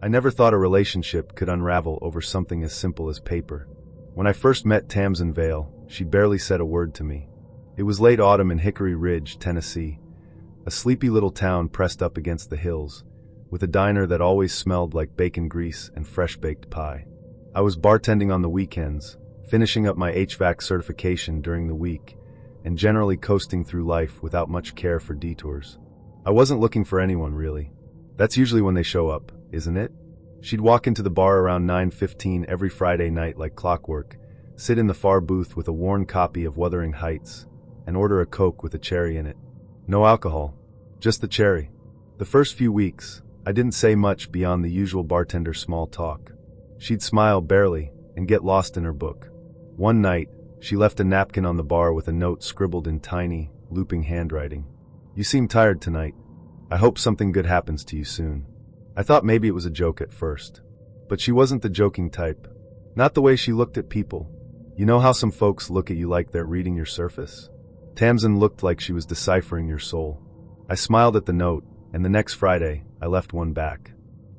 I never thought a relationship could unravel over something as simple as paper. When I first met Tamsin Vale, she barely said a word to me. It was late autumn in Hickory Ridge, Tennessee, a sleepy little town pressed up against the hills, with a diner that always smelled like bacon grease and fresh-baked pie. I was bartending on the weekends, finishing up my HVAC certification during the week, and generally coasting through life without much care for detours. I wasn't looking for anyone, really. That's usually when they show up, isn't it? She'd walk into the bar around 9:15 every Friday night like clockwork, sit in the far booth with a worn copy of Wuthering Heights, and order a Coke with a cherry in it. No alcohol, just the cherry. The first few weeks, I didn't say much beyond the usual bartender small talk. She'd smile barely and get lost in her book. One night, she left a napkin on the bar with a note scribbled in tiny, looping handwriting. "You seem tired tonight. I hope something good happens to you soon." I thought maybe it was a joke at first. But she wasn't the joking type. Not the way she looked at people. You know how some folks look at you like they're reading your surface? Tamsin looked like she was deciphering your soul. I smiled at the note, and the next Friday, I left one back.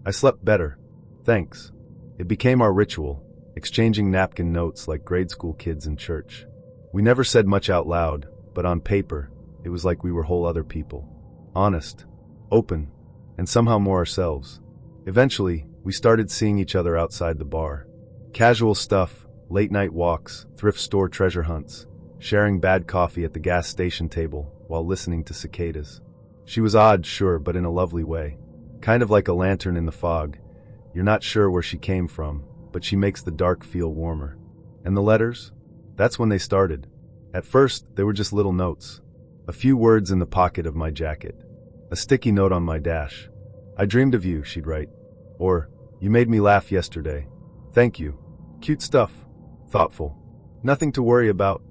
I slept better. Thanks. It became our ritual, exchanging napkin notes like grade school kids in church. We never said much out loud, but on paper, it was like we were whole other people. Honest, open, and somehow more ourselves. Eventually, we started seeing each other outside the bar. Casual stuff, late-night walks, thrift store treasure hunts, sharing bad coffee at the gas station table while listening to cicadas. She was odd, sure, but in a lovely way. Kind of like a lantern in the fog. You're not sure where she came from, but she makes the dark feel warmer. And the letters? That's when they started. At first, they were just little notes. A few words in the pocket of my jacket. A sticky note on my dash. "I dreamed of you," she'd write. Or, "You made me laugh yesterday. Thank you." Cute stuff. Thoughtful. Nothing to worry about.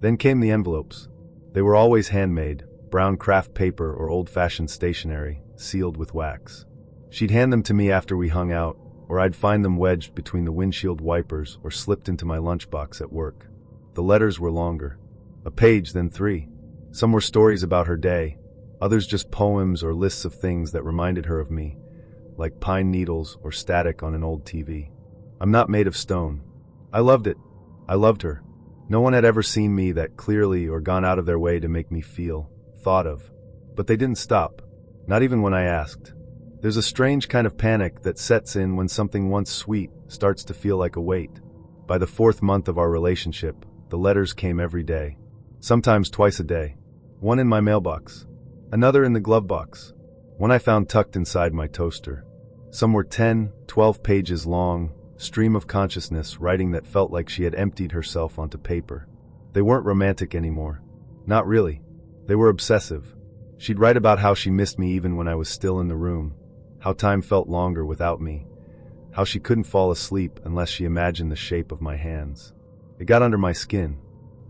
Then came the envelopes. They were always handmade, brown craft paper or old-fashioned stationery, sealed with wax. She'd hand them to me after we hung out, or I'd find them wedged between the windshield wipers or slipped into my lunchbox at work. The letters were longer. A page, then 3. Some were stories about her day, others just poems or lists of things that reminded her of me, like pine needles or static on an old TV. I'm not made of stone. I loved it. I loved her. No one had ever seen me that clearly or gone out of their way to make me feel, thought of. But they didn't stop. Not even when I asked. There's a strange kind of panic that sets in when something once sweet starts to feel like a weight. By the 4th month of our relationship, the letters came every day. Sometimes twice a day. One in my mailbox. Another in the glove box. One I found tucked inside my toaster. Some were 10, 12 pages long, stream of consciousness writing that felt like she had emptied herself onto paper. They weren't romantic anymore. Not really. They were obsessive. She'd write about how she missed me even when I was still in the room, how time felt longer without me, how she couldn't fall asleep unless she imagined the shape of my hands. It got under my skin.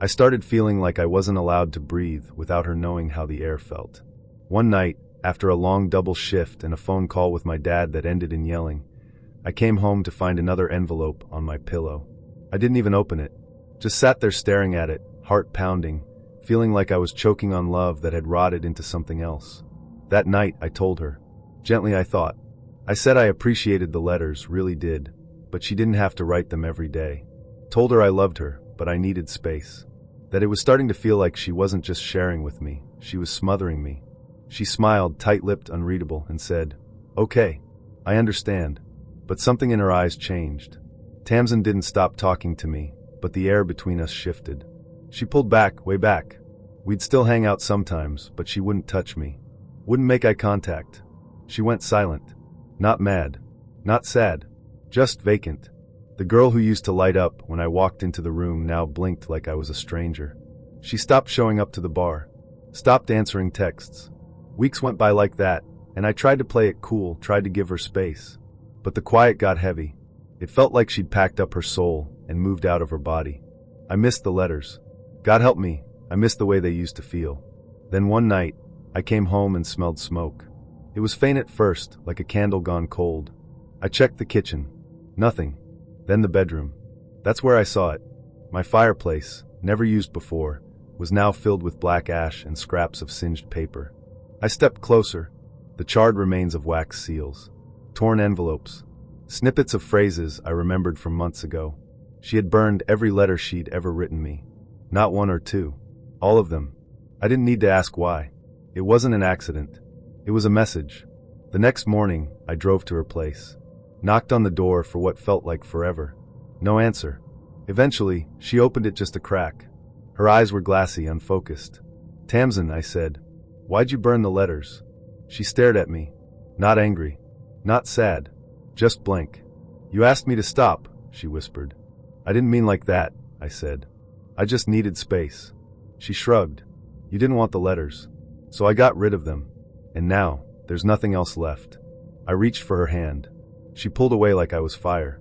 I started feeling like I wasn't allowed to breathe without her knowing how the air felt. One night, after a long double shift and a phone call with my dad that ended in yelling, I came home to find another envelope on my pillow. I didn't even open it. Just sat there staring at it, heart pounding, feeling like I was choking on love that had rotted into something else. That night, I told her. Gently, I thought. I said I appreciated the letters, really did, but she didn't have to write them every day. Told her I loved her, but I needed space. That it was starting to feel like she wasn't just sharing with me, she was smothering me. She smiled, tight-lipped, unreadable, and said, "Okay, I understand." But something in her eyes changed. Tamsin didn't stop talking to me, but the air between us shifted. She pulled back, way back. We'd still hang out sometimes, but she wouldn't touch me. Wouldn't make eye contact. She went silent. Not mad. Not sad. Just vacant. The girl who used to light up when I walked into the room now blinked like I was a stranger. She stopped showing up to the bar. Stopped answering texts. Weeks went by like that, and I tried to play it cool, tried to give her space. But the quiet got heavy. It felt like she'd packed up her soul and moved out of her body. I missed the letters. God help me, I missed the way they used to feel. Then one night, I came home and smelled smoke. It was faint at first, like a candle gone cold. I checked the kitchen. Nothing. Then the bedroom. That's where I saw it. My fireplace, never used before, was now filled with black ash and scraps of singed paper. I stepped closer. The charred remains of wax seals. Torn envelopes. Snippets of phrases I remembered from months ago. She had burned every letter she'd ever written me. Not one or two. All of them. I didn't need to ask why. It wasn't an accident. It was a message. The next morning, I drove to her place. Knocked on the door for what felt like forever. No answer. Eventually, she opened it just a crack. Her eyes were glassy, unfocused. "Tamsin," I said. "Why'd you burn the letters?" She stared at me. Not angry. Not sad. Just blank. "You asked me to stop," she whispered. "I didn't mean like that," I said. "I just needed space." She shrugged. "You didn't want the letters. So I got rid of them. And now, there's nothing else left." I reached for her hand. She pulled away like I was fire.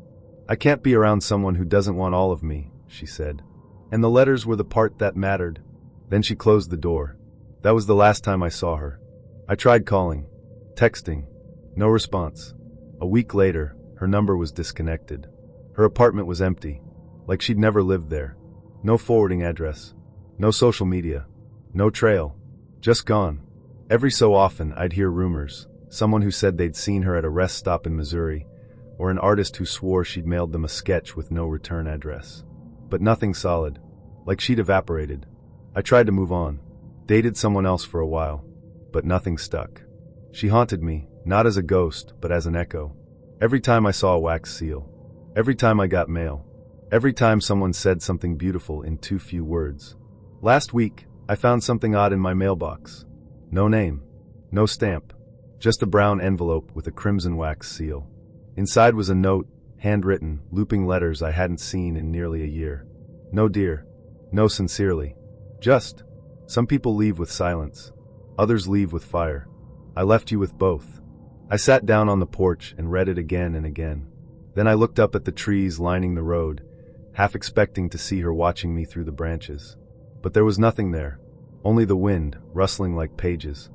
"I can't be around someone who doesn't want all of me," she said. "And the letters were the part that mattered." Then she closed the door. That was the last time I saw her. I tried calling, texting. No response. A week later, her number was disconnected. Her apartment was empty, like she'd never lived there. No forwarding address. No social media. No trail. Just gone. Every so often, I'd hear rumors. Someone who said they'd seen her at a rest stop in Missouri, or an artist who swore she'd mailed them a sketch with no return address. But nothing solid. Like she'd evaporated. I tried to move on. Dated someone else for a while. But nothing stuck. She haunted me, not as a ghost, but as an echo. Every time I saw a wax seal. Every time I got mail. Every time someone said something beautiful in too few words. Last week, I found something odd in my mailbox. No name. No stamp. Just a brown envelope with a crimson wax seal. Inside was a note, handwritten, looping letters I hadn't seen in nearly a year. No dear. No sincerely. Just. Some people leave with silence. Others leave with fire. I left you with both. I sat down on the porch and read it again and again. Then I looked up at the trees lining the road, half expecting to see her watching me through the branches. But there was nothing there. Only the wind, rustling like pages.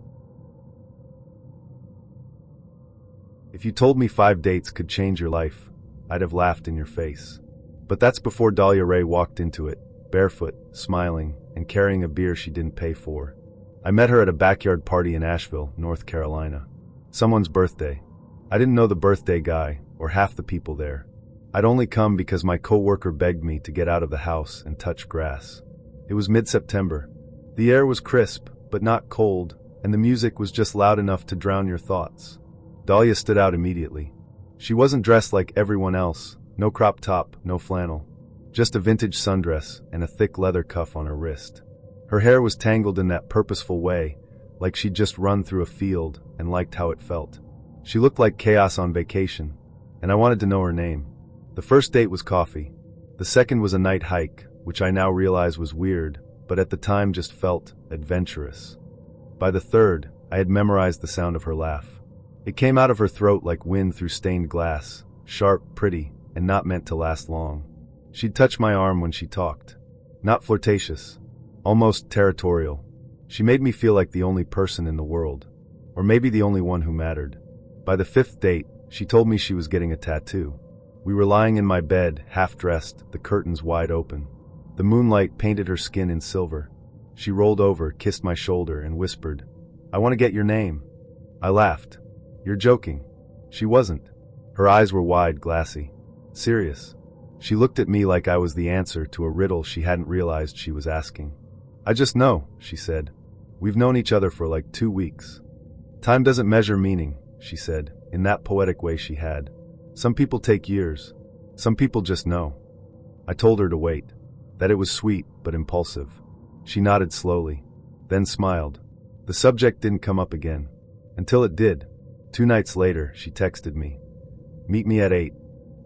If you told me 5 dates could change your life, I'd have laughed in your face. But that's before Dahlia Ray walked into it, barefoot, smiling, and carrying a beer she didn't pay for. I met her at a backyard party in Asheville, North Carolina. Someone's birthday. I didn't know the birthday guy, or half the people there. I'd only come because my coworker begged me to get out of the house and touch grass. It was mid-September. The air was crisp, but not cold, and the music was just loud enough to drown your thoughts. Dahlia stood out immediately. She wasn't dressed like everyone else, no crop top, no flannel. Just a vintage sundress and a thick leather cuff on her wrist. Her hair was tangled in that purposeful way, like she'd just run through a field and liked how it felt. She looked like chaos on vacation, and I wanted to know her name. The first date was coffee. The second was a night hike, which I now realize was weird, but at the time just felt adventurous. By the third, I had memorized the sound of her laugh. It came out of her throat like wind through stained glass, sharp, pretty, and not meant to last long. She'd touch my arm when she talked. Not flirtatious. Almost territorial. She made me feel like the only person in the world. Or maybe the only one who mattered. By the 5th date, she told me she was getting a tattoo. We were lying in my bed, half-dressed, the curtains wide open. The moonlight painted her skin in silver. She rolled over, kissed my shoulder, and whispered, "I want to get your name." I laughed. "You're joking." She wasn't. Her eyes were wide, glassy. Serious. She looked at me like I was the answer to a riddle she hadn't realized she was asking. "I just know," she said. "We've known each other for like 2 weeks." "Time doesn't measure meaning," she said, in that poetic way she had. "Some people take years. Some people just know." I told her to wait. That it was sweet, but impulsive. She nodded slowly, then smiled. The subject didn't come up again. Until it did. 2 nights later, she texted me. "Meet me at 8.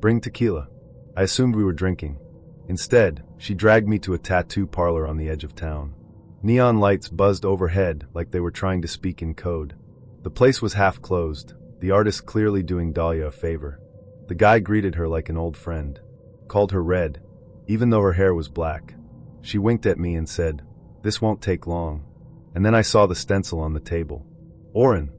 Bring tequila." I assumed we were drinking. Instead, she dragged me to a tattoo parlor on the edge of town. Neon lights buzzed overhead like they were trying to speak in code. The place was half closed, the artist clearly doing Dahlia a favor. The guy greeted her like an old friend. Called her Red, even though her hair was black. She winked at me and said, "This won't take long." And then I saw the stencil on the table. Oren.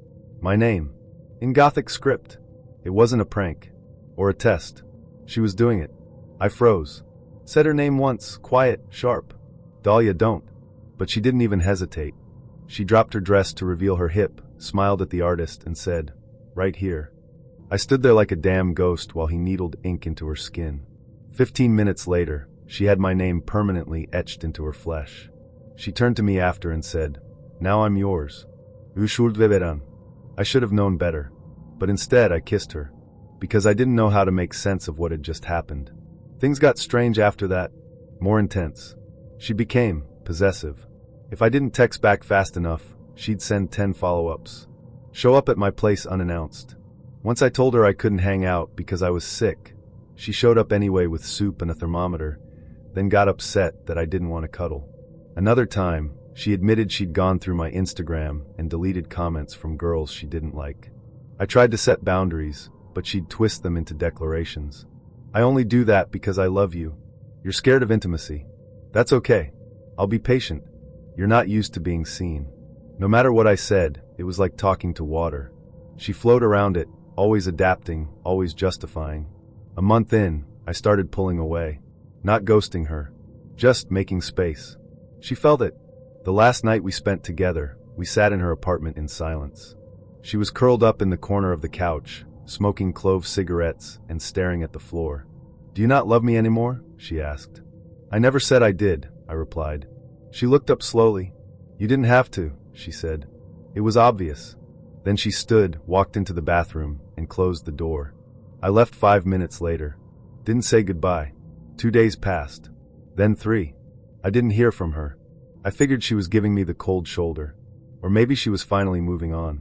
My name. In Gothic script. It wasn't a prank. Or a test. She was doing it. I froze. Said her name once, quiet, sharp. "Dahlia, don't." But she didn't even hesitate. She dropped her dress to reveal her hip, smiled at the artist, and said, "Right here." I stood there like a damn ghost while he needled ink into her skin. 15 minutes later, she had my name permanently etched into her flesh. She turned to me after and said, "Now I'm yours. Ushuld. I should have known better. But instead I kissed her. Because I didn't know how to make sense of what had just happened. Things got strange after that. More intense. She became possessive. If I didn't text back fast enough, she'd send 10 follow-ups. Show up at my place unannounced. Once I told her I couldn't hang out because I was sick. She showed up anyway with soup and a thermometer, then got upset that I didn't want to cuddle. Another time, she admitted she'd gone through my Instagram and deleted comments from girls she didn't like. I tried to set boundaries, but she'd twist them into declarations. I only do that because I love you. You're scared of intimacy. That's okay. I'll be patient. You're not used to being seen. No matter what I said, it was like talking to water. She flowed around it, always adapting, always justifying. A month in, I started pulling away. Not ghosting her. Just making space. She felt it. The last night we spent together, we sat in her apartment in silence. She was curled up in the corner of the couch, smoking clove cigarettes and staring at the floor. "Do you not love me anymore?" she asked. "I never said I did," I replied. She looked up slowly. "You didn't have to," she said. "It was obvious." Then she stood, walked into the bathroom, and closed the door. I left 5 minutes later. Didn't say goodbye. 2 days passed. Then 3. I didn't hear from her. I figured she was giving me the cold shoulder. Or maybe she was finally moving on.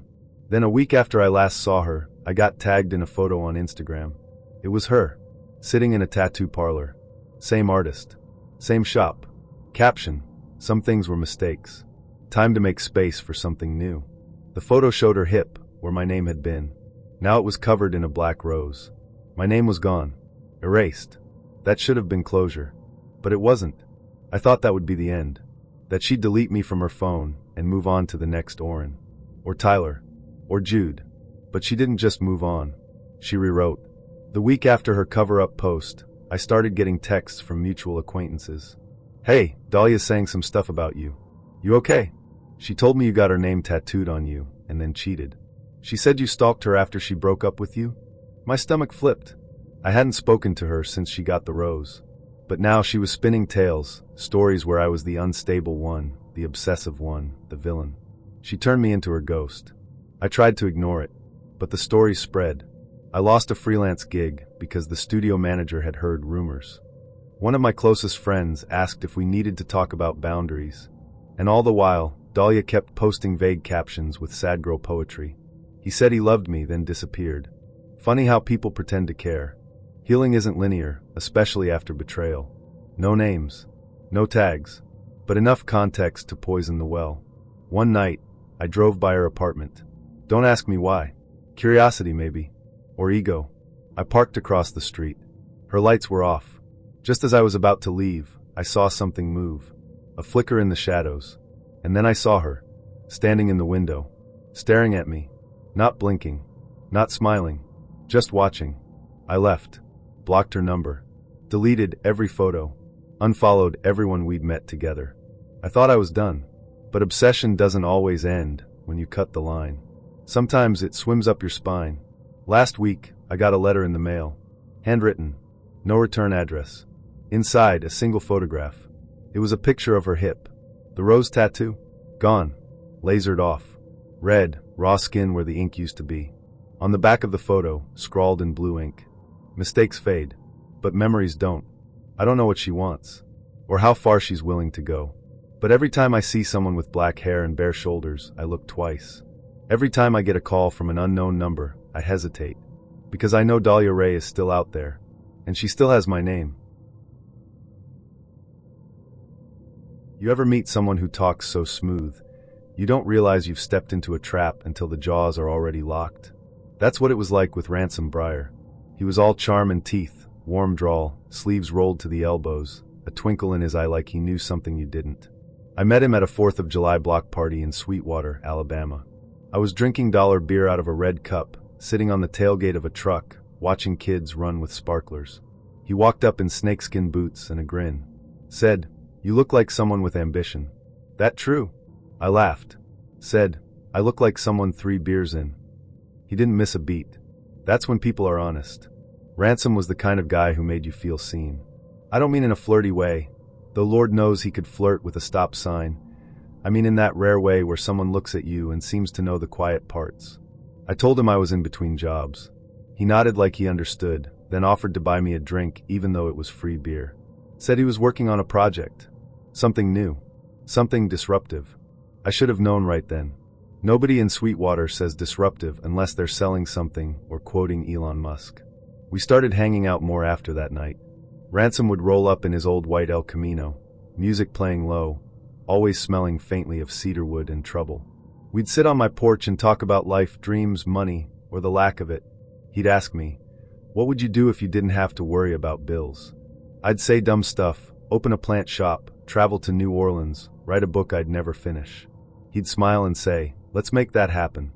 Then a week after I last saw her, I got tagged in a photo on Instagram. It was her, sitting in a tattoo parlor. Same artist. Same shop. Caption: "Some things were mistakes. Time to make space for something new." The photo showed her hip, where my name had been. Now it was covered in a black rose. My name was gone. Erased. That should have been closure. But it wasn't. I thought that would be the end. That she'd delete me from her phone and move on to the next Oren. Or Tyler. Or Jude. But she didn't just move on. She rewrote. The week after her cover-up post, I started getting texts from mutual acquaintances. "Hey, Dahlia's saying some stuff about you. You okay? She told me you got her name tattooed on you, and then cheated. She said you stalked her after she broke up with you." My stomach flipped. I hadn't spoken to her since she got the rose. But now she was spinning tales, stories where I was the unstable one, the obsessive one, the villain. She turned me into her ghost. I tried to ignore it, but the stories spread. I lost a freelance gig because the studio manager had heard rumors. One of my closest friends asked if we needed to talk about boundaries. And all the while, Dahlia kept posting vague captions with sad girl poetry. He said he loved me, then disappeared. Funny how people pretend to care. Healing isn't linear, especially after betrayal. No names. No tags. But enough context to poison the well. One night, I drove by her apartment. Don't ask me why. Curiosity, maybe. Or ego. I parked across the street. Her lights were off. Just as I was about to leave, I saw something move. A flicker in the shadows. And then I saw her, standing in the window, staring at me, not blinking, not smiling, just watching. I left, blocked her number, deleted every photo, unfollowed everyone we'd met together. I thought I was done, but obsession doesn't always end when you cut the line. Sometimes it swims up your spine. Last week, I got a letter in the mail, handwritten, no return address. Inside, a single photograph. It was a picture of her hip. The rose tattoo? Gone. Lasered off. Red, raw skin where the ink used to be. On the back of the photo, scrawled in blue ink. Mistakes fade, but memories don't. I don't know what she wants, or how far she's willing to go. But every time I see someone with black hair and bare shoulders, I look twice. Every time I get a call from an unknown number, I hesitate. Because I know Dahlia Ray is still out there, and she still has my name. You ever meet someone who talks so smooth, you don't realize you've stepped into a trap until the jaws are already locked? That's what it was like with Ransom Breyer. He was all charm and teeth, warm drawl, sleeves rolled to the elbows, a twinkle in his eye like he knew something you didn't. I met him at a 4th of July block party in Sweetwater, Alabama. I was drinking dollar beer out of a red cup, sitting on the tailgate of a truck, watching kids run with sparklers. He walked up in snakeskin boots and a grin. Said, "You look like someone with ambition." "That true?" I laughed. Said, "I look like someone 3 beers in." He didn't miss a beat. That's when people are honest. Ransom was the kind of guy who made you feel seen. I don't mean in a flirty way, though Lord knows he could flirt with a stop sign. I mean in that rare way where someone looks at you and seems to know the quiet parts. I told him I was in between jobs. He nodded like he understood, then offered to buy me a drink even though it was free beer. Said he was working on a project. Something new. Something disruptive. I should have known right then. Nobody in Sweetwater says disruptive unless they're selling something or quoting Elon Musk. We started hanging out more after that night. Ransom would roll up in his old white El Camino, music playing low, always smelling faintly of cedarwood and trouble. We'd sit on my porch and talk about life, dreams, money, or the lack of it. He'd ask me, "What would you do if you didn't have to worry about bills?" I'd say dumb stuff, open a plant shop, travel to New Orleans, write a book I'd never finish. He'd smile and say, "Let's make that happen."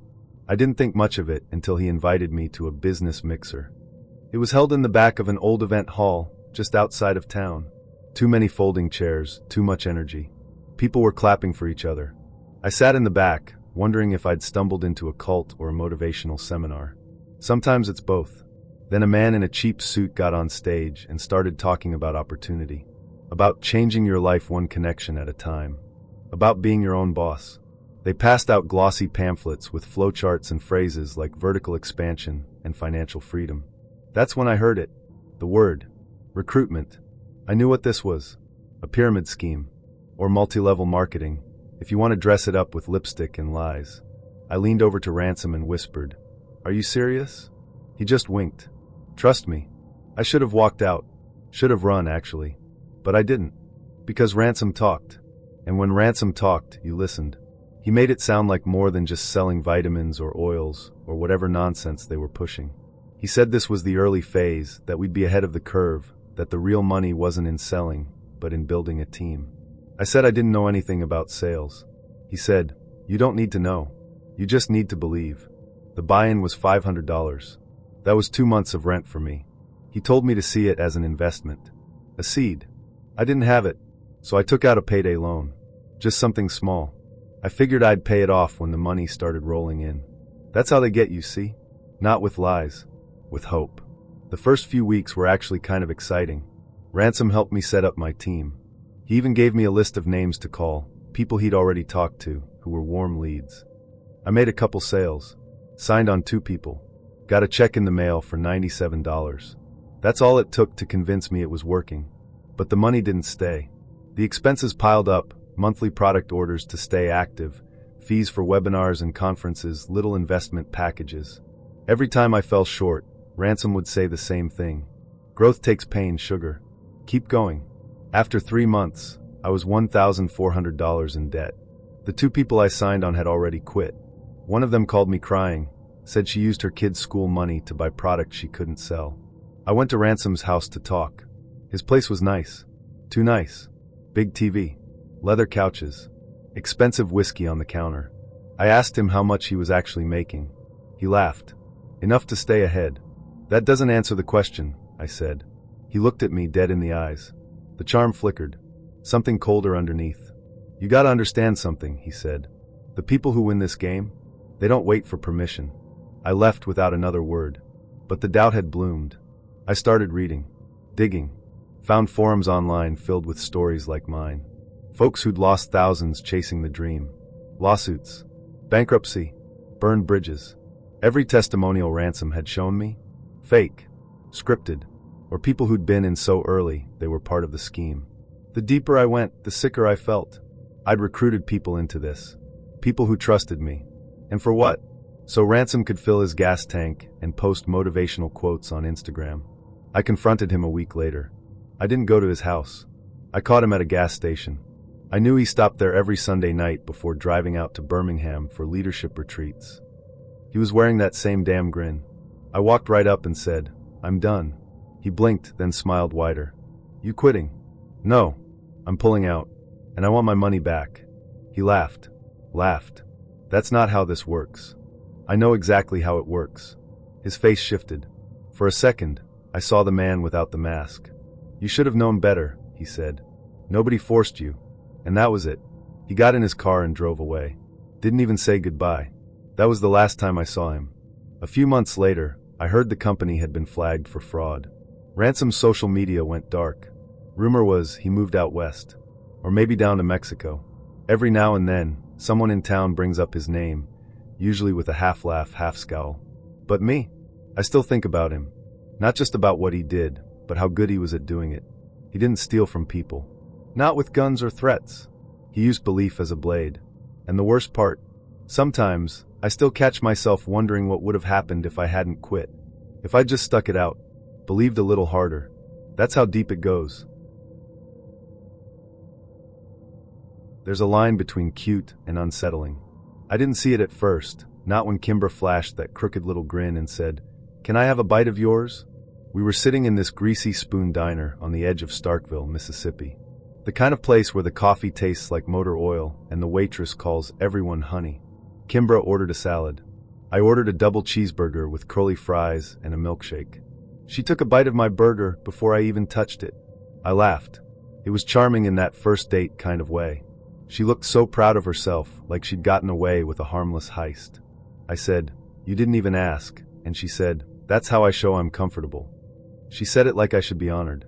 I didn't think much of it until he invited me to a business mixer. It was held in the back of an old event hall, just outside of town. Too many folding chairs, too much energy. People were clapping for each other. I sat in the back, wondering if I'd stumbled into a cult or a motivational seminar. Sometimes it's both. Then a man in a cheap suit got on stage and started talking about opportunity. About changing your life one connection at a time. About being your own boss. They passed out glossy pamphlets with flowcharts and phrases like vertical expansion and financial freedom. That's when I heard it. The word. Recruitment. I knew what this was. A pyramid scheme. Or multi-level marketing, if you want to dress it up with lipstick and lies. I leaned over to Ransom and whispered, "Are you serious?" He just winked. Trust me. I should have walked out. Should have run, actually. But I didn't. Because Ransom talked. And when Ransom talked, you listened. He made it sound like more than just selling vitamins or oils or whatever nonsense they were pushing. He said this was the early phase, that we'd be ahead of the curve, that the real money wasn't in selling, but in building a team. I said I didn't know anything about sales. He said, "You don't need to know. You just need to believe." The buy-in was $500. That was 2 months of rent for me. He told me to see it as an investment. A seed. I didn't have it, so I took out a payday loan. Just something small. I figured I'd pay it off when the money started rolling in. That's how they get you, see? Not with lies. With hope. The first few weeks were actually kind of exciting. Ransom helped me set up my team. He even gave me a list of names to call, people he'd already talked to, who were warm leads. I made a couple sales. Signed on 2 people. Got a check in the mail for $97. That's all it took to convince me it was working. But the money didn't stay. The expenses piled up, monthly product orders to stay active, fees for webinars and conferences, little investment packages. Every time I fell short, Ransom would say the same thing. Growth takes pain, sugar. Keep going. After 3 months, I was $1,400 in debt. The 2 people I signed on had already quit. One of them called me crying, said she used her kids' school money to buy products she couldn't sell. I went to Ransom's house to talk. His place was nice. Too nice. Big TV. Leather couches. Expensive whiskey on the counter. I asked him how much he was actually making. He laughed. Enough to stay ahead. That doesn't answer the question, I said. He looked at me dead in the eyes. The charm flickered. Something colder underneath. You gotta understand something, he said. The people who win this game, they don't wait for permission. I left without another word. But the doubt had bloomed. I started reading. Digging. Found forums online filled with stories like mine. Folks who'd lost thousands chasing the dream. Lawsuits. Bankruptcy. Burned bridges. Every testimonial Ransom had shown me, fake, scripted, or people who'd been in so early they were part of the scheme. The deeper I went, the sicker I felt. I'd recruited people into this. People who trusted me. And for what? So Ransom could fill his gas tank and post motivational quotes on Instagram. I confronted him a week later. I didn't go to his house. I caught him at a gas station. I knew he stopped there every Sunday night before driving out to Birmingham for leadership retreats. He was wearing that same damn grin. I walked right up and said, "I'm done." He blinked, then smiled wider. "You quitting?" "No. I'm pulling out. And I want my money back." He laughed. Laughed. "That's not how this works." "I know exactly how it works." His face shifted. For a second, I saw the man without the mask. "You should have known better," he said. "Nobody forced you." And that was it. He got in his car and drove away. Didn't even say goodbye. That was the last time I saw him. A few months later, I heard the company had been flagged for fraud. Ransom's social media went dark. Rumor was he moved out west. Or maybe down to Mexico. Every now and then, someone in town brings up his name, usually with a half laugh, half scowl. But me? I still think about him. Not just about what he did, but how good he was at doing it. He didn't steal from people. Not with guns or threats. He used belief as a blade. And the worst part, sometimes, I still catch myself wondering what would have happened if I hadn't quit. If I just stuck it out, believed a little harder. That's how deep it goes. There's a line between cute and unsettling. I didn't see it at first, not when Kimber flashed that crooked little grin and said, "Can I have a bite of yours?" We were sitting in this greasy spoon diner on the edge of Starkville, Mississippi. The kind of place where the coffee tastes like motor oil and the waitress calls everyone honey. Kimbra ordered a salad. I ordered a double cheeseburger with curly fries and a milkshake. She took a bite of my burger before I even touched it. I laughed. It was charming in that first date kind of way. She looked so proud of herself, like she'd gotten away with a harmless heist. I said, "You didn't even ask," and she said, "That's how I show I'm comfortable." She said it like I should be honored.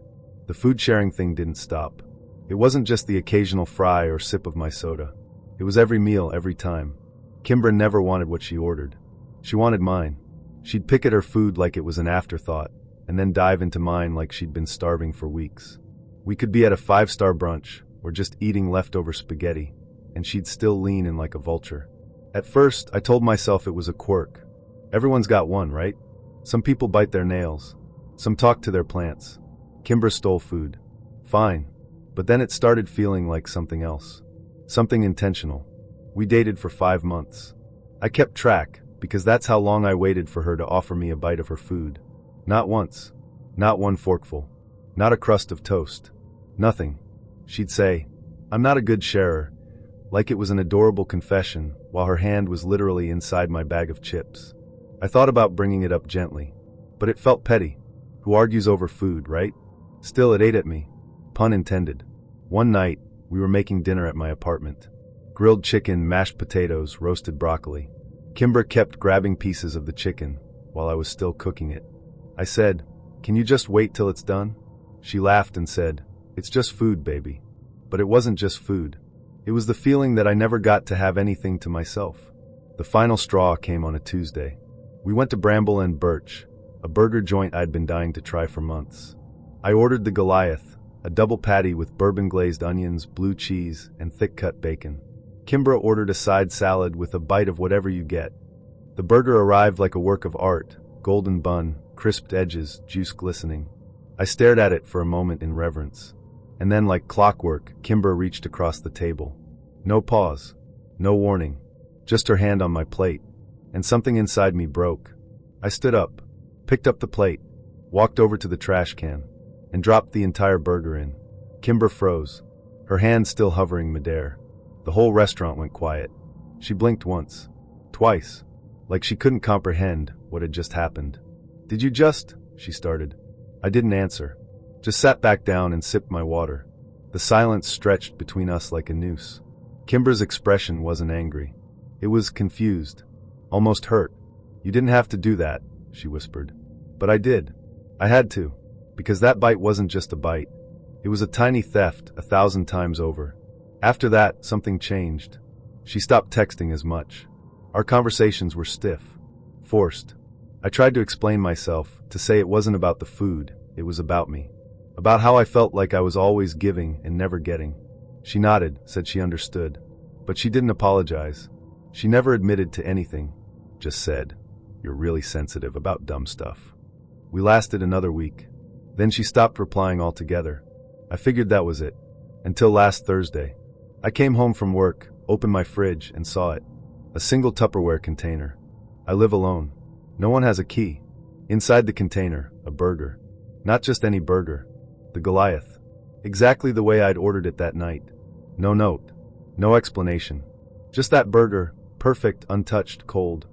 The food sharing thing didn't stop. It wasn't just the occasional fry or sip of my soda. It was every meal, every time. Kimber never wanted what she ordered. She wanted mine. She'd pick at her food like it was an afterthought, and then dive into mine like she'd been starving for weeks. We could be at a 5-star brunch, or just eating leftover spaghetti, and she'd still lean in like a vulture. At first, I told myself it was a quirk. Everyone's got one, right? Some people bite their nails. Some talk to their plants. Kimber stole food. Fine. But then it started feeling like something else. Something intentional. We dated for 5 months. I kept track, because that's how long I waited for her to offer me a bite of her food. Not once. Not one forkful. Not a crust of toast. Nothing. She'd say, "I'm not a good sharer," like it was an adorable confession, while her hand was literally inside my bag of chips. I thought about bringing it up gently, but it felt petty. Who argues over food, right? Still, it ate at me. Pun intended. One night, we were making dinner at my apartment. Grilled chicken, mashed potatoes, roasted broccoli. Kimber kept grabbing pieces of the chicken while I was still cooking it. I said, "Can you just wait till it's done?" She laughed and said, "It's just food, baby." But it wasn't just food. It was the feeling that I never got to have anything to myself. The final straw came on a Tuesday. We went to Bramble and Birch, a burger joint I'd been dying to try for months. I ordered the Goliath, a double patty with bourbon-glazed onions, blue cheese, and thick-cut bacon. Kimbra ordered a side salad with a bite of whatever you get. The burger arrived like a work of art, golden bun, crisped edges, juice glistening. I stared at it for a moment in reverence. And then, like clockwork, Kimber reached across the table. No pause. No warning. Just her hand on my plate. And something inside me broke. I stood up, picked up the plate, walked over to the trash can, and dropped the entire burger in. Kimber froze, her hand still hovering midair. The whole restaurant went quiet. She blinked once. Twice. Like she couldn't comprehend what had just happened. "Did you just?" she started. I didn't answer. Just sat back down and sipped my water. The silence stretched between us like a noose. Kimber's expression wasn't angry. It was confused. Almost hurt. "You didn't have to do that," she whispered. But I did. I had to. Because that bite wasn't just a bite. It was a tiny theft 1,000 times over. After that, something changed. She stopped texting as much. Our conversations were stiff. Forced. I tried to explain myself, to say it wasn't about the food, it was about me. About how I felt like I was always giving and never getting. She nodded, said she understood. But she didn't apologize. She never admitted to anything. Just said, "You're really sensitive about dumb stuff." We lasted another week. Then she stopped replying altogether. I figured that was it. Until last Thursday. I came home from work, opened my fridge, and saw it. A single Tupperware container. I live alone. No one has a key. Inside the container, a burger. Not just any burger. The Goliath. Exactly the way I'd ordered it that night. No note. No explanation. Just that burger, perfect, untouched, cold.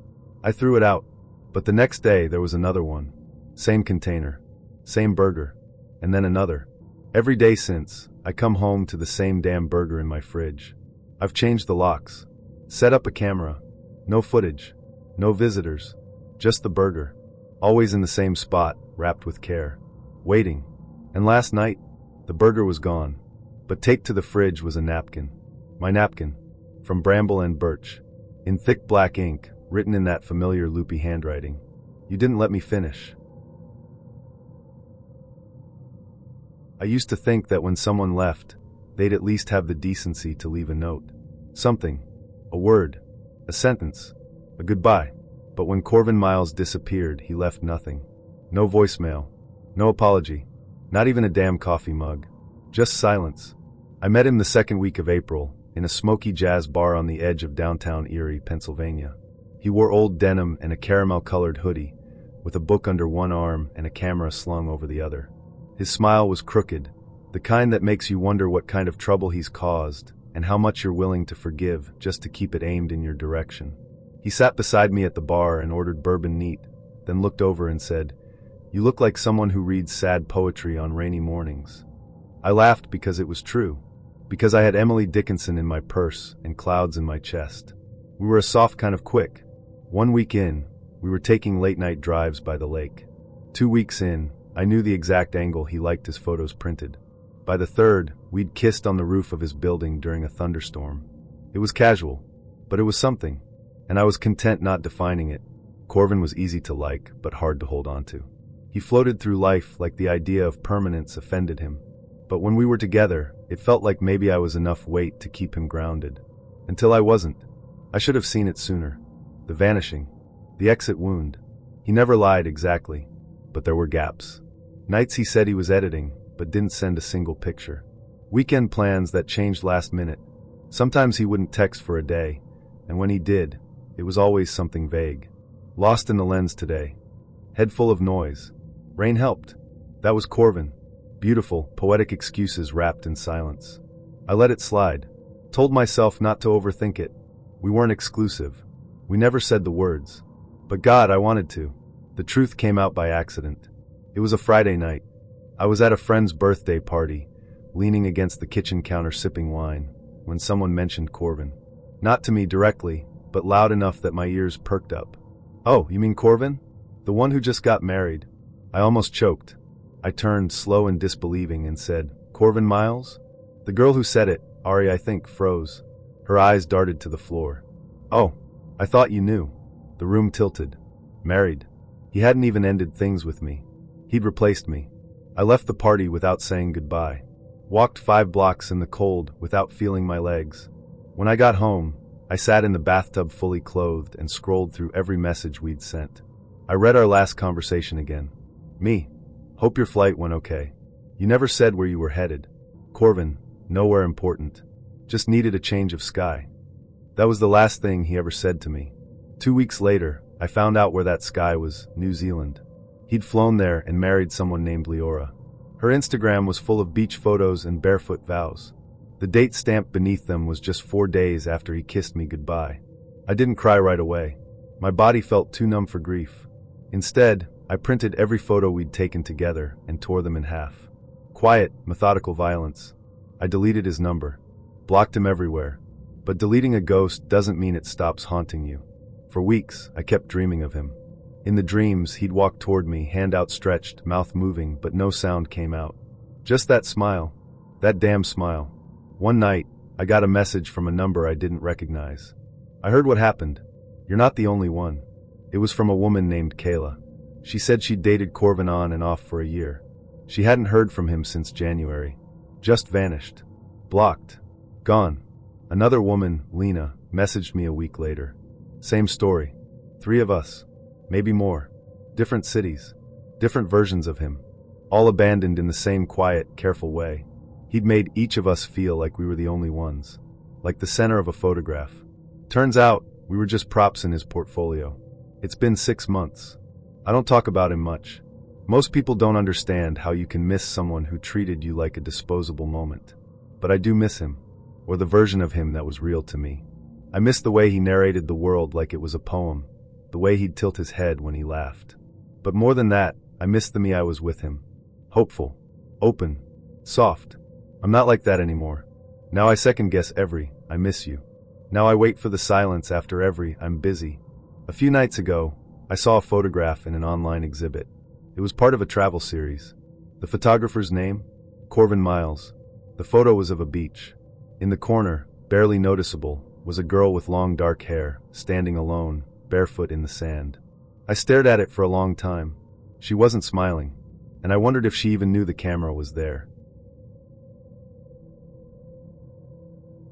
I threw it out. But the next day there was another one. Same container. Same burger. And then another. Every day since, I come home to the same damn burger in my fridge. I've changed the locks. Set up a camera. No footage. No visitors. Just the burger. always in the same spot, wrapped with care. Waiting. And last night, the burger was gone. But taped to the fridge was a napkin. My napkin. From Bramble and Birch. In thick black ink, written in that familiar loopy handwriting. You didn't let me finish. I used to think that when someone left, they'd at least have the decency to leave a note. Something. A word. A sentence. A goodbye. But when Corvin Miles disappeared, he left nothing. No voicemail. No apology. Not even a damn coffee mug. Just silence. I met him the second week of April, in a smoky jazz bar on the edge of downtown Erie, Pennsylvania. He wore old denim and a caramel-colored hoodie, with a book under one arm and a camera slung over the other. His smile was crooked, the kind that makes you wonder what kind of trouble he's caused, and how much you're willing to forgive just to keep it aimed in your direction. He sat beside me at the bar and ordered bourbon neat, then looked over and said, "You look like someone who reads sad poetry on rainy mornings." I laughed because it was true, because I had Emily Dickinson in my purse and clouds in my chest. We were a soft kind of quick. 1 week in, we were taking late-night drives by the lake. 2 weeks in, I knew the exact angle he liked his photos printed. By the third, we'd kissed on the roof of his building during a thunderstorm. It was casual, but it was something, and I was content not defining it. Corvin was easy to like, but hard to hold on to. He floated through life like the idea of permanence offended him. But when we were together, it felt like maybe I was enough weight to keep him grounded. Until I wasn't. I should have seen it sooner. The vanishing. The exit wound. He never lied exactly, but there were gaps. Nights he said he was editing, but didn't send a single picture. Weekend plans that changed last minute. Sometimes he wouldn't text for a day, and when he did, it was always something vague. Lost in the lens today. Head full of noise. Rain helped. That was Corvin. Beautiful, poetic excuses wrapped in silence. I let it slide. Told myself not to overthink it. We weren't exclusive. We never said the words. But God, I wanted to. The truth came out by accident. It was a Friday night. I was at a friend's birthday party, leaning against the kitchen counter sipping wine, when someone mentioned Corvin. Not to me directly, but loud enough that my ears perked up. "Oh, you mean Corvin? The one who just got married?" I almost choked. I turned, slow and disbelieving, and said, "Corvin Miles?" The girl who said it, Ari I think, froze. Her eyes darted to the floor. "Oh, I thought you knew." The room tilted. Married. He hadn't even ended things with me. He'd replaced me. I left the party without saying goodbye. Walked 5 blocks in the cold without feeling my legs. When I got home, I sat in the bathtub fully clothed and scrolled through every message we'd sent. I read our last conversation again. Me. Hope your flight went okay. You never said where you were headed. Corvin. Nowhere important. Just needed a change of sky. That was the last thing he ever said to me. 2 weeks later, I found out where that sky was, New Zealand. He'd flown there and married someone named Leora. Her Instagram was full of beach photos and barefoot vows. The date stamped beneath them was just 4 days after he kissed me goodbye. I didn't cry right away. My body felt too numb for grief. Instead, I printed every photo we'd taken together and tore them in half. Quiet, methodical violence. I deleted his number. Blocked him everywhere. But deleting a ghost doesn't mean it stops haunting you. For weeks, I kept dreaming of him. In the dreams, he'd walk toward me, hand outstretched, mouth moving, but no sound came out. Just that smile. That damn smile. One night, I got a message from a number I didn't recognize. I heard what happened. You're not the only one. It was from a woman named Kayla. She said she'd dated Corvin on and off for a year. She hadn't heard from him since January. Just vanished. Blocked. Gone. Another woman, Lena, messaged me a week later. Same story. 3 of us. Maybe more. Different cities. Different versions of him. All abandoned in the same quiet, careful way. He'd made each of us feel like we were the only ones. Like the center of a photograph. Turns out, we were just props in his portfolio. It's been 6 months. I don't talk about him much. Most people don't understand how you can miss someone who treated you like a disposable moment. But I do miss him. Or the version of him that was real to me. I miss the way he narrated the world like it was a poem. The way he'd tilt his head when he laughed. But more than that, I miss the me I was with him. Hopeful. Open. Soft. I'm not like that anymore. Now I second guess every, I miss you. Now I wait for the silence after every, I'm busy. A few nights ago, I saw a photograph in an online exhibit. It was part of a travel series. The photographer's name? Corvin Miles. The photo was of a beach. In the corner, barely noticeable, was a girl with long dark hair, standing alone, barefoot in the sand. I stared at it for a long time. She wasn't smiling, and I wondered if she even knew the camera was there.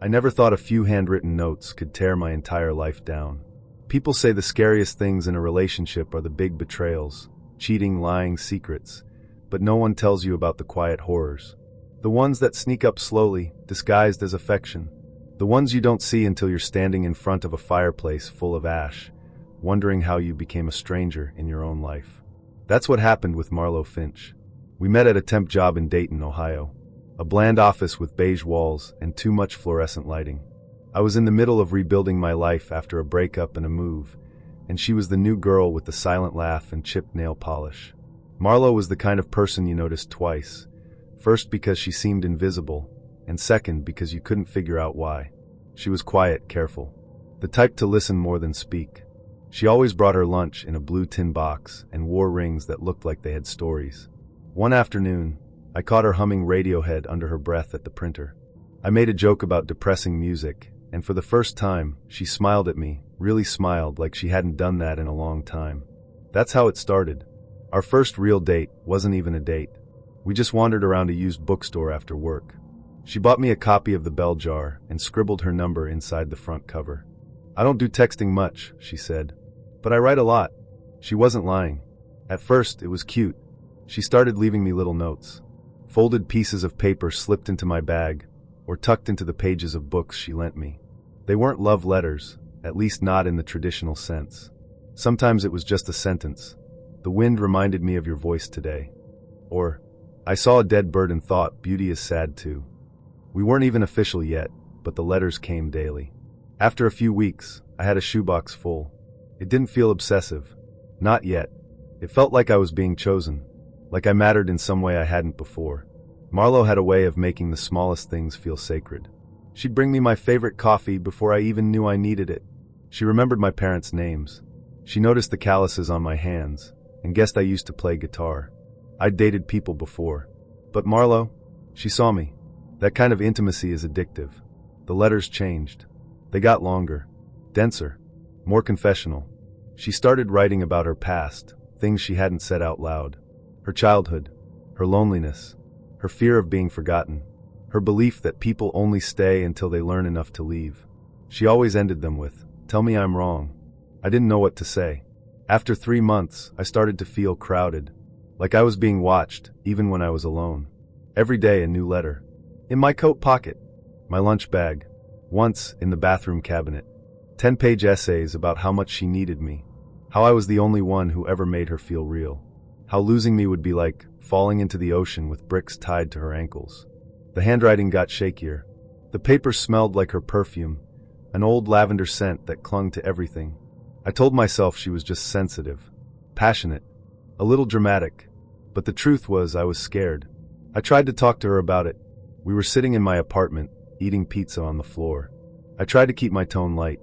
I never thought a few handwritten notes could tear my entire life down. People say the scariest things in a relationship are the big betrayals, cheating, lying, secrets, but no one tells you about the quiet horrors. The ones that sneak up slowly, disguised as affection. The ones you don't see until you're standing in front of a fireplace full of ash, wondering how you became a stranger in your own life. That's what happened with Marlo Finch. We met at a temp job in Dayton, Ohio. A bland office with beige walls and too much fluorescent lighting. I was in the middle of rebuilding my life after a breakup and a move, and she was the new girl with the silent laugh and chipped nail polish. Marlo was the kind of person you noticed twice. First because she seemed invisible, and second because you couldn't figure out why. She was quiet, careful. The type to listen more than speak. She always brought her lunch in a blue tin box and wore rings that looked like they had stories. One afternoon, I caught her humming Radiohead under her breath at the printer. I made a joke about depressing music, and for the first time, she smiled at me, really smiled like she hadn't done that in a long time. That's how it started. Our first real date wasn't even a date. We just wandered around a used bookstore after work. She bought me a copy of The Bell Jar and scribbled her number inside the front cover. I don't do texting much, she said, but I write a lot. She wasn't lying. At first, it was cute. She started leaving me little notes. Folded pieces of paper slipped into my bag, or tucked into the pages of books she lent me. They weren't love letters, at least not in the traditional sense. Sometimes it was just a sentence. The wind reminded me of your voice today. Or, I saw a dead bird and thought, beauty is sad too. We weren't even official yet, but the letters came daily. After a few weeks, I had a shoebox full. It didn't feel obsessive. Not yet. It felt like I was being chosen. Like I mattered in some way I hadn't before. Marlo had a way of making the smallest things feel sacred. She'd bring me my favorite coffee before I even knew I needed it. She remembered my parents' names. She noticed the calluses on my hands, and guessed I used to play guitar. I'd dated people before. But Marlo, she saw me. That kind of intimacy is addictive. The letters changed. They got longer, denser, more confessional. She started writing about her past, things she hadn't said out loud. Her childhood, her loneliness, her fear of being forgotten, her belief that people only stay until they learn enough to leave. She always ended them with, "Tell me I'm wrong." I didn't know what to say. After 3 months, I started to feel crowded, like I was being watched, even when I was alone. Every day a new letter. In my coat pocket, my lunch bag, once in the bathroom cabinet. 10-page essays about how much she needed me, how I was the only one who ever made her feel real. How losing me would be like falling into the ocean with bricks tied to her ankles. The handwriting got shakier. The paper smelled like her perfume, an old lavender scent that clung to everything. I told myself she was just sensitive, passionate, a little dramatic, but the truth was I was scared. I tried to talk to her about it. We were sitting in my apartment, eating pizza on the floor. I tried to keep my tone light.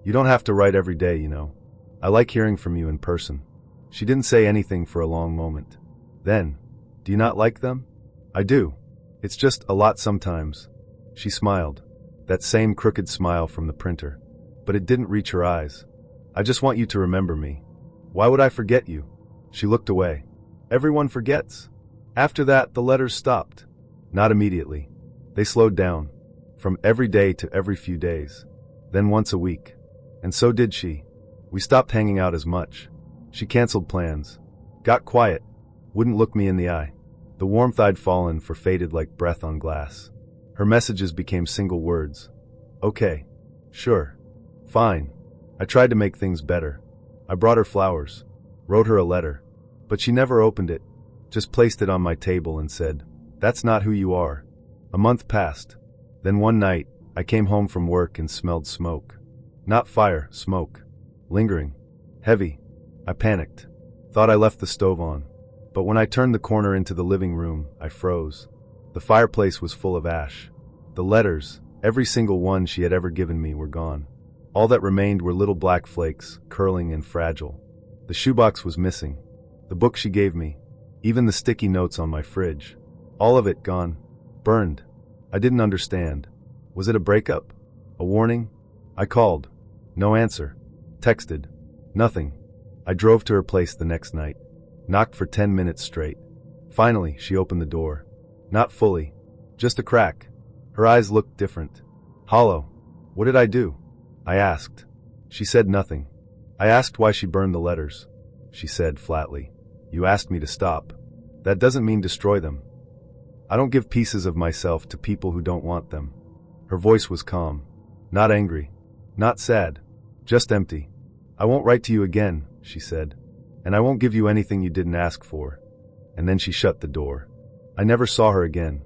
You don't have to write every day, you know. I like hearing from you in person. She didn't say anything for a long moment. Then, do you not like them? I do. It's just a lot sometimes. She smiled. That same crooked smile from the printer. But it didn't reach her eyes. I just want you to remember me. Why would I forget you? She looked away. Everyone forgets. After that, the letters stopped. Not immediately. They slowed down. From every day to every few days. Then once a week. And so did she. We stopped hanging out as much. She canceled plans. Got quiet. Wouldn't look me in the eye. The warmth I'd fallen for faded like breath on glass. Her messages became single words. Okay. Sure. Fine. I tried to make things better. I brought her flowers. Wrote her a letter. But she never opened it. Just placed it on my table and said, "That's not who you are." A month passed. Then one night, I came home from work and smelled smoke. Not fire, smoke. Lingering. Heavy. I panicked. Thought I left the stove on. But when I turned the corner into the living room, I froze. The fireplace was full of ash. The letters, every single one she had ever given me, were gone. All that remained were little black flakes, curling and fragile. The shoebox was missing. The book she gave me. Even the sticky notes on my fridge. All of it gone. Burned. I didn't understand. Was it a breakup? A warning? I called. No answer. Texted. Nothing. I drove to her place the next night. Knocked for 10 minutes straight. Finally, she opened the door. Not fully. Just a crack. Her eyes looked different. Hollow. What did I do? I asked. She said nothing. I asked why she burned the letters. She said flatly, "You asked me to stop. That doesn't mean destroy them. I don't give pieces of myself to people who don't want them." Her voice was calm. Not angry. Not sad. Just empty. "I won't write to you again," she said. "And I won't give you anything you didn't ask for." And then she shut the door. I never saw her again.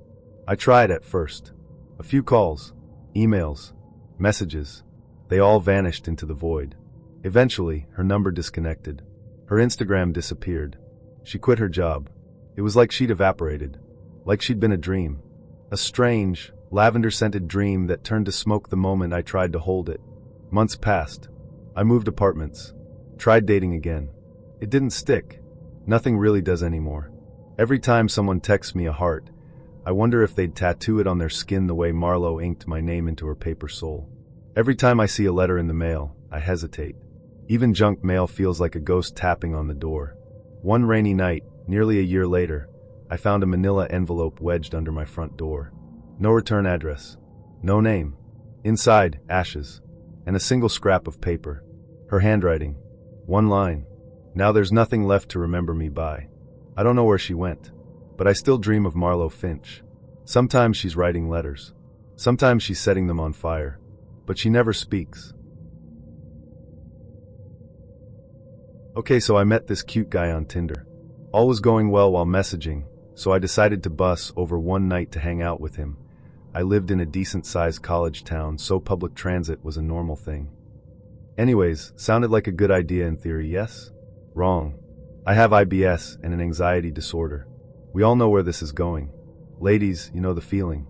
I tried at first. A few calls, emails, messages. They all vanished into the void. Eventually, her number disconnected. Her Instagram disappeared. She quit her job. It was like she'd evaporated. Like she'd been a dream. A strange, lavender-scented dream that turned to smoke the moment I tried to hold it. Months passed. I moved apartments. Tried dating again. It didn't stick. Nothing really does anymore. Every time someone texts me a heart, I wonder if they'd tattoo it on their skin the way Marlowe inked my name into her paper soul. Every time I see a letter in the mail, I hesitate. Even junk mail feels like a ghost tapping on the door. One rainy night, nearly a year later, I found a manila envelope wedged under my front door. No return address. No name. Inside, ashes. And a single scrap of paper. Her handwriting. One line. Now there's nothing left to remember me by. I don't know where she went. But I still dream of Marlowe Finch. Sometimes she's writing letters. Sometimes she's setting them on fire. But she never speaks. Okay, so I met this cute guy on Tinder. All was going well while messaging, so I decided to bus over one night to hang out with him. I lived in a decent-sized college town, so public transit was a normal thing. Anyways, sounded like a good idea in theory, yes? Wrong. I have IBS and an anxiety disorder. We all know where this is going. Ladies, you know the feeling.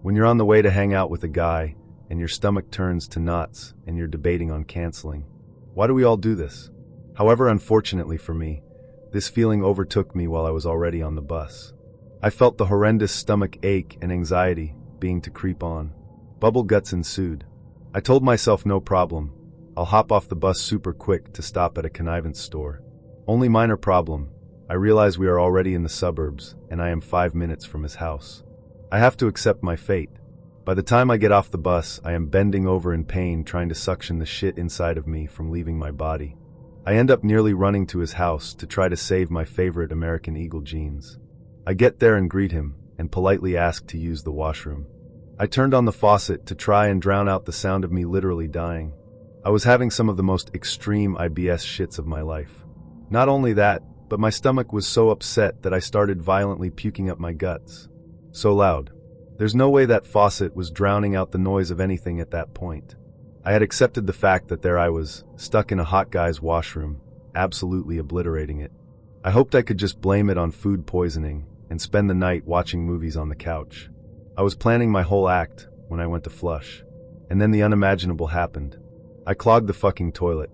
When you're on the way to hang out with a guy, and your stomach turns to knots, and you're debating on canceling. Why do we all do this? However, unfortunately for me, this feeling overtook me while I was already on the bus. I felt the horrendous stomach ache and anxiety being to creep on. Bubble guts ensued. I told myself no problem. I'll hop off the bus super quick to stop at a connivance store. Only minor problem. I realize we are already in the suburbs, and I am 5 minutes from his house. I have to accept my fate. By the time I get off the bus, I am bending over in pain trying to suction the shit inside of me from leaving my body. I end up nearly running to his house to try to save my favorite American Eagle jeans. I get there and greet him, and politely ask to use the washroom. I turned on the faucet to try and drown out the sound of me literally dying. I was having some of the most extreme IBS shits of my life. Not only that, but my stomach was so upset that I started violently puking up my guts. So loud. There's no way that faucet was drowning out the noise of anything at that point. I had accepted the fact that there I was, stuck in a hot guy's washroom, absolutely obliterating it. I hoped I could just blame it on food poisoning and spend the night watching movies on the couch. I was planning my whole act when I went to flush. And then the unimaginable happened. I clogged the fucking toilet.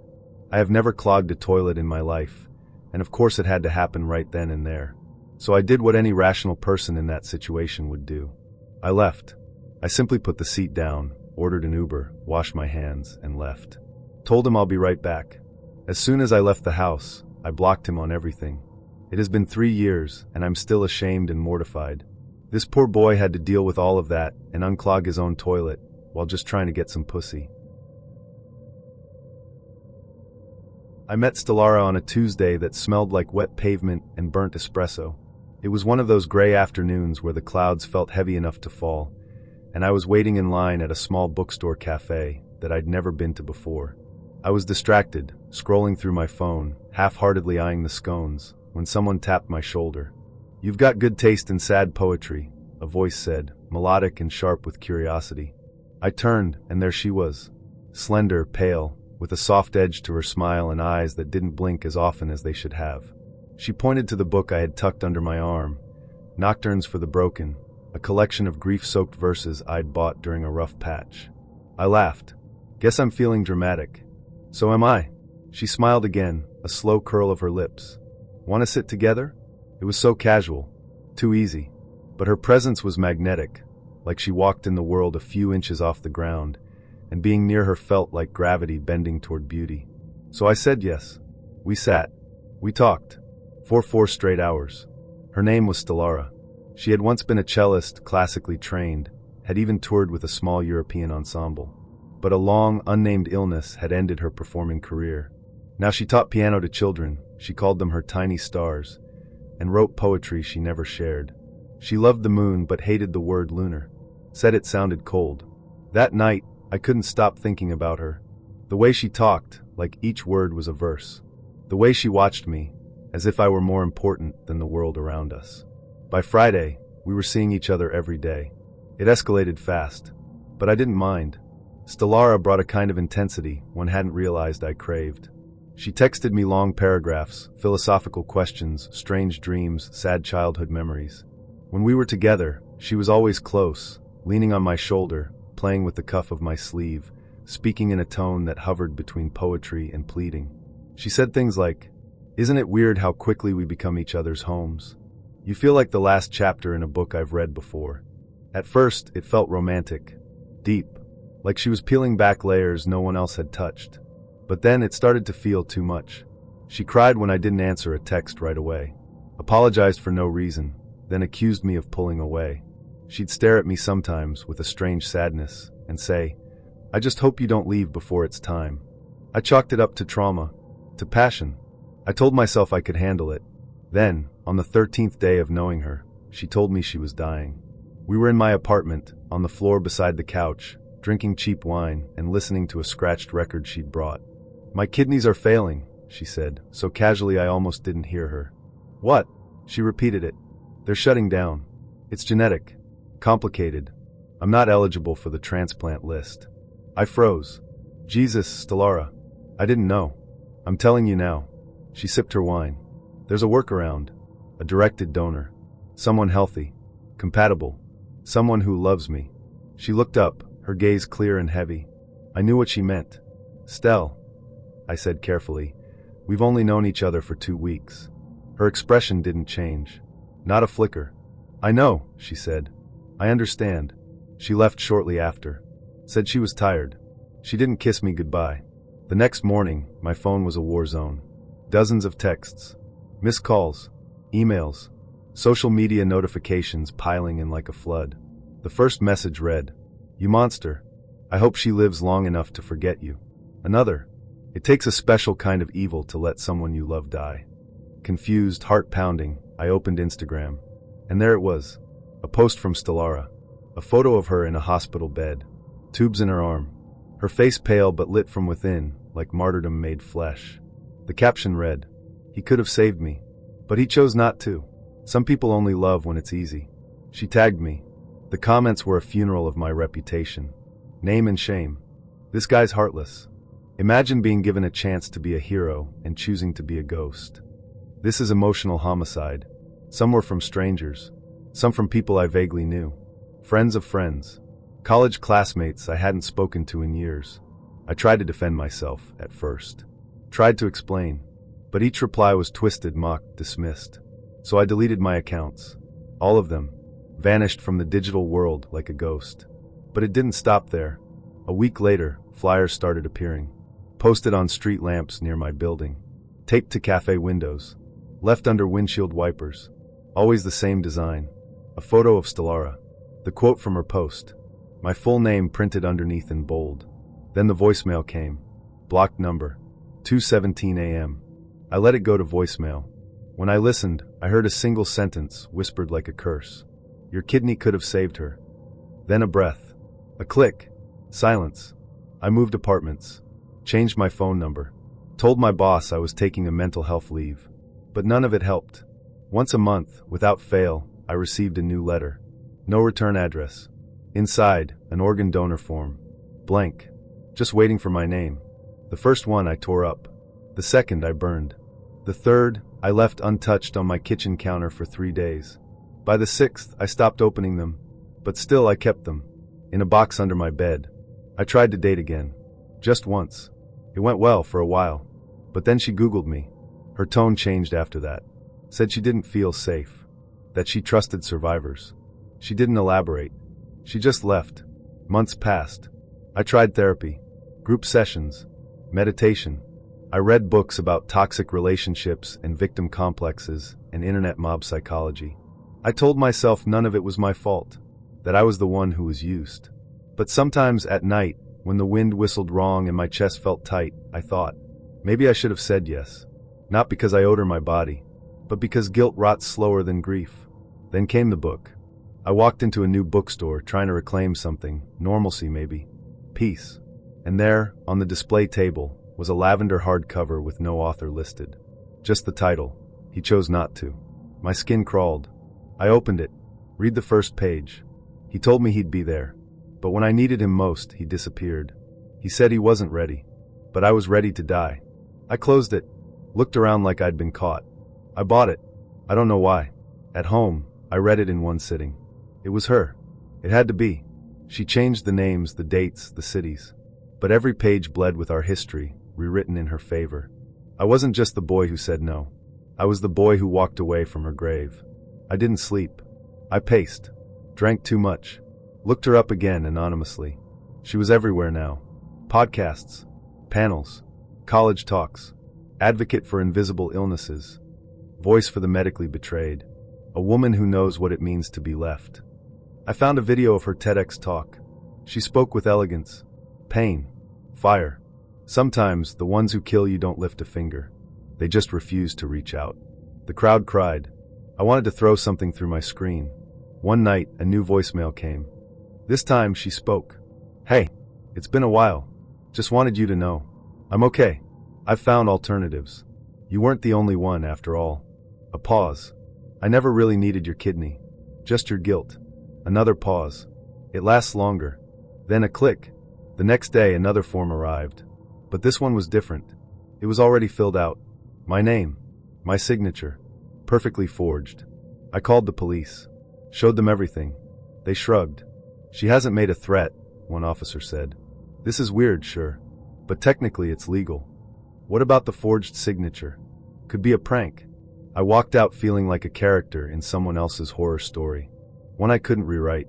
I have never clogged a toilet in my life, and of course it had to happen right then and there. So I did what any rational person in that situation would do. I left. I simply put the seat down, ordered an Uber, washed my hands, and left. Told him I'll be right back. As soon as I left the house, I blocked him on everything. It has been 3 years, and I'm still ashamed and mortified. This poor boy had to deal with all of that and unclog his own toilet while just trying to get some pussy. I met Stellara on a Tuesday that smelled like wet pavement and burnt espresso. It was one of those gray afternoons where the clouds felt heavy enough to fall, and I was waiting in line at a small bookstore cafe that I'd never been to before. I was distracted, scrolling through my phone, half-heartedly eyeing the scones, when someone tapped my shoulder. "You've got good taste in sad poetry," a voice said, melodic and sharp with curiosity. I turned, and there she was. Slender, pale, with a soft edge to her smile and eyes that didn't blink as often as they should have. She pointed to the book I had tucked under my arm, Nocturnes for the Broken, a collection of grief-soaked verses I'd bought during a rough patch. I laughed. "Guess I'm feeling dramatic." "So am I," She smiled again, a slow curl of her lips. Want to sit together? It was so casual. Too easy. But her presence was magnetic, like she walked in the world a few inches off the ground, and being near her felt like gravity bending toward beauty. So I said yes. We sat. We talked. For 4 straight hours. Her name was Stellara. She had once been a cellist, classically trained, had even toured with a small European ensemble. But a long, unnamed illness had ended her performing career. Now she taught piano to children, she called them her tiny stars, and wrote poetry she never shared. She loved the moon but hated the word lunar, said it sounded cold. That night, I couldn't stop thinking about her. The way she talked, like each word was a verse. The way she watched me, as if I were more important than the world around us. By Friday, we were seeing each other every day. It escalated fast, but I didn't mind. Stellara brought a kind of intensity one hadn't realized I craved. She texted me long paragraphs, philosophical questions, strange dreams, sad childhood memories. When we were together, she was always close, leaning on my shoulder, playing with the cuff of my sleeve, speaking in a tone that hovered between poetry and pleading. She said things like, "Isn't it weird how quickly we become each other's homes? You feel like the last chapter in a book I've read before." At first, it felt romantic, deep, like she was peeling back layers no one else had touched. But then it started to feel too much. She cried when I didn't answer a text right away, apologized for no reason, then accused me of pulling away. She'd stare at me sometimes with a strange sadness and say, "I just hope you don't leave before it's time." I chalked it up to trauma, to passion. I told myself I could handle it. Then, on the 13th day of knowing her, she told me she was dying. We were in my apartment, on the floor beside the couch, drinking cheap wine and listening to a scratched record she'd brought. "My kidneys are failing," she said, so casually I almost didn't hear her. "What?" She repeated it. "They're shutting down. It's genetic. Complicated. I'm not eligible for the transplant list." I froze. "Jesus, Stellara. I didn't know. I'm telling you now." She sipped her wine. "There's a workaround. A directed donor. Someone healthy. Compatible. Someone who loves me." She looked up, her gaze clear and heavy. I knew what she meant. "Stell," I said carefully, "we've only known each other for 2 weeks." Her expression didn't change. Not a flicker. "I know," she said. "I understand." She left shortly after. Said she was tired. She didn't kiss me goodbye. The next morning, my phone was a war zone. Dozens of texts. Missed calls. Emails. Social media notifications piling in like a flood. The first message read, "You monster. I hope she lives long enough to forget you." Another, "It takes a special kind of evil to let someone you love die." Confused, heart pounding, I opened Instagram. And there it was. A post from Stellara. A photo of her in a hospital bed. Tubes in her arm. Her face pale but lit from within, like martyrdom made flesh. The caption read, "He could have saved me, but he chose not to. Some people only love when it's easy." She tagged me. The comments were a funeral of my reputation. Name and shame. This guy's heartless. Imagine being given a chance to be a hero and choosing to be a ghost. This is emotional homicide. Some were from strangers. Some from people I vaguely knew. Friends of friends. College classmates I hadn't spoken to in years. I tried to defend myself, at first. Tried to explain. But each reply was twisted, mocked, dismissed. So I deleted my accounts. All of them. Vanished from the digital world like a ghost. But it didn't stop there. A week later, flyers started appearing. Posted on street lamps near my building. Taped to cafe windows. Left under windshield wipers. Always the same design. A photo of Stellara. The quote from her post. My full name printed underneath in bold. Then the voicemail came. Blocked number. 2:17 a.m. I let it go to voicemail. When I listened, I heard a single sentence whispered like a curse. Your kidney could have saved her. Then a breath. A click. Silence. I moved apartments. Changed my phone number. Told my boss I was taking a mental health leave. But none of it helped. Once a month, without fail, I received a new letter. No return address. Inside, an organ donor form. Blank. Just waiting for my name. The first one I tore up. The second I burned. The third, I left untouched on my kitchen counter for 3 days. By the 6th, I stopped opening them. But still I kept them. In a box under my bed. I tried to date again. Just once. It went well for a while. But then she Googled me. Her tone changed after that. Said she didn't feel safe. That she trusted survivors. She didn't elaborate. She just left. Months passed. I tried therapy, group sessions, meditation. I read books about toxic relationships and victim complexes and internet mob psychology. I told myself none of it was my fault, that I was the one who was used. But sometimes at night, when the wind whistled wrong and my chest felt tight, I thought, maybe I should have said yes. Not because I owed her my body, but because guilt rots slower than grief. Then came the book. I walked into a new bookstore trying to reclaim something, normalcy maybe, peace. And there, on the display table, was a lavender hardcover with no author listed. Just the title. He chose not to. My skin crawled. I opened it. Read the first page. He told me he'd be there. But when I needed him most, he disappeared. He said he wasn't ready. But I was ready to die. I closed it. Looked around like I'd been caught. I bought it. I don't know why. At home, I read it in one sitting. It was her. It had to be. She changed the names, the dates, the cities. But every page bled with our history, rewritten in her favor. I wasn't just the boy who said no. I was the boy who walked away from her grave. I didn't sleep. I paced. Drank too much. Looked her up again anonymously. She was everywhere now. Podcasts. Panels. College talks. Advocate for invisible illnesses. Voice for the medically betrayed. A woman who knows what it means to be left. I found a video of her TEDx talk. She spoke with elegance. Pain. Fire. Sometimes, the ones who kill you don't lift a finger. They just refuse to reach out. The crowd cried. I wanted to throw something through my screen. One night, a new voicemail came. This time, she spoke. Hey, it's been a while. Just wanted you to know. I'm okay. I've found alternatives. You weren't the only one, after all. A pause. I never really needed your kidney. Just your guilt. Another pause. It lasts longer. Then a click. The next day, another form arrived. But this one was different. It was already filled out. My name. My signature. Perfectly forged. I called the police. Showed them everything. They shrugged. She hasn't made a threat, one officer said. This is weird, sure. But technically it's legal. What about the forged signature? Could be a prank. I walked out feeling like a character in someone else's horror story. One I couldn't rewrite.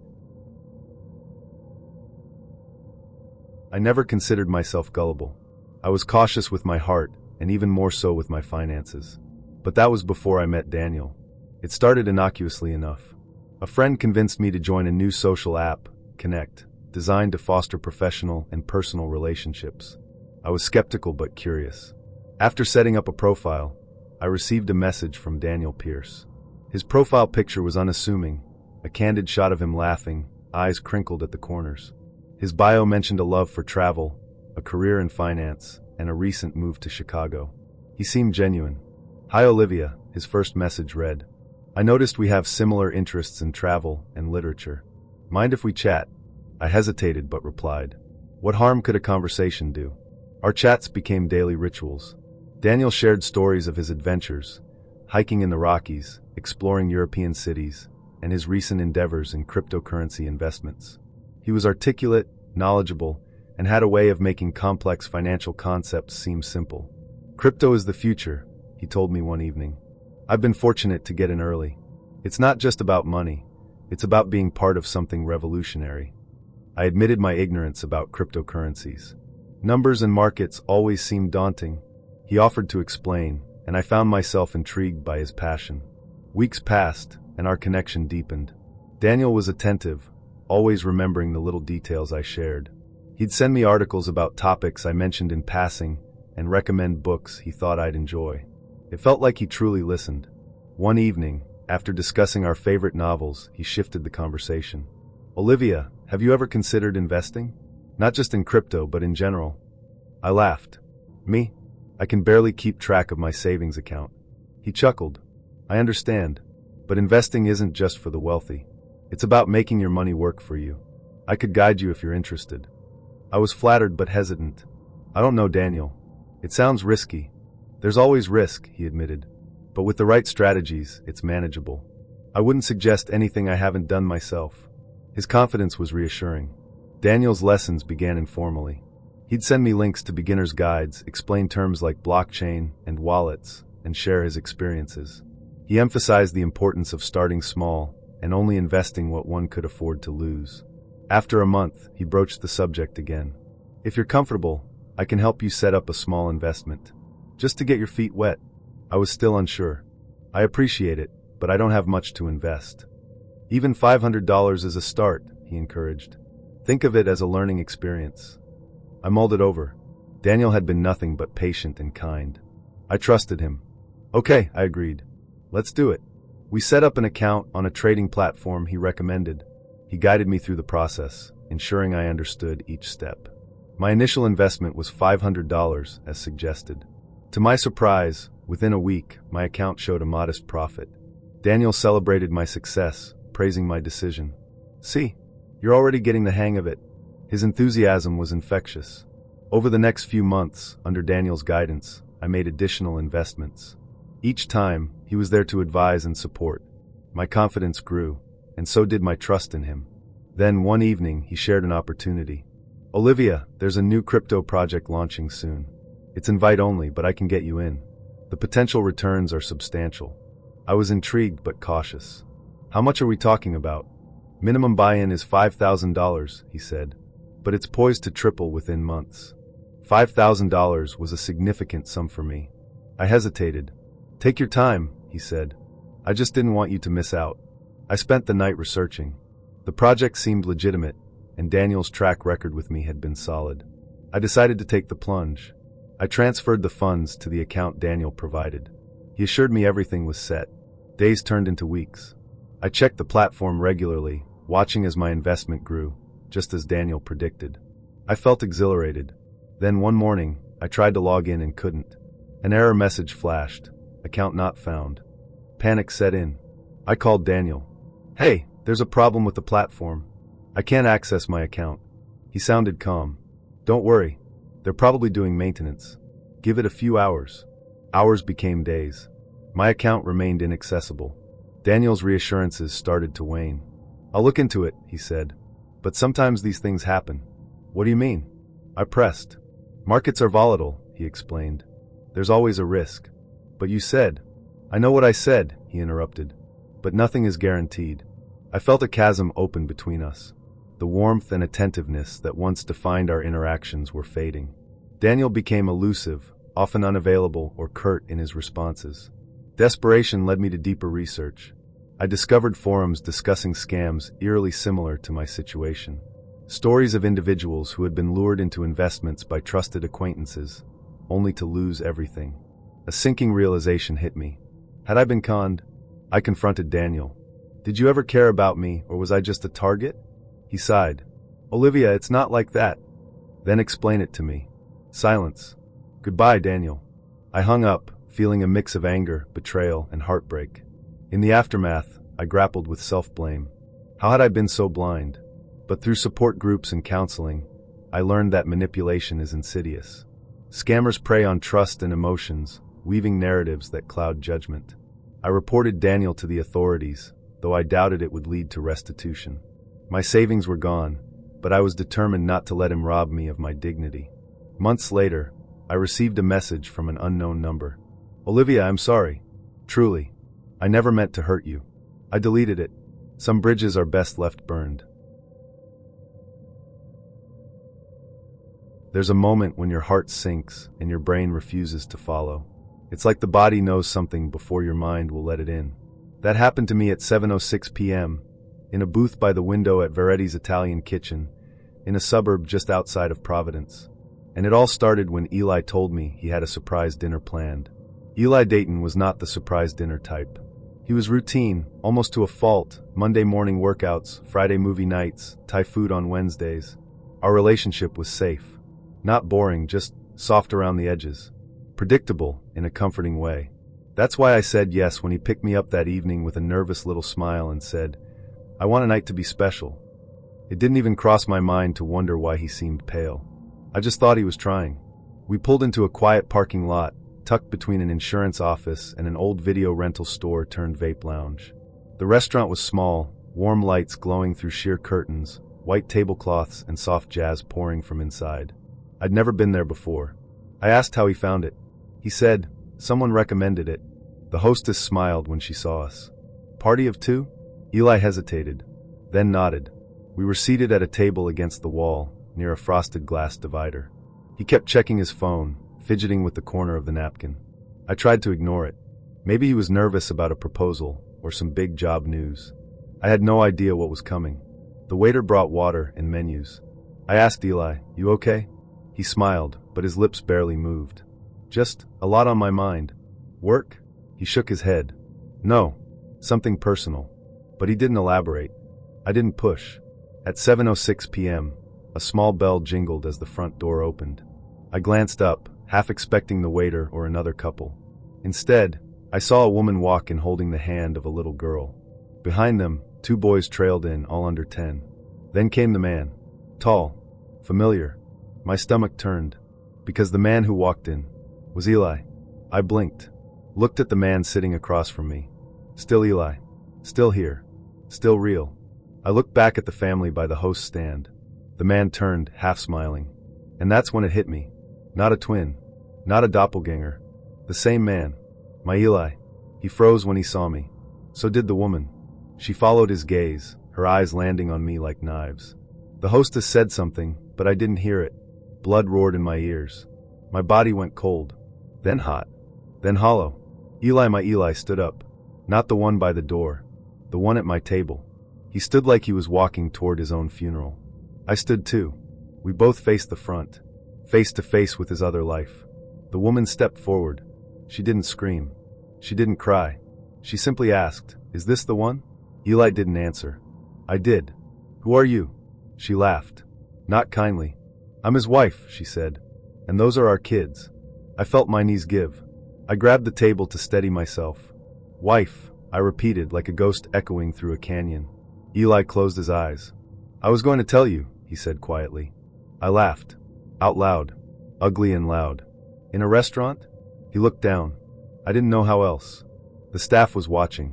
I never considered myself gullible. I was cautious with my heart, and even more so with my finances. But that was before I met Daniel. It started innocuously enough. A friend convinced me to join a new social app, Connect, designed to foster professional and personal relationships. I was skeptical but curious. After setting up a profile, I received a message from Daniel Pierce. His profile picture was unassuming, a candid shot of him laughing, eyes crinkled at the corners. His bio mentioned a love for travel, a career in finance, and a recent move to Chicago. He seemed genuine. Hi Olivia, his first message read. I noticed we have similar interests in travel and literature. Mind if we chat? I hesitated but replied. What harm could a conversation do? Our chats became daily rituals. Daniel shared stories of his adventures, hiking in the Rockies, exploring European cities, and his recent endeavors in cryptocurrency investments. He was articulate, knowledgeable, and had a way of making complex financial concepts seem simple. Crypto is the future, he told me one evening. I've been fortunate to get in early. It's not just about money, it's about being part of something revolutionary. I admitted my ignorance about cryptocurrencies. Numbers and markets always seemed daunting. He offered to explain, and I found myself intrigued by his passion. Weeks passed, and our connection deepened. Daniel was attentive, always remembering the little details I shared. He'd send me articles about topics I mentioned in passing, and recommend books he thought I'd enjoy. It felt like he truly listened. One evening, after discussing our favorite novels, he shifted the conversation. Olivia, have you ever considered investing? Not just in crypto, but in general. I laughed. Me? I can barely keep track of my savings account. He chuckled. I understand, but investing isn't just for the wealthy. It's about making your money work for you. I could guide you if you're interested. I was flattered but hesitant. I don't know Daniel. It sounds risky. There's always risk, he admitted. But with the right strategies, it's manageable. I wouldn't suggest anything I haven't done myself. His confidence was reassuring. Daniel's lessons began informally. He'd send me links to beginner's guides, explain terms like blockchain and wallets, and share his experiences. He emphasized the importance of starting small and only investing what one could afford to lose. After a month, he broached the subject again. If you're comfortable, I can help you set up a small investment. Just to get your feet wet. I was still unsure. I appreciate it, but I don't have much to invest. Even $500 is a start, he encouraged. Think of it as a learning experience. I mulled it over. Daniel had been nothing but patient and kind. I trusted him. Okay, I agreed. Let's do it. We set up an account on a trading platform he recommended. He guided me through the process, ensuring I understood each step. My initial investment was $500, as suggested. To my surprise, within a week, my account showed a modest profit. Daniel celebrated my success, praising my decision. See, you're already getting the hang of it. His enthusiasm was infectious. Over the next few months, under Daniel's guidance, I made additional investments. Each time, he was there to advise and support. My confidence grew, and so did my trust in him. Then, one evening, he shared an opportunity. Olivia, there's a new crypto project launching soon. It's invite only, but I can get you in. The potential returns are substantial. I was intrigued but cautious. How much are we talking about? Minimum buy-in is $5,000, he said. But it's poised to triple within months. $5,000 was a significant sum for me. I hesitated. Take your time, he said. I just didn't want you to miss out. I spent the night researching. The project seemed legitimate, and Daniel's track record with me had been solid. I decided to take the plunge. I transferred the funds to the account Daniel provided. He assured me everything was set. Days turned into weeks. I checked the platform regularly, watching as my investment grew, just as Daniel predicted. I felt exhilarated. Then one morning, I tried to log in and couldn't. An error message flashed. Account not found. Panic set in. I called Daniel. Hey, there's a problem with the platform. I can't access my account. He sounded calm. Don't worry. They're probably doing maintenance. Give it a few hours. Hours became days. My account remained inaccessible. Daniel's reassurances started to wane. I'll look into it, he said. But sometimes these things happen. What do you mean? I pressed. Markets are volatile, he explained. There's always a risk. But you said. I know what I said, he interrupted. But nothing is guaranteed. I felt a chasm open between us. The warmth and attentiveness that once defined our interactions were fading. Daniel became elusive, often unavailable or curt in his responses. Desperation led me to deeper research. I discovered forums discussing scams eerily similar to my situation. Stories of individuals who had been lured into investments by trusted acquaintances, only to lose everything. A sinking realization hit me. Had I been conned? I confronted Daniel. Did you ever care about me, or was I just a target? He sighed. Olivia, it's not like that. Then explain it to me. Silence. Goodbye, Daniel. I hung up, feeling a mix of anger, betrayal, and heartbreak. In the aftermath, I grappled with self-blame. How had I been so blind? But through support groups and counseling, I learned that manipulation is insidious. Scammers prey on trust and emotions, weaving narratives that cloud judgment. I reported Daniel to the authorities, though I doubted it would lead to restitution. My savings were gone, but I was determined not to let him rob me of my dignity. Months later, I received a message from an unknown number. Olivia, I'm sorry. Truly. I never meant to hurt you. I deleted it. Some bridges are best left burned. There's a moment when your heart sinks and your brain refuses to follow. It's like the body knows something before your mind will let it in. That happened to me at 7:06 p.m., in a booth by the window at Veretti's Italian Kitchen, in a suburb just outside of Providence. And it all started when Eli told me he had a surprise dinner planned. Eli Dayton was not the surprise dinner type. He was routine, almost to a fault. Monday morning workouts, Friday movie nights, Thai food on Wednesdays. Our relationship was safe. Not boring, just soft around the edges. Predictable, in a comforting way. That's why I said yes when he picked me up that evening with a nervous little smile and said, I want a night to be special. It didn't even cross my mind to wonder why he seemed pale. I just thought he was trying. We pulled into a quiet parking lot, tucked between an insurance office and an old video rental store turned vape lounge. The restaurant was small, warm lights glowing through sheer curtains, white tablecloths and soft jazz pouring from inside. I'd never been there before. I asked how he found it. He said, someone recommended it. The hostess smiled when she saw us. Party of two? Eli hesitated, then nodded. We were seated at a table against the wall, near a frosted glass divider. He kept checking his phone, fidgeting with the corner of the napkin. I tried to ignore it. Maybe he was nervous about a proposal or some big job news. I had no idea what was coming. The waiter brought water and menus. I asked Eli, "You okay?" He smiled, but his lips barely moved. "Just a lot on my mind." "Work?" He shook his head. "No, something personal." But he didn't elaborate. I didn't push. At 7:06 p.m., a small bell jingled as the front door opened. I glanced up, half expecting the waiter or another couple. Instead, I saw a woman walk in holding the hand of a little girl. Behind them, 2 boys trailed in, all under 10. Then came the man. Tall. Familiar. My stomach turned. Because the man who walked in was Eli. I blinked. Looked at the man sitting across from me. Still Eli. Still here. Still real. I looked back at the family by the host stand. The man turned, half smiling. And that's when it hit me. Not a twin. Not a doppelganger. The same man. My Eli. He froze when he saw me. So did the woman. She followed his gaze, her eyes landing on me like knives. The hostess said something, but I didn't hear it. Blood roared in my ears. My body went cold. Then hot. Then hollow. Eli, my Eli, stood up. Not the one by the door. The one at my table. He stood like he was walking toward his own funeral. I stood too. We both faced the front. Face to face with his other life. The woman stepped forward. She didn't scream. She didn't cry. She simply asked, "Is this the one?" Eli didn't answer. I did. "Who are you?" She laughed. Not kindly. "I'm his wife," she said. "And those are our kids." I felt my knees give. I grabbed the table to steady myself. "Wife," I repeated like a ghost echoing through a canyon. Eli closed his eyes. "I was going to tell you," he said quietly. I laughed. Out loud. Ugly and loud. "In a restaurant?" He looked down. I didn't know how else. The staff was watching.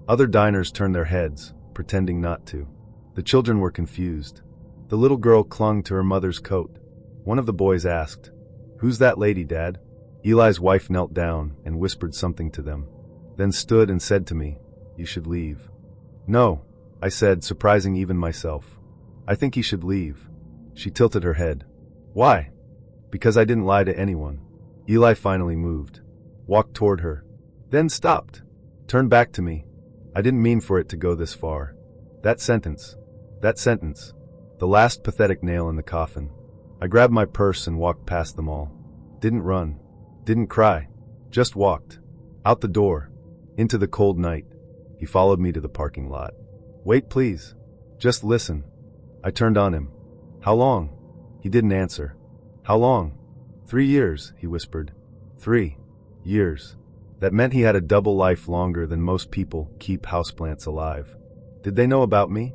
Other diners turned their heads, pretending not to. The children were confused. The little girl clung to her mother's coat. One of the boys asked, "Who's that lady, Dad?" Eli's wife knelt down and whispered something to them, then stood and said to me, "You should leave." "No," I said, surprising even myself. "I think he should leave." She tilted her head. "Why?" "Because I didn't lie to anyone." Eli finally moved. Walked toward her. Then stopped. Turned back to me. I didn't mean for it to go this far. That sentence. The last pathetic nail in the coffin. I grabbed my purse and walked past them all. Didn't run. Didn't cry. Just walked. Out the door. Into the cold night. He followed me to the parking lot. "Wait, please. Just listen." I turned on him. "How long?" He didn't answer. "How long?" 3 years, he whispered. 3 years. That meant he had a double life longer than most people keep houseplants alive. "Did they know about me?"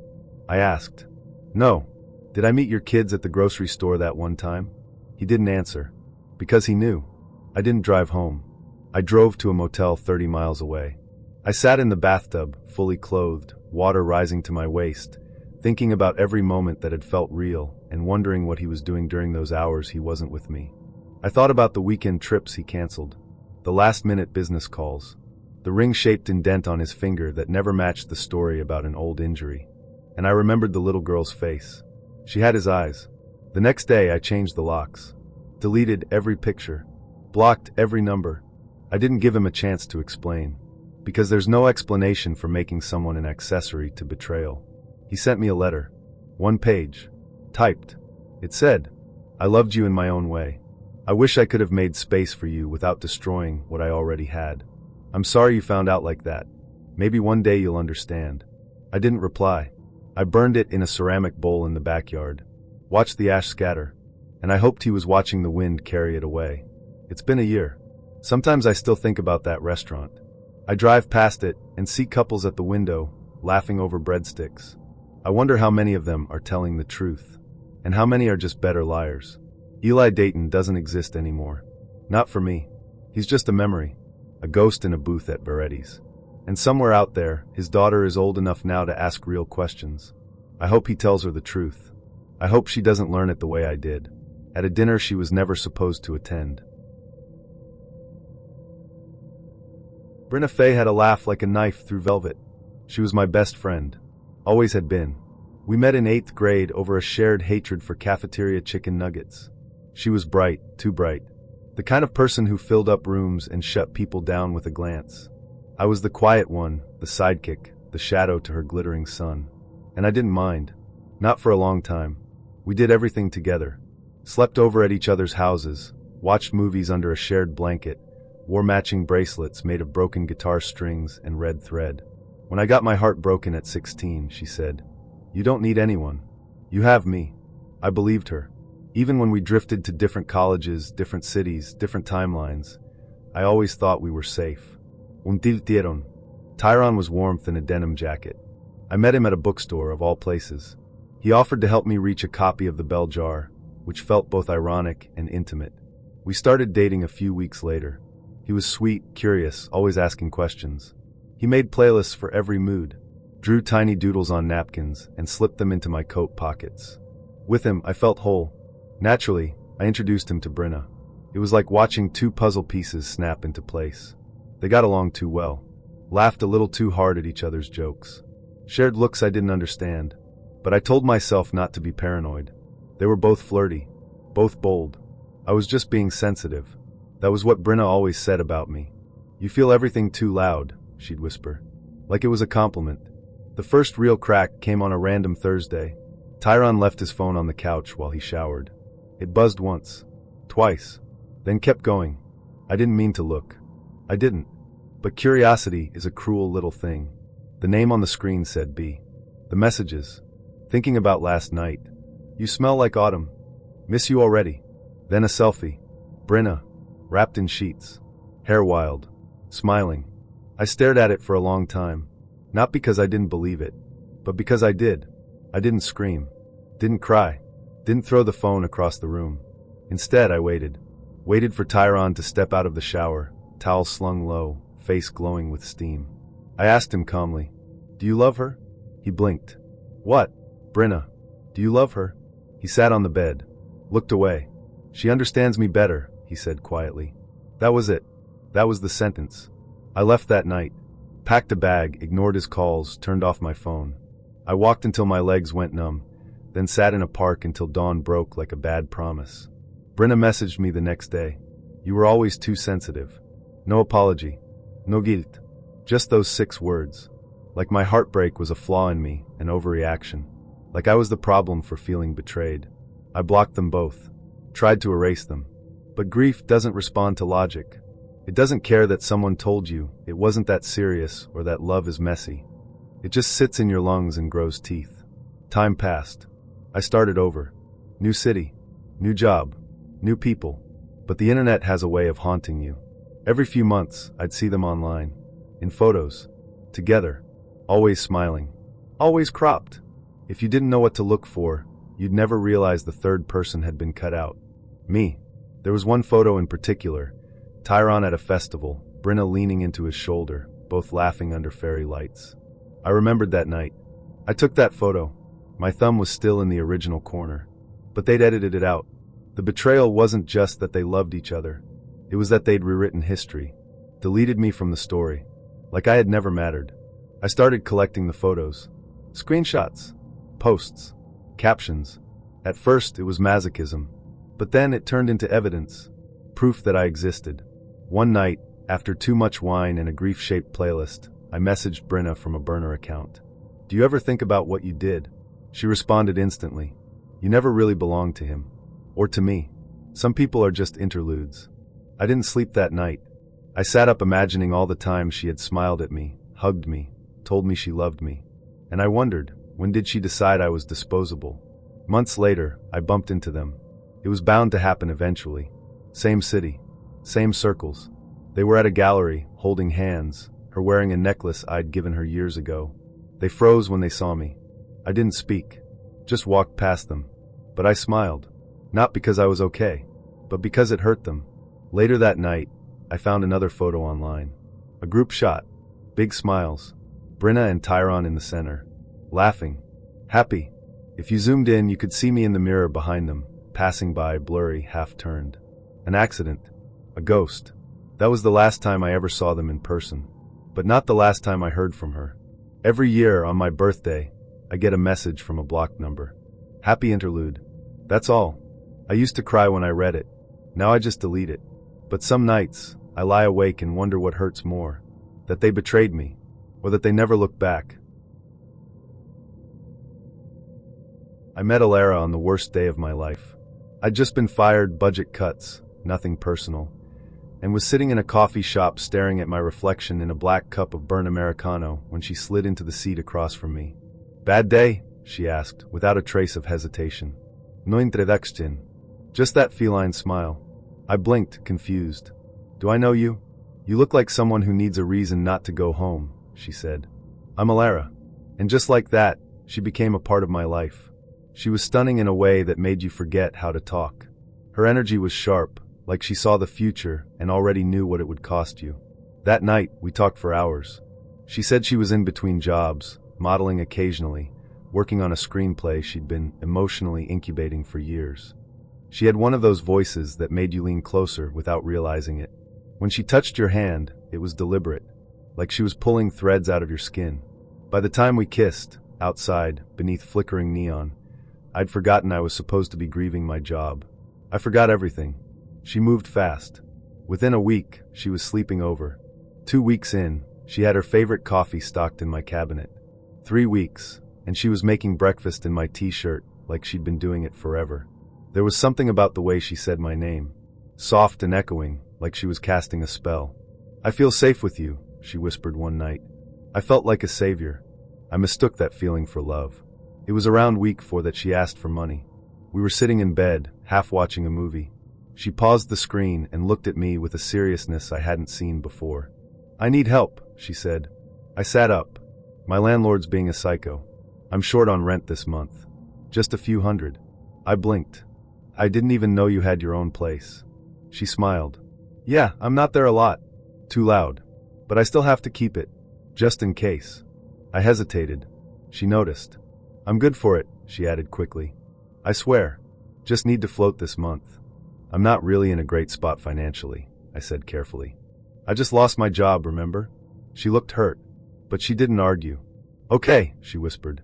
I asked. "No." "Did I meet your kids at the grocery store that one time?" He didn't answer. Because he knew. I didn't drive home. I drove to a motel 30 miles away. I sat in the bathtub, fully clothed, water rising to my waist, thinking about every moment that had felt real and wondering what he was doing during those hours he wasn't with me. I thought about the weekend trips he canceled, the last-minute business calls, the ring-shaped indent on his finger that never matched the story about an old injury. And I remembered the little girl's face. She had his eyes. The next day I changed the locks. Deleted every picture. Blocked every number. I didn't give him a chance to explain. Because there's no explanation for making someone an accessory to betrayal. He sent me a letter. 1 page. Typed. It said, "I loved you in my own way. I wish I could have made space for you without destroying what I already had. I'm sorry you found out like that. Maybe one day you'll understand." I didn't reply. I burned it in a ceramic bowl in the backyard. Watched the ash scatter. And I hoped he was watching the wind carry it away. It's been a year. Sometimes I still think about that restaurant. I drive past it and see couples at the window, laughing over breadsticks. I wonder how many of them are telling the truth. And how many are just better liars. Eli Dayton doesn't exist anymore. Not for me. He's just a memory. A ghost in a booth at Veretti's. And somewhere out there, his daughter is old enough now to ask real questions. I hope he tells her the truth. I hope she doesn't learn it the way I did. at a dinner she was never supposed to attend. Brenna Faye had a laugh like a knife through velvet. She was my best friend. Always had been. We met in 8th grade over a shared hatred for cafeteria chicken nuggets. She was bright, too bright. The kind of person who filled up rooms and shut people down with a glance. I was the quiet one, the sidekick, the shadow to her glittering sun. And I didn't mind. Not for a long time. We did everything together. Slept over at each other's houses, watched movies under a shared blanket, wore matching bracelets made of broken guitar strings and red thread. When I got my heart broken at 16, she said, "You don't need anyone. You have me." I believed her. Even when we drifted to different colleges, different cities, different timelines, I always thought we were safe. Untitled. Tyron was warmth in a denim jacket. I met him at a bookstore, of all places. He offered to help me reach a copy of The Bell Jar, which felt both ironic and intimate. We started dating a few weeks later. He was sweet, curious, always asking questions. He made playlists for every mood, drew tiny doodles on napkins, and slipped them into my coat pockets. With him, I felt whole. Naturally, I introduced him to Brenna. It was like watching two puzzle pieces snap into place. They got along too well, laughed a little too hard at each other's jokes, shared looks I didn't understand, but I told myself not to be paranoid. They were both flirty, both bold. I was just being sensitive. That was what Brenna always said about me. "You feel everything too loud," she'd whisper, like it was a compliment. The first real crack came on a random Thursday. Tyron left his phone on the couch while he showered. It buzzed once, twice, then kept going. I didn't mean to look. I didn't. But curiosity is a cruel little thing. The name on the screen said B. The messages. Thinking about last night. "You smell like autumn. Miss you already." Then a selfie. Brenna, wrapped in sheets. Hair wild. Smiling. I stared at it for a long time. Not because I didn't believe it, but because I did. I didn't scream. Didn't cry. Didn't throw the phone across the room. Instead, I waited. Waited for Tyron to step out of the shower, towel slung low, face glowing with steam. I asked him calmly, "Do you love her?" He blinked. "What?" "Brenna. Do you love her?" He sat on the bed. Looked away. "She understands me better," he said quietly. That was it. That was the sentence. I left that night. Packed a bag, ignored his calls, turned off my phone. I walked until my legs went numb, then sat in a park until dawn broke like a bad promise. Brenna messaged me the next day. "You were always too sensitive." No apology. No guilt. Just those 6 words. Like my heartbreak was a flaw in me, an overreaction. Like I was the problem for feeling betrayed. I blocked them both. Tried to erase them. But grief doesn't respond to logic. It doesn't care that someone told you it wasn't that serious or that love is messy. It just sits in your lungs and grows teeth. Time passed. I started over. New city. New job. New people. But the internet has a way of haunting you. Every few months, I'd see them online. In photos. Together. Always smiling. Always cropped. If you didn't know what to look for, you'd never realize the third person had been cut out. Me. There was one photo in particular. Tyron at a festival, Brenna leaning into his shoulder, both laughing under fairy lights. I remembered that night. I took that photo. My thumb was still in the original corner. But they'd edited it out. The betrayal wasn't just that they loved each other. It was that they'd rewritten history. Deleted me from the story. Like I had never mattered. I started collecting the photos. Screenshots. Posts. Captions. At first, it was masochism. But then it turned into evidence. Proof that I existed. One night, after too much wine and a grief-shaped playlist, I messaged Brenna from a burner account. "Do you ever think about what you did?" She responded instantly. "You never really belonged to him. Or to me. Some people are just interludes." I didn't sleep that night. I sat up imagining all the times she had smiled at me, hugged me, told me she loved me. And I wondered, when did she decide I was disposable? Months later, I bumped into them. It was bound to happen eventually. Same city. Same circles. They were at a gallery, holding hands, her wearing a necklace I'd given her years ago. They froze when they saw me. I didn't speak. Just walked past them. But I smiled. Not because I was okay, but because it hurt them. Later that night, I found another photo online. A group shot. Big smiles. Brenna and Tyron in the center. Laughing. Happy. If you zoomed in, you could see me in the mirror behind them, passing by, blurry, half-turned. An accident. A ghost. That was the last time I ever saw them in person. But not the last time I heard from her. Every year, on my birthday, I get a message from a blocked number. Happy interlude. That's all. I used to cry when I read it. Now I just delete it. But some nights, I lie awake and wonder what hurts more. That they betrayed me, or that they never looked back. I met Alara on the worst day of my life. I'd just been fired, budget cuts, nothing personal, and was sitting in a coffee shop staring at my reflection in a black cup of burnt Americano when she slid into the seat across from me. Bad day? She asked, without a trace of hesitation. No introduction. Just that feline smile. I blinked, confused. Do I know you? You look like someone who needs a reason not to go home, she said. I'm Alara. And just like that, she became a part of my life. She was stunning in a way that made you forget how to talk. Her energy was sharp, like she saw the future and already knew what it would cost you. That night, we talked for hours. She said she was in between jobs, modeling occasionally, working on a screenplay she'd been emotionally incubating for years. She had one of those voices that made you lean closer without realizing it. When she touched your hand, it was deliberate, like she was pulling threads out of your skin. By the time we kissed, outside, beneath flickering neon, I'd forgotten I was supposed to be grieving my job. I forgot everything. She moved fast. Within a week, she was sleeping over. 2 weeks in, she had her favorite coffee stocked in my cabinet. 3 weeks, and she was making breakfast in my t-shirt like she'd been doing it forever. There was something about the way she said my name. Soft and echoing, like she was casting a spell. I feel safe with you, she whispered one night. I felt like a savior. I mistook that feeling for love. It was around week 4 that she asked for money. We were sitting in bed, half watching a movie. She paused the screen and looked at me with a seriousness I hadn't seen before. I need help, she said. I sat up. My landlord's being a psycho. I'm short on rent this month. Just a few hundred. I blinked. I didn't even know you had your own place. She smiled. Yeah, I'm not there a lot. Too loud. But I still have to keep it. Just in case. I hesitated. She noticed. I'm good for it, she added quickly. I swear. Just need to float this month. I'm not really in a great spot financially, I said carefully. I just lost my job, remember? She looked hurt, but she didn't argue. Okay, she whispered.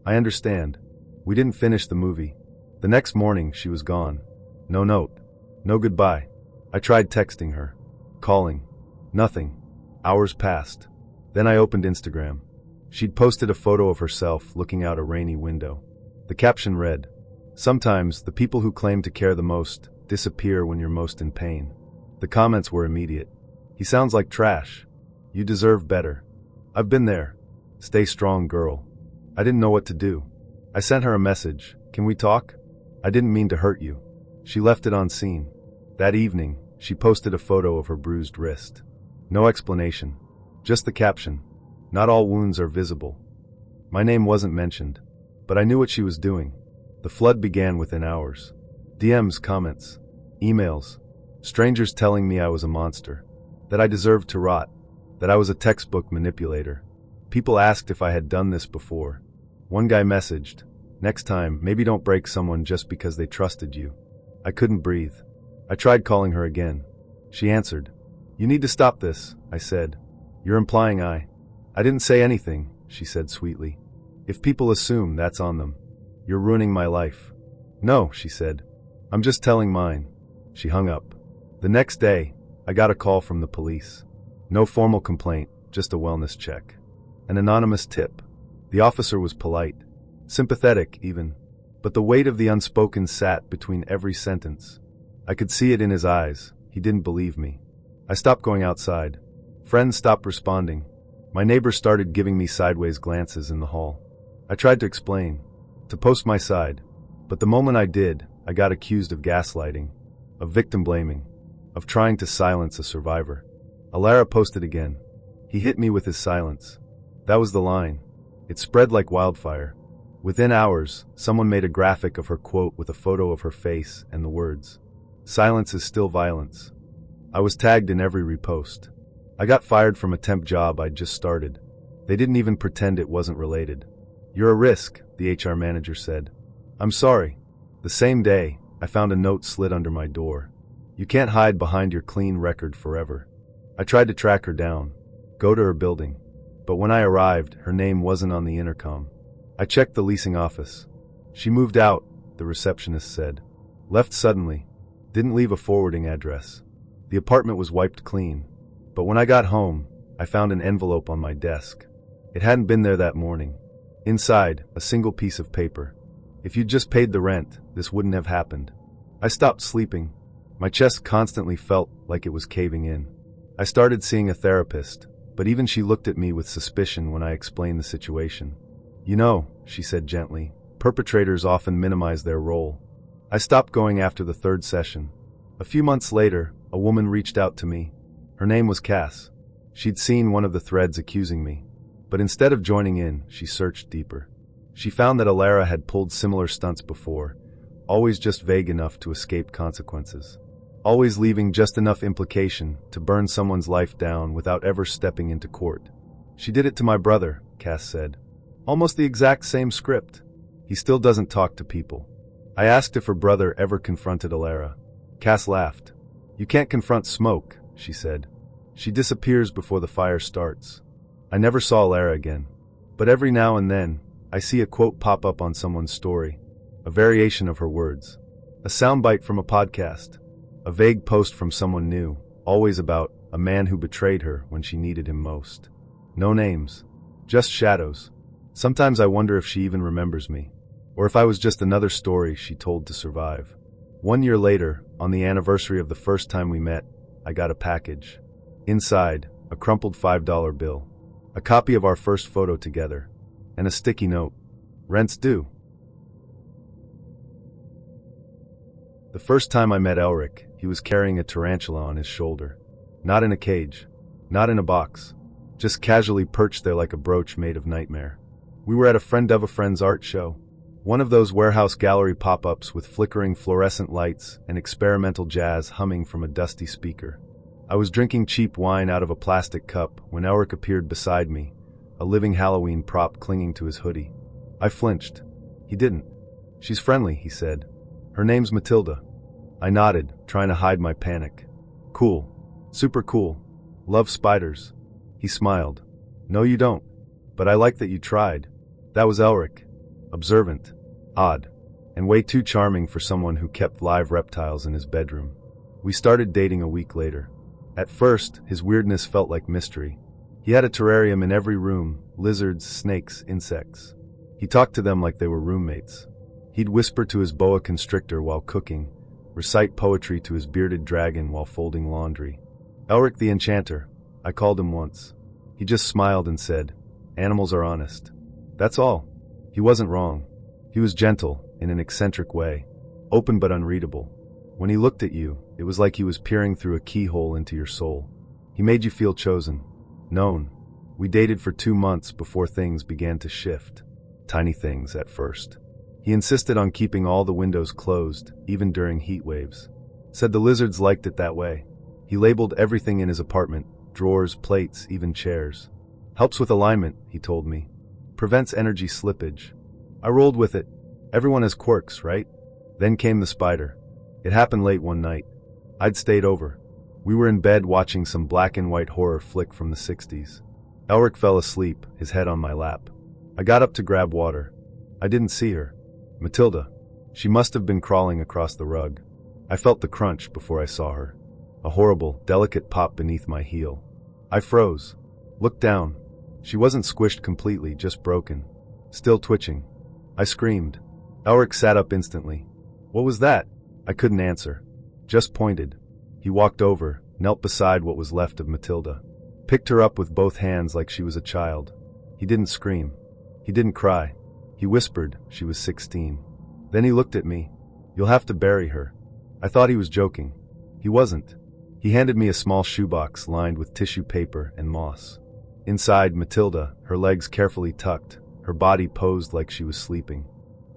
I understand. We didn't finish the movie. The next morning, she was gone. No note. No goodbye. I tried texting her. Calling. Nothing. Hours passed. Then I opened Instagram. She'd posted a photo of herself looking out a rainy window. The caption read, "Sometimes the people who claim to care the most disappear when you're most in pain." The comments were immediate. He sounds like trash. You deserve better. I've been there. Stay strong, girl. I didn't know what to do. I sent her a message. Can we talk? I didn't mean to hurt you. She left it on scene. That evening, she posted a photo of her bruised wrist. No explanation. Just the caption. Not all wounds are visible. My name wasn't mentioned, but I knew what she was doing. The flood began within hours. DMs, comments, emails, strangers telling me I was a monster, that I deserved to rot, that I was a textbook manipulator. People asked if I had done this before. One guy messaged, "Next time, maybe don't break someone just because they trusted you." I couldn't breathe. I tried calling her again. She answered. "You need to stop this," I said. "You're implying I didn't say anything," she said sweetly. "If people assume, that's on them. You're ruining my life." "No," she said. "I'm just telling mine." She hung up. The next day, I got a call from the police. No formal complaint, just a wellness check. An anonymous tip. The officer was polite, sympathetic even, but the weight of the unspoken sat between every sentence. I could see it in his eyes. He didn't believe me. I stopped going outside. Friends stopped responding. My neighbors started giving me sideways glances in the hall. I tried to explain, to post my side, but the moment I did, I got accused of gaslighting, of victim blaming, of trying to silence a survivor. Alara posted again. He hit me with his silence. That was the line. It spread like wildfire. Within hours, someone made a graphic of her quote with a photo of her face and the words, "Silence is still violence." I was tagged in every repost. I got fired from a temp job I'd just started. They didn't even pretend it wasn't related. "You're a risk," the HR manager said. "I'm sorry." The same day, I found a note slid under my door. You can't hide behind your clean record forever. I tried to track her down, go to her building. But when I arrived, her name wasn't on the intercom. I checked the leasing office. She moved out, the receptionist said. Left suddenly. Didn't leave a forwarding address. The apartment was wiped clean. But when I got home, I found an envelope on my desk. It hadn't been there that morning. Inside, a single piece of paper. If you'd just paid the rent, this wouldn't have happened. I stopped sleeping. My chest constantly felt like it was caving in. I started seeing a therapist, but even she looked at me with suspicion when I explained the situation. You know, she said gently, perpetrators often minimize their role. I stopped going after the third session. A few months later, a woman reached out to me. Her name was Cass. She'd seen one of the threads accusing me. But instead of joining in, she searched deeper. She found that Alara had pulled similar stunts before, always just vague enough to escape consequences. Always leaving just enough implication to burn someone's life down without ever stepping into court. She did it to my brother, Cass said. Almost the exact same script. He still doesn't talk to people. I asked if her brother ever confronted Alara. Cass laughed. You can't confront smoke, she said. She disappears before the fire starts. I never saw Alara again. But every now and then, I see a quote pop up on someone's story. A variation of her words. A soundbite from a podcast. A vague post from someone new, always about a man who betrayed her when she needed him most. No names. Just shadows. Sometimes I wonder if she even remembers me. Or if I was just another story she told to survive. 1 year later, on the anniversary of the first time we met, I got a package. Inside, a crumpled $5 bill. A copy of our first photo together. And a sticky note. Rent's due. The first time I met Elric, he was carrying a tarantula on his shoulder. Not in a cage. Not in a box. Just casually perched there like a brooch made of nightmare. We were at a friend of a friend's art show. One of those warehouse gallery pop-ups with flickering fluorescent lights and experimental jazz humming from a dusty speaker. I was drinking cheap wine out of a plastic cup when Elric appeared beside me, a living Halloween prop clinging to his hoodie. I flinched. He didn't. She's friendly, he said. Her name's Matilda. I nodded, trying to hide my panic. Cool. Super cool. Love spiders. He smiled. No, you don't. But I like that you tried. That was Elric. Observant. Odd. And way too charming for someone who kept live reptiles in his bedroom. We started dating a week later. At first, his weirdness felt like mystery. He had a terrarium in every room, lizards, snakes, insects. He talked to them like they were roommates. He'd whisper to his boa constrictor while cooking, recite poetry to his bearded dragon while folding laundry. Elric the Enchanter, I called him once. He just smiled and said, "Animals are honest." That's all. He wasn't wrong. He was gentle, in an eccentric way, open but unreadable. When he looked at you, it was like he was peering through a keyhole into your soul. He made you feel chosen, known. We dated for 2 months before things began to shift. Tiny things at first. He insisted on keeping all the windows closed, even during heat waves. Said the lizards liked it that way. He labeled everything in his apartment, drawers, plates, even chairs. Helps with alignment, he told me. Prevents energy slippage. I rolled with it. Everyone has quirks, right? Then came the spider. It happened late one night. I'd stayed over. We were in bed watching some black and white horror flick from the 60s. Elric fell asleep, his head on my lap. I got up to grab water. I didn't see her. Matilda. She must have been crawling across the rug. I felt the crunch before I saw her. A horrible, delicate pop beneath my heel. I froze. Looked down. She wasn't squished completely, just broken. Still twitching. I screamed. Elric sat up instantly. What was that? I couldn't answer. Just pointed. He walked over, knelt beside what was left of Matilda. Picked her up with both hands like she was a child. He didn't scream. He didn't cry. He whispered she was 16. Then he looked at me. You'll have to bury her. I thought he was joking. He wasn't. He handed me a small shoebox lined with tissue paper and moss. Inside, Matilda, her legs carefully tucked, her body posed like she was sleeping.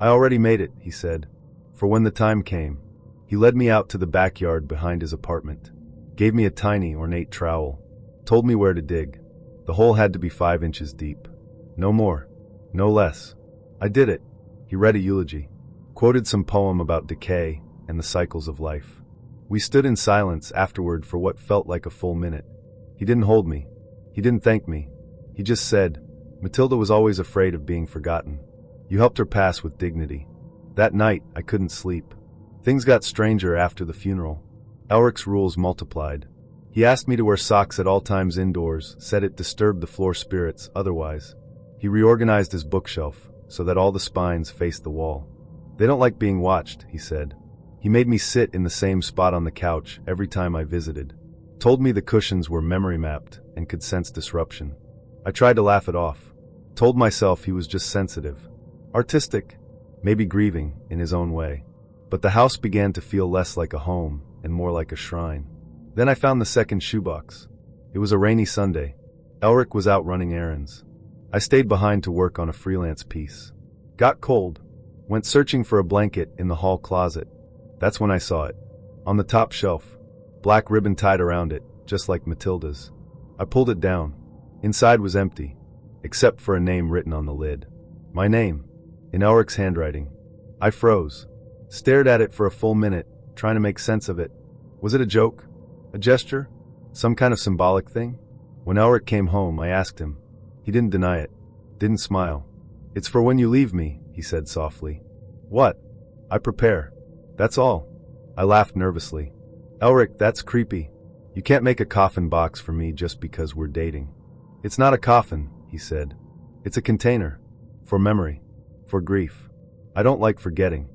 I already made it, he said. For when the time came. He led me out to the backyard behind his apartment. Gave me a tiny, ornate trowel. Told me where to dig. The hole had to be 5 inches deep. No more. No less. I did it. He read a eulogy. Quoted some poem about decay, and the cycles of life. We stood in silence afterward for what felt like a full minute. He didn't hold me. He didn't thank me. He just said, "Matilda was always afraid of being forgotten. You helped her pass with dignity." That night, I couldn't sleep. Things got stranger after the funeral. Elric's rules multiplied. He asked me to wear socks at all times indoors, said it disturbed the floor spirits otherwise. He reorganized his bookshelf so that all the spines faced the wall. "They don't like being watched," he said. He made me sit in the same spot on the couch every time I visited. Told me the cushions were memory mapped and could sense disruption. I tried to laugh it off. Told myself he was just sensitive. Artistic. Maybe grieving in his own way. But the house began to feel less like a home and more like a shrine. Then I found the second shoebox. It was a rainy Sunday. Elric was out running errands. I stayed behind to work on a freelance piece. Got cold. Went searching for a blanket in the hall closet. That's when I saw it. On the top shelf. Black ribbon tied around it, just like Matilda's. I pulled it down. Inside was empty, except for a name written on the lid. My name, in Elric's handwriting. I froze. Stared at it for a full minute, trying to make sense of it. Was it a joke? A gesture? Some kind of symbolic thing? When Elric came home, I asked him. He didn't deny it. Didn't smile. "It's for when you leave me," he said softly. "What?" "I prepare. That's all." I laughed nervously. "Elric, that's creepy. You can't make a coffin box for me just because we're dating." "It's not a coffin," he said. "It's a container. For memory. For grief. I don't like forgetting."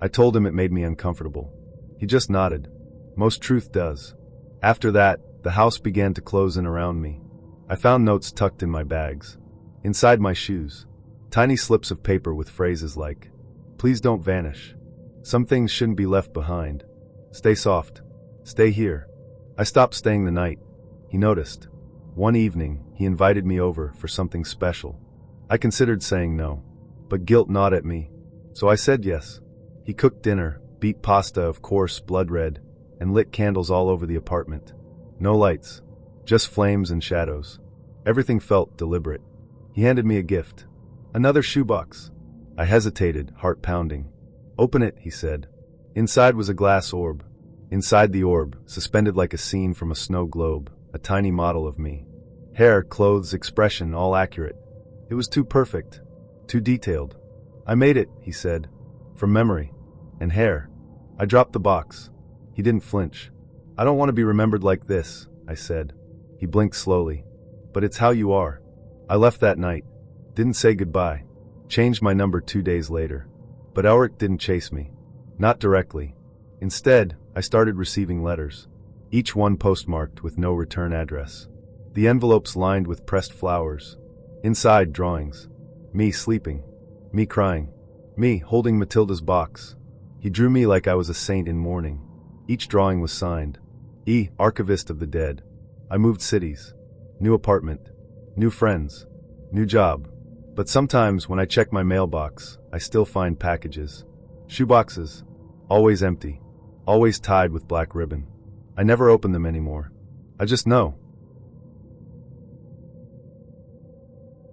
I told him it made me uncomfortable. He just nodded. Most truth does. After that, the house began to close in around me. I found notes tucked in my bags. Inside my shoes. Tiny slips of paper with phrases like, "Please don't vanish. Some things shouldn't be left behind. Stay soft. Stay here." I stopped staying the night. He noticed. One evening, he invited me over for something special. I considered saying no, but guilt gnawed at me, so I said yes. He cooked dinner, beat pasta of course, blood red, and lit candles all over the apartment. No lights, just flames and shadows. Everything felt deliberate. He handed me a gift. Another shoebox. I hesitated, heart pounding. "Open it," he said. Inside was a glass orb. Inside the orb, suspended like a scene from a snow globe, a tiny model of me. Hair, clothes, expression, all accurate. It was too perfect, too detailed. "I made it," he said, "from memory. And hair." I dropped the box. He didn't flinch. "I don't want to be remembered like this," I said. He blinked slowly. "But it's how you are." I left that night. Didn't say goodbye. Changed my number 2 days later. But Elric didn't chase me. Not directly. Instead, I started receiving letters. Each one postmarked with no return address. The envelopes lined with pressed flowers. Inside, drawings. Me sleeping. Me crying. Me holding Matilda's box. He drew me like I was a saint in mourning. Each drawing was signed. E. Archivist of the Dead. I moved cities. New apartment. New friends. New job. But sometimes when I check my mailbox, I still find packages. Shoeboxes. Always empty. Always tied with black ribbon. I never open them anymore. I just know.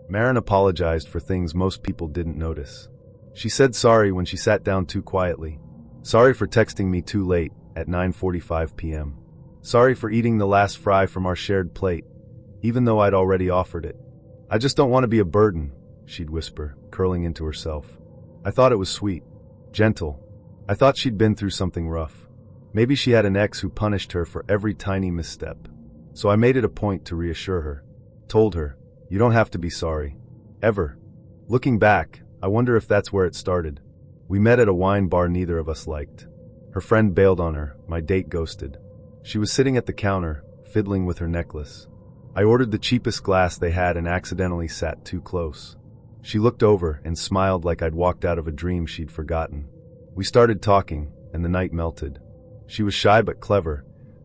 Marin apologized for things most people didn't notice. She said sorry when she sat down too quietly. Sorry for texting me too late at 9:45 p.m. Sorry for eating the last fry from our shared plate, even though I'd already offered it. "I just don't want to be a burden," she'd whisper, curling into herself. I thought it was sweet. Gentle. I thought she'd been through something rough. Maybe she had an ex who punished her for every tiny misstep. So I made it a point to reassure her. Told her, "You don't have to be sorry. Ever." Looking back, I wonder if that's where it started. We met at a wine bar neither of us liked. Her friend bailed on her, my date ghosted. She was sitting at the counter, fiddling with her necklace. I ordered the cheapest glass they had and accidentally sat too close. She looked over and smiled like I'd walked out of a dream she'd forgotten. We started talking, and the night melted. She was shy but clever,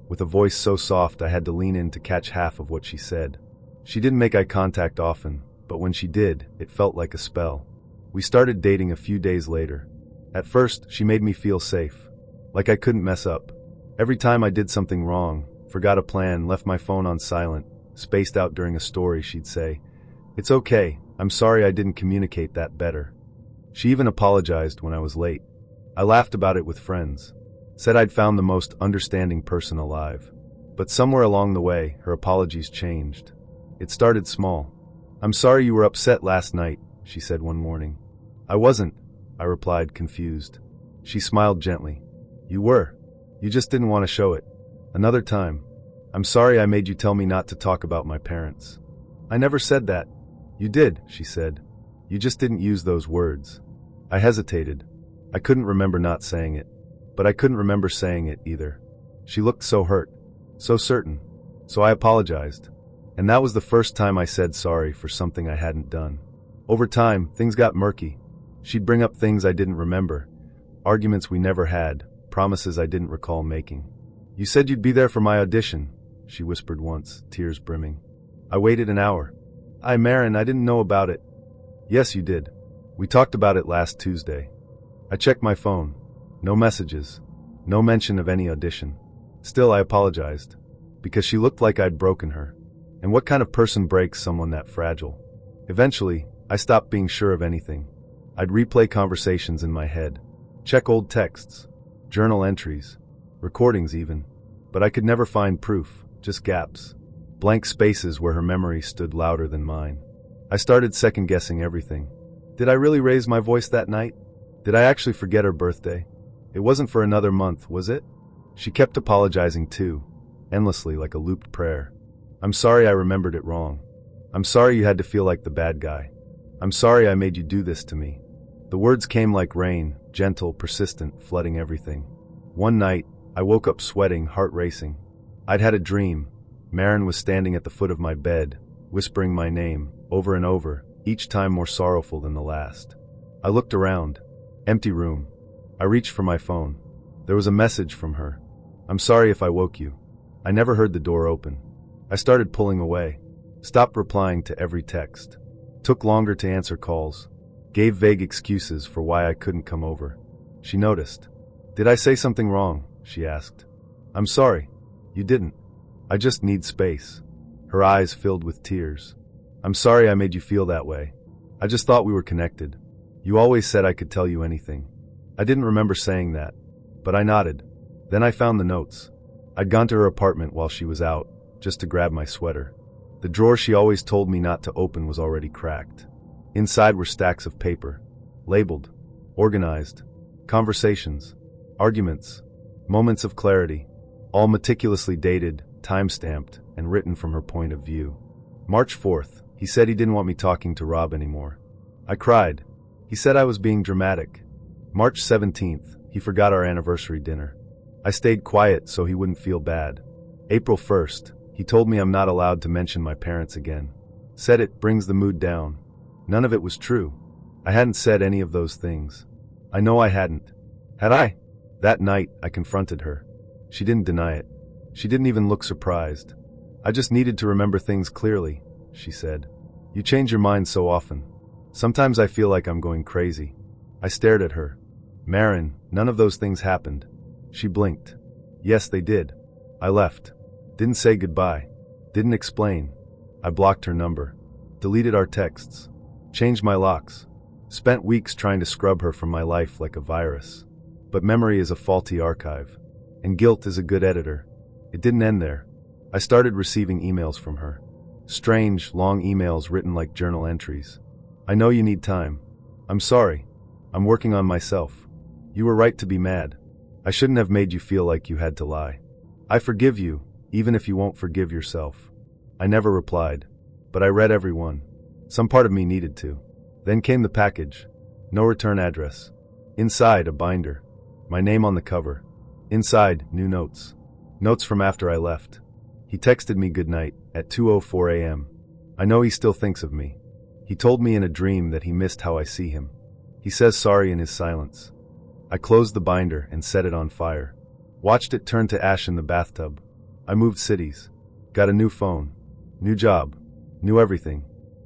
with a voice so soft I had to lean in to catch half of what she said. She didn't make eye contact often, but when she did, it felt like a spell. We started dating a few days later. At first, she made me feel safe, like I couldn't mess up. Every time I did something wrong, forgot a plan, left my phone on silent, spaced out during a story, she'd say, "It's okay, I'm sorry I didn't communicate that better." She even apologized when I was late. I laughed about it with friends. Said I'd found the most understanding person alive. But somewhere along the way, her apologies changed. It started small. "I'm sorry you were upset last night," she said one morning. "I wasn't," I replied, confused. She smiled gently. "You were. You just didn't want to show it. Another time. I'm sorry I made you tell me not to talk about my parents." "I never said that." "You did," she said. "You just didn't use those words." I hesitated. I couldn't remember not saying it. But I couldn't remember saying it either. She looked so hurt, so certain. So I apologized. And that was the first time I said sorry for something I hadn't done. Over time, things got murky. She'd bring up things I didn't remember, arguments we never had, promises I didn't recall making. "You said you'd be there for my audition," she whispered once, tears brimming. "I waited an hour." Marin, I didn't know about it." "Yes, you did. We talked about it last Tuesday." I checked my phone. No messages. No mention of any audition. Still, I apologized. Because she looked like I'd broken her. And what kind of person breaks someone that fragile? Eventually, I stopped being sure of anything. I'd replay conversations in my head. Check old texts. Journal entries. Recordings even. But I could never find proof, just gaps. Blank spaces where her memory stood louder than mine. I started second-guessing everything. Did I really raise my voice that night? Did I actually forget her birthday? It wasn't for another month, was it? She kept apologizing too, endlessly like a looped prayer. "I'm sorry I remembered it wrong. I'm sorry you had to feel like the bad guy. I'm sorry I made you do this to me." The words came like rain, gentle, persistent, flooding everything. One night, I woke up sweating, heart racing. I'd had a dream. Marin was standing at the foot of my bed, whispering my name, over and over, each time more sorrowful than the last. I looked around. Empty room. I reached for my phone. There was a message from her. "I'm sorry if I woke you." I never heard the door open. I started pulling away. Stopped replying to every text. Took longer to answer calls. Gave vague excuses for why I couldn't come over. She noticed. "Did I say something wrong?" she asked. "I'm sorry." "You didn't. I just need space." Her eyes filled with tears. "I'm sorry I made you feel that way. I just thought we were connected. You always said I could tell you anything." I didn't remember saying that, but I nodded. Then I found the notes. I'd gone to her apartment while she was out, just to grab my sweater. The drawer she always told me not to open was already cracked. Inside were stacks of paper, labeled, organized, conversations, arguments, moments of clarity, all meticulously dated, time-stamped, and written from her point of view. March 4th, he said he didn't want me talking to Rob anymore. I cried. He said I was being dramatic. March 17th, he forgot our anniversary dinner. I stayed quiet so he wouldn't feel bad. April 1st, he told me I'm not allowed to mention my parents again. Said it brings the mood down. None of it was true. I hadn't said any of those things. I know I hadn't. Had I? That night, I confronted her. She didn't deny it. She didn't even look surprised. "I just needed to remember things clearly," she said. "You change your mind so often. Sometimes I feel like I'm going crazy." I stared at her. "Marin, none of those things happened." She blinked. "Yes, they did. I left. Didn't say goodbye. Didn't explain. I blocked her number. Deleted our texts. Changed my locks. Spent weeks trying to scrub her from my life like a virus. But memory is a faulty archive. And guilt is a good editor. It didn't end there. I started receiving emails from her. Strange, long emails written like journal entries. "I know you need time. I'm sorry. I'm working on myself. You were right to be mad. I shouldn't have made you feel like you had to lie. I forgive you, even if you won't forgive yourself." I never replied, but I read every one. Some part of me needed to. Then came the package. No return address. Inside, a binder. My name on the cover. Inside, new notes. Notes from after I left. He texted me goodnight at 2:04 a.m. I know he still thinks of me. He told me in a dream that he missed how I see him. He says sorry in his silence. I closed the binder and set it on fire. Watched it turn to ash in the bathtub. I moved cities. Got a new phone. New job. Knew everything.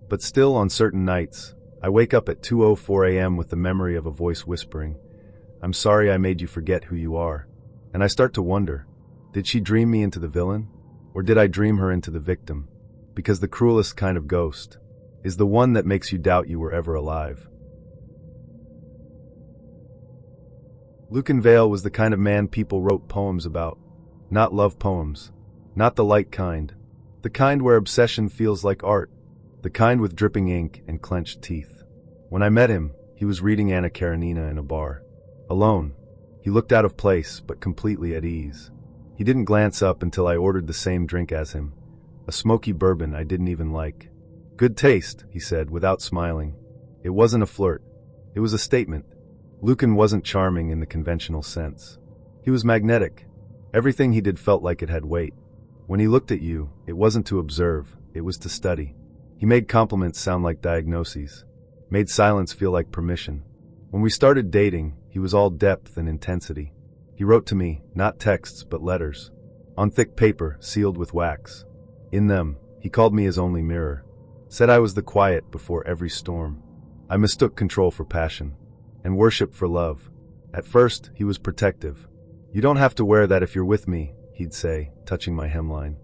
But still, on certain nights, I wake up at 2:04 a.m. with the memory of a voice whispering, "I'm sorry I made you forget who you are." And I start to wonder, did she dream me into the villain? Or did I dream her into the victim? Because the cruelest kind of ghost is the one that makes you doubt you were ever alive. Lucan Vale was the kind of man people wrote poems about. Not love poems. Not the light kind. The kind where obsession feels like art. The kind with dripping ink and clenched teeth. When I met him, he was reading Anna Karenina in a bar. Alone. He looked out of place, but completely at ease. He didn't glance up until I ordered the same drink as him. A smoky bourbon I didn't even like. Good taste, he said, without smiling. It wasn't a flirt. It was a statement. Lucan wasn't charming in the conventional sense. He was magnetic. Everything he did felt like it had weight. When he looked at you, it wasn't to observe, it was to study. He made compliments sound like diagnoses. Made silence feel like permission. When we started dating, he was all depth and intensity. He wrote to me, not texts but letters. On thick paper, sealed with wax. In them, he called me his only mirror. Said I was the quiet before every storm. I mistook control for passion. And worship for love. At first, he was protective. You don't have to wear that if you're with me, he'd say, touching my hemline.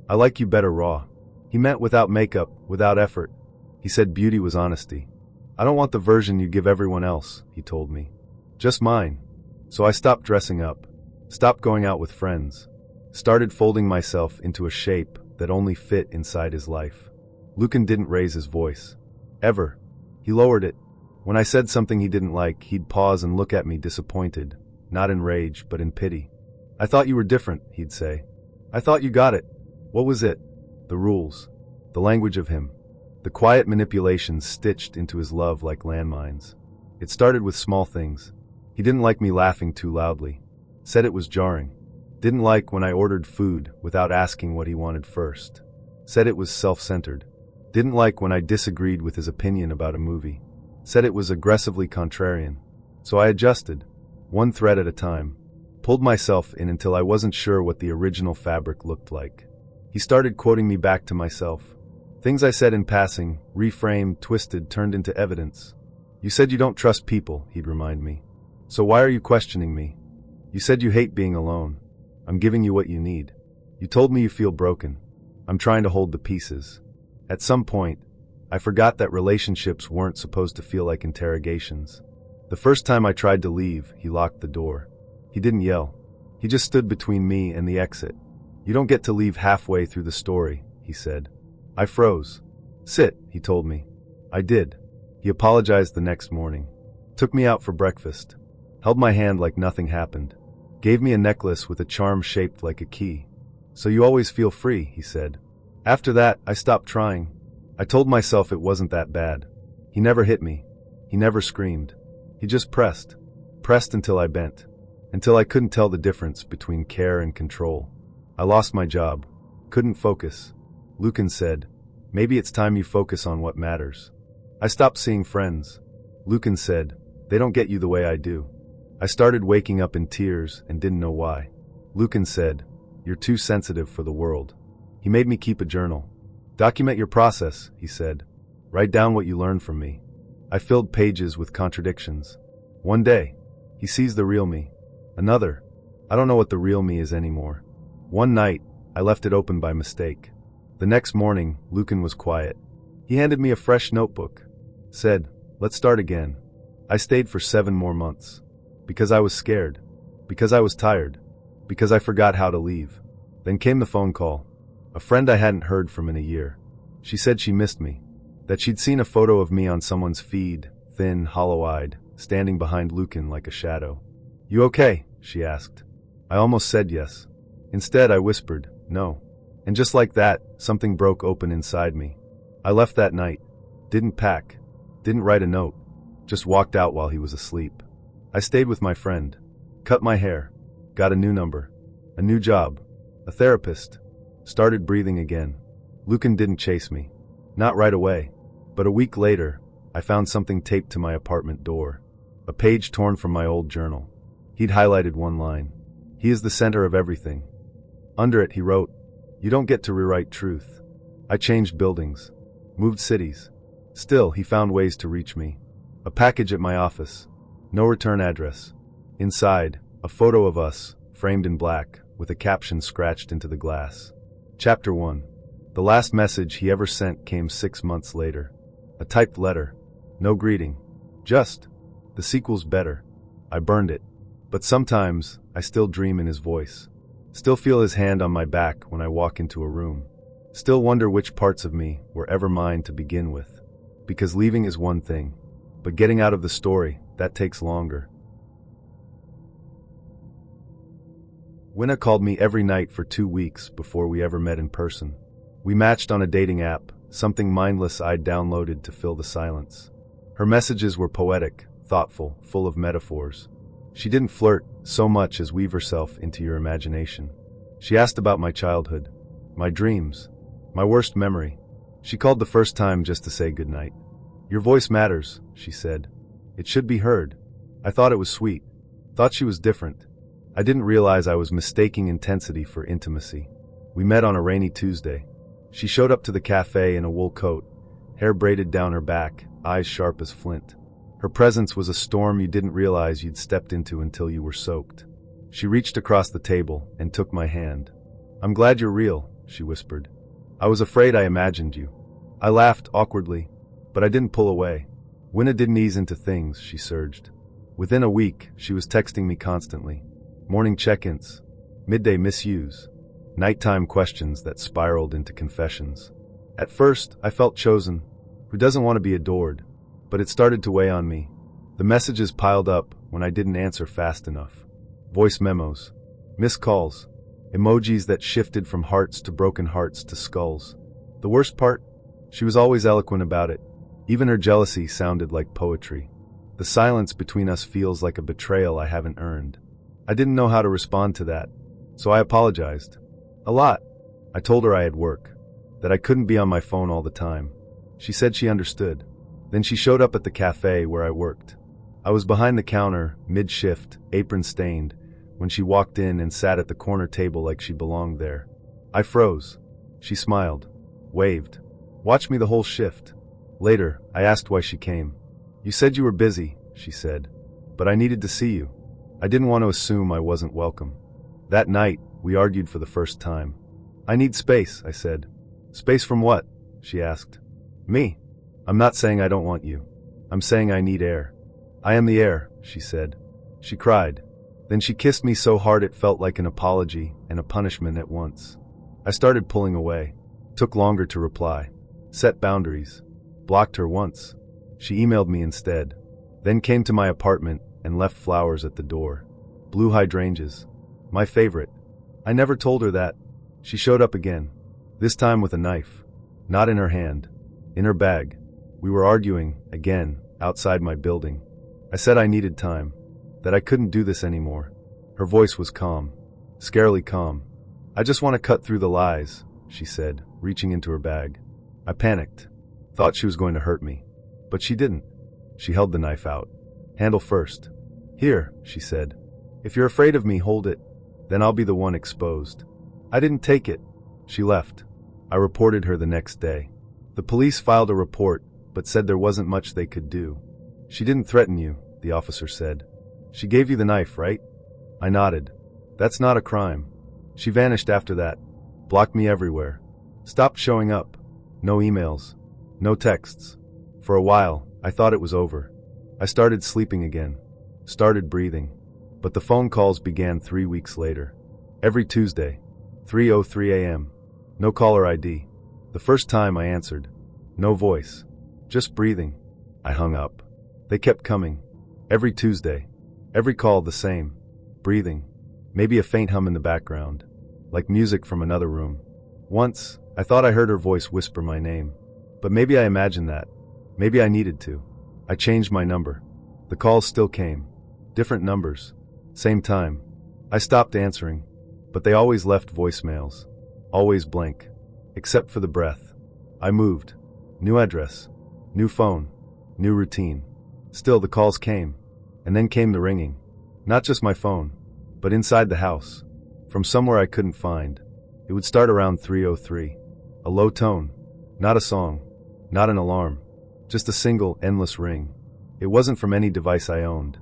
I like you better raw. He meant without makeup, without effort. He said beauty was honesty. I don't want the version you give everyone else, he told me. Just mine. So I stopped dressing up. Stopped going out with friends. Started folding myself into a shape that only fit inside his life. Lucan didn't raise his voice. Ever. He lowered it. When I said something he didn't like, he'd pause and look at me disappointed, not in rage, but in pity. I thought you were different, he'd say. I thought you got it. What was it? The rules. The language of him. The quiet manipulations stitched into his love like landmines. It started with small things. He didn't like me laughing too loudly. Said it was jarring. Didn't like when I ordered food without asking what he wanted first. Said it was self-centered. Didn't like when I disagreed with his opinion about a movie. Said it was aggressively contrarian. So I adjusted, one thread at a time. Pulled myself in until I wasn't sure what the original fabric looked like. He started quoting me back to myself. Things I said in passing, reframed, twisted, turned into evidence. You said you don't trust people, he'd remind me. So why are you questioning me? You said you hate being alone. I'm giving you what you need. You told me you feel broken. I'm trying to hold the pieces. At some point, I forgot that relationships weren't supposed to feel like interrogations. The first time I tried to leave, he locked the door. He didn't yell. He just stood between me and the exit. You don't get to leave halfway through the story, he said. I froze. Sit, he told me. I did. He apologized the next morning. Took me out for breakfast. Held my hand like nothing happened. Gave me a necklace with a charm shaped like a key. So you always feel free, he said. After that, I stopped trying. I told myself it wasn't that bad. He never hit me. He never screamed. He just pressed. Pressed until I bent. Until I couldn't tell the difference between care and control. I lost my job. Couldn't focus. Lucan said, maybe it's time you focus on what matters. I stopped seeing friends. Lucan said, they don't get you the way I do. I started waking up in tears and didn't know why. Lucan said, you're too sensitive for the world. He made me keep a journal. Document your process, he said. Write down what you learned from me. I filled pages with contradictions. One day, he sees the real me. Another, I don't know what the real me is anymore. One night, I left it open by mistake. The next morning, Lucan was quiet. He handed me a fresh notebook. Said, let's start again. I stayed for 7 more months. Because I was scared. Because I was tired. Because I forgot how to leave. Then came the phone call. A friend I hadn't heard from in a year. She said she missed me. That she'd seen a photo of me on someone's feed, thin, hollow-eyed, standing behind Lucan like a shadow. You okay? She asked. I almost said yes. Instead, I whispered, no. And just like that, something broke open inside me. I left that night. Didn't pack. Didn't write a note. Just walked out while he was asleep. I stayed with my friend. Cut my hair. Got a new number. A new job. A therapist. Started breathing again. Lucan didn't chase me. Not right away. But a week later, I found something taped to my apartment door. A page torn from my old journal. He'd highlighted one line. He is the center of everything. Under it, he wrote, you don't get to rewrite truth. I changed buildings. Moved cities. Still, he found ways to reach me. A package at my office. No return address. Inside, a photo of us, framed in black, with a caption scratched into the glass. Chapter 1. The last message he ever sent came 6 months later. A typed letter. No greeting. Just, the sequel's better. I burned it. But sometimes, I still dream in his voice. Still feel his hand on my back when I walk into a room. Still wonder which parts of me were ever mine to begin with. Because leaving is one thing, but getting out of the story, that takes longer. Winna called me every night for 2 weeks before we ever met in person. We matched on a dating app, something mindless I'd downloaded to fill the silence. Her messages were poetic, thoughtful, full of metaphors. She didn't flirt so much as weave herself into your imagination. She asked about my childhood, my dreams, my worst memory. She called the first time just to say goodnight. Your voice matters, she said. It should be heard. I thought it was sweet. Thought she was different. I didn't realize I was mistaking intensity for intimacy. We met on a rainy Tuesday. She showed up to the cafe in a wool coat, hair braided down her back, eyes sharp as flint. Her presence was a storm you didn't realize you'd stepped into until you were soaked. She reached across the table and took my hand. I'm glad you're real, she whispered. I was afraid I imagined you. I laughed awkwardly, but I didn't pull away. Winna didn't ease into things, she surged. Within a week, she was texting me constantly. Morning check-ins, midday misuse, nighttime questions that spiraled into confessions. At first, I felt chosen. Who doesn't want to be adored? But it started to weigh on me. The messages piled up when I didn't answer fast enough. Voice memos, missed calls, emojis that shifted from hearts to broken hearts to skulls. The worst part? She was always eloquent about it. Even her jealousy sounded like poetry. The silence between us feels like a betrayal I haven't earned. I didn't know how to respond to that, so I apologized. A lot. I told her I had work, that I couldn't be on my phone all the time. She said she understood. Then she showed up at the cafe where I worked. I was behind the counter, mid-shift, apron stained, when she walked in and sat at the corner table like she belonged there. I froze. She smiled, waved, watched me the whole shift. Later, I asked why she came. You said you were busy, she said, but I needed to see you. I didn't want to assume I wasn't welcome. That night, we argued for the first time. I need space, I said. Space from what? She asked. Me. I'm not saying I don't want you. I'm saying I need air. I am the air, she said. She cried. Then she kissed me so hard it felt like an apology and a punishment at once. I started pulling away. Took longer to reply. Set boundaries. Blocked her once. She emailed me instead. Then came to my apartment and left flowers at the door. Blue hydrangeas. My favorite. I never told her that. She showed up again. This time with a knife. Not in her hand. In her bag. We were arguing, again, outside my building. I said I needed time. That I couldn't do this anymore. Her voice was calm. Scarily calm. I just want to cut through the lies, she said, reaching into her bag. I panicked. Thought she was going to hurt me. But she didn't. She held the knife out. Handle first. Here, she said. If you're afraid of me, hold it. Then I'll be the one exposed. I didn't take it. She left. I reported her the next day. The police filed a report, but said there wasn't much they could do. She didn't threaten you, the officer said. She gave you the knife, right? I nodded. That's not a crime. She vanished after that. Blocked me everywhere. Stopped showing up. No emails. No texts. For a while, I thought it was over. I started sleeping again. Started breathing. But the phone calls began 3 weeks later. Every Tuesday. 3:03 a.m. No caller ID. The first time I answered. No voice. Just breathing. I hung up. They kept coming. Every Tuesday. Every call the same. Breathing. Maybe a faint hum in the background. Like music from another room. Once, I thought I heard her voice whisper my name. But maybe I imagined that. Maybe I needed to. I changed my number. The calls still came. Different numbers. Same time. I stopped answering. But they always left voicemails. Always blank. Except for the breath. I moved. New address. New phone. New routine. Still the calls came. And then came the ringing. Not just my phone. But inside the house. From somewhere I couldn't find. It would start around 3:03. A low tone. Not a song. Not an alarm. Just a single, endless ring. It wasn't from any device I owned.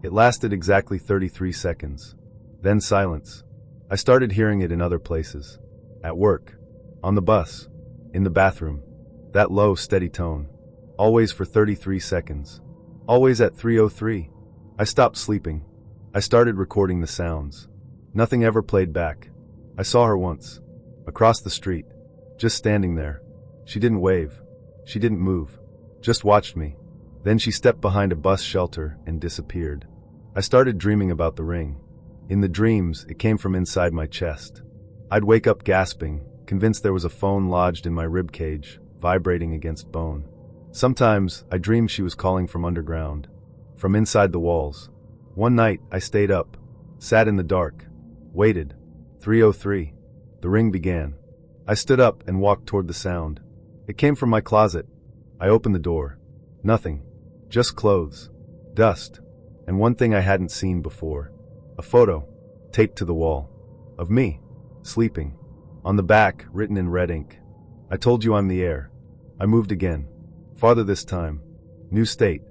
It lasted exactly 33 seconds. Then silence. I started hearing it in other places. At work. On the bus. In the bathroom. That low, steady tone. Always for 33 seconds. Always at 3:03. I stopped sleeping. I started recording the sounds. Nothing ever played back. I saw her once. Across the street. Just standing there. She didn't wave. She didn't move. Just watched me. Then she stepped behind a bus shelter and disappeared. I started dreaming about the ring. In the dreams, it came from inside my chest. I'd wake up gasping, convinced there was a phone lodged in my ribcage, vibrating against bone. Sometimes, I dreamed she was calling from underground, from inside the walls. One night, I stayed up, sat in the dark, waited. 3:03. The ring began. I stood up and walked toward the sound. It came from my closet. I opened the door. Nothing. Just clothes. Dust. And one thing I hadn't seen before. A photo, taped to the wall. Of me. Sleeping. On the back, written in red ink. I told you I'm the heir. I moved again. Farther this time. New state.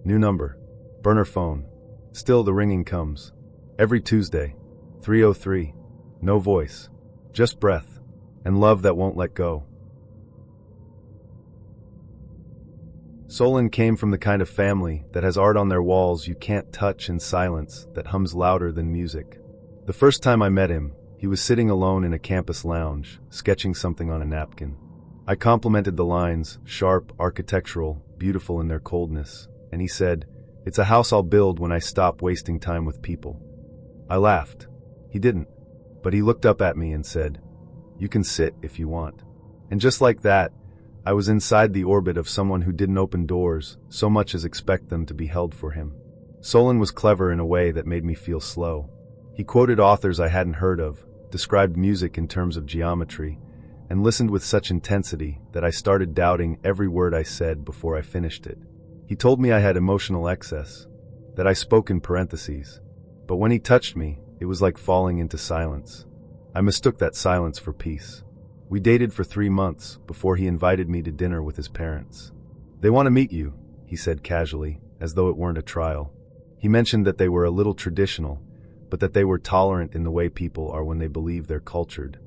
New number. Burner phone. Still the ringing comes. Every Tuesday. 3:03. No voice. Just breath. And love that won't let go. Solon came from the kind of family that has art on their walls you can't touch in silence that hums louder than music. The first time I met him, he was sitting alone in a campus lounge, sketching something on a napkin. I complimented the lines, sharp, architectural, beautiful in their coldness, and he said, "It's a house I'll build when I stop wasting time with people." I laughed. He didn't, but he looked up at me and said, "You can sit if you want." And just like that, I was inside the orbit of someone who didn't open doors so much as expect them to be held for him. Solon was clever in a way that made me feel slow. He quoted authors I hadn't heard of, described music in terms of geometry, and listened with such intensity that I started doubting every word I said before I finished it. He told me I had emotional excess, that I spoke in parentheses. But when he touched me, it was like falling into silence. I mistook that silence for peace. We dated for 3 months before he invited me to dinner with his parents. "They want to meet you," he said casually, as though it weren't a trial. He mentioned that they were a little traditional, but that they were tolerant in the way people are when they believe they're cultured.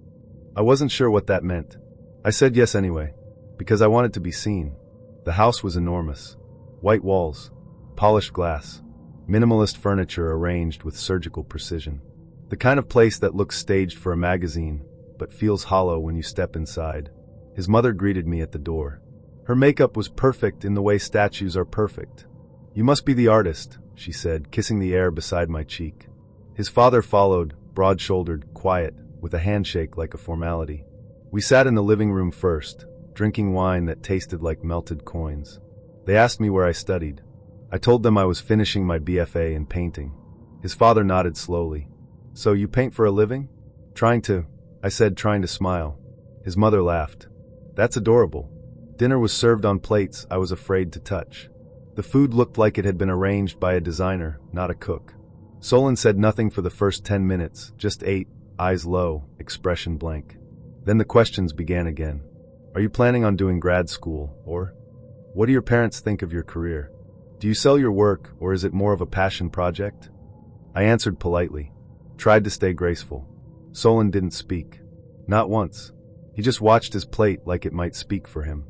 I wasn't sure what that meant. I said yes anyway, because I wanted to be seen. The house was enormous. White walls, polished glass, minimalist furniture arranged with surgical precision. The kind of place that looks staged for a magazine, but feels hollow when you step inside. His mother greeted me at the door. Her makeup was perfect in the way statues are perfect. "You must be the artist," she said, kissing the air beside my cheek. His father followed, broad-shouldered, quiet, with a handshake like a formality. We sat in the living room first, drinking wine that tasted like melted coins. They asked me where I studied. I told them I was finishing my BFA in painting. His father nodded slowly. "So you paint for a living?" "Trying to," I said, trying to smile. His mother laughed. "That's adorable." Dinner was served on plates I was afraid to touch. The food looked like it had been arranged by a designer, not a cook. Solon said nothing for the first 10 minutes, just ate, eyes low, expression blank. Then the questions began again. "Are you planning on doing grad school, or? What do your parents think of your career? Do you sell your work, or is it more of a passion project?" I answered politely. Tried to stay graceful. Solon didn't speak. Not once. He just watched his plate like it might speak for him.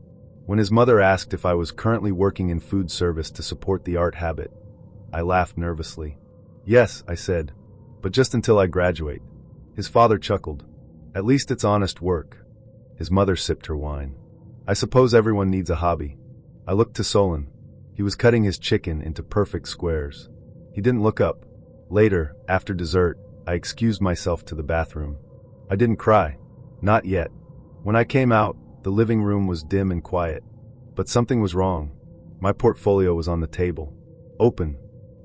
When his mother asked if I was currently working in food service to support the art habit, I laughed nervously. "Yes," I said, "but just until I graduate." His father chuckled. "At least it's honest work." His mother sipped her wine. "I suppose everyone needs a hobby." I looked to Solon. He was cutting his chicken into perfect squares. He didn't look up. Later, after dessert, I excused myself to the bathroom. I didn't cry. Not yet. When I came out, the living room was dim and quiet. But something was wrong. My portfolio was on the table. Open.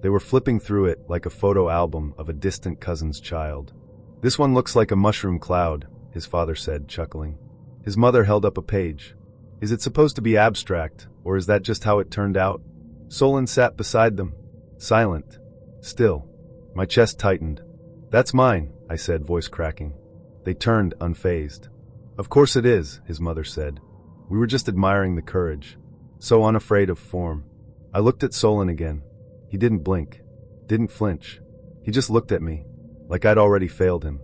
They were flipping through it like a photo album of a distant cousin's child. "This one looks like a mushroom cloud," his father said, chuckling. His mother held up a page. "Is it supposed to be abstract, or is that just how it turned out?" Solon sat beside them, silent, still. My chest tightened. "That's mine," I said, voice cracking. They turned, unfazed. "Of course it is," his mother said. "We were just admiring the courage. So unafraid of form." I looked at Solon again. He didn't blink, didn't flinch. He just looked at me, like I'd already failed him.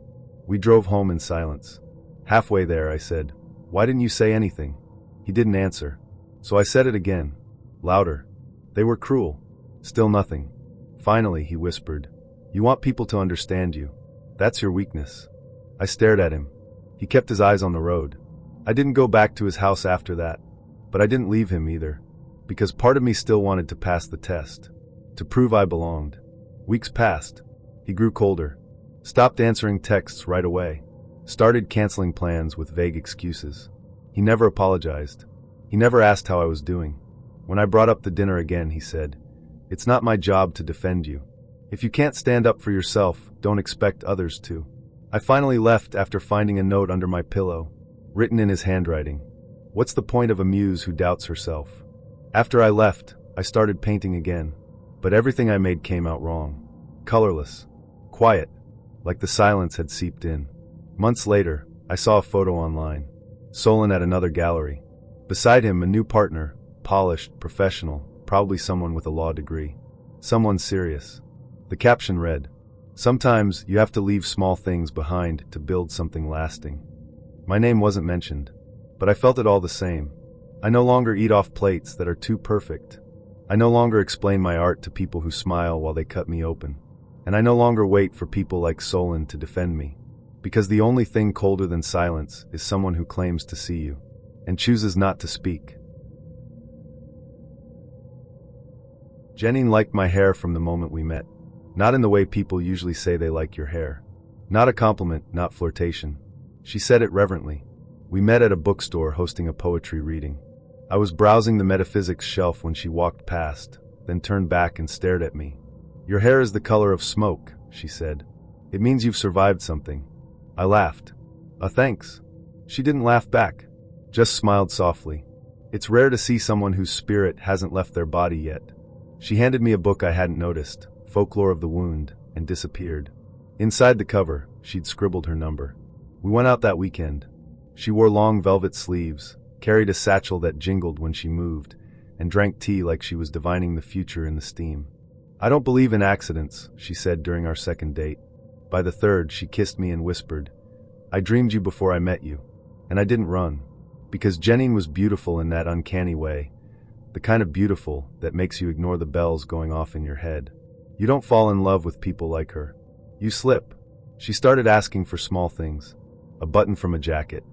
We drove home in silence. Halfway there, I said, "Why didn't you say anything?" He didn't answer. So I said it again, louder. "They were cruel." Still nothing. Finally, he whispered, You want people to understand you. That's your weakness. I stared at him. He kept his eyes on the road. I didn't go back to his house after that, but I didn't leave him either, because part of me still wanted to pass the test, to prove I belonged. Weeks passed. He grew colder, stopped answering texts right away, started canceling plans with vague excuses. He never apologized. He never asked how I was doing. When I brought up the dinner again, he said, "It's not my job to defend you. If you can't stand up for yourself, don't expect others to." I finally left after finding a note under my pillow, written in his handwriting. What's the point of a muse who doubts herself? After I left, I started painting again, but everything I made came out wrong. Colorless. Quiet. Like the silence had seeped in. Months later, I saw a photo online. Solon at another gallery. Beside him, a new partner, polished, professional, probably someone with a law degree. Someone serious. The caption read, "Sometimes you have to leave small things behind to build something lasting." My name wasn't mentioned, but I felt it all the same. I no longer eat off plates that are too perfect. I no longer explain my art to people who smile while they cut me open. And I no longer wait for people like Solon to defend me. Because the only thing colder than silence is someone who claims to see you and chooses not to speak. Jenny liked my hair from the moment we met. Not in the way people usually say they like your hair. Not a compliment, not flirtation. She said it reverently. We met at a bookstore hosting a poetry reading. I was browsing the metaphysics shelf when she walked past, then turned back and stared at me. "Your hair is the color of smoke," she said. "It means you've survived something." I laughed. Thanks." She didn't laugh back, just smiled softly. It's rare to see someone whose spirit hasn't left their body yet. She handed me a book I hadn't noticed, Folklore of the Wound, and disappeared. Inside the cover, she'd scribbled her number. We went out that weekend. She wore long velvet sleeves, carried a satchel that jingled when she moved, and drank tea like she was divining the future in the steam. "I don't believe in accidents," she said during our second date. By the third, she kissed me and whispered, "I dreamed you before I met you." And I didn't run. Because Jenny was beautiful in that uncanny way. The kind of beautiful that makes you ignore the bells going off in your head. You don't fall in love with people like her. You slip. She started asking for small things. A button from a jacket.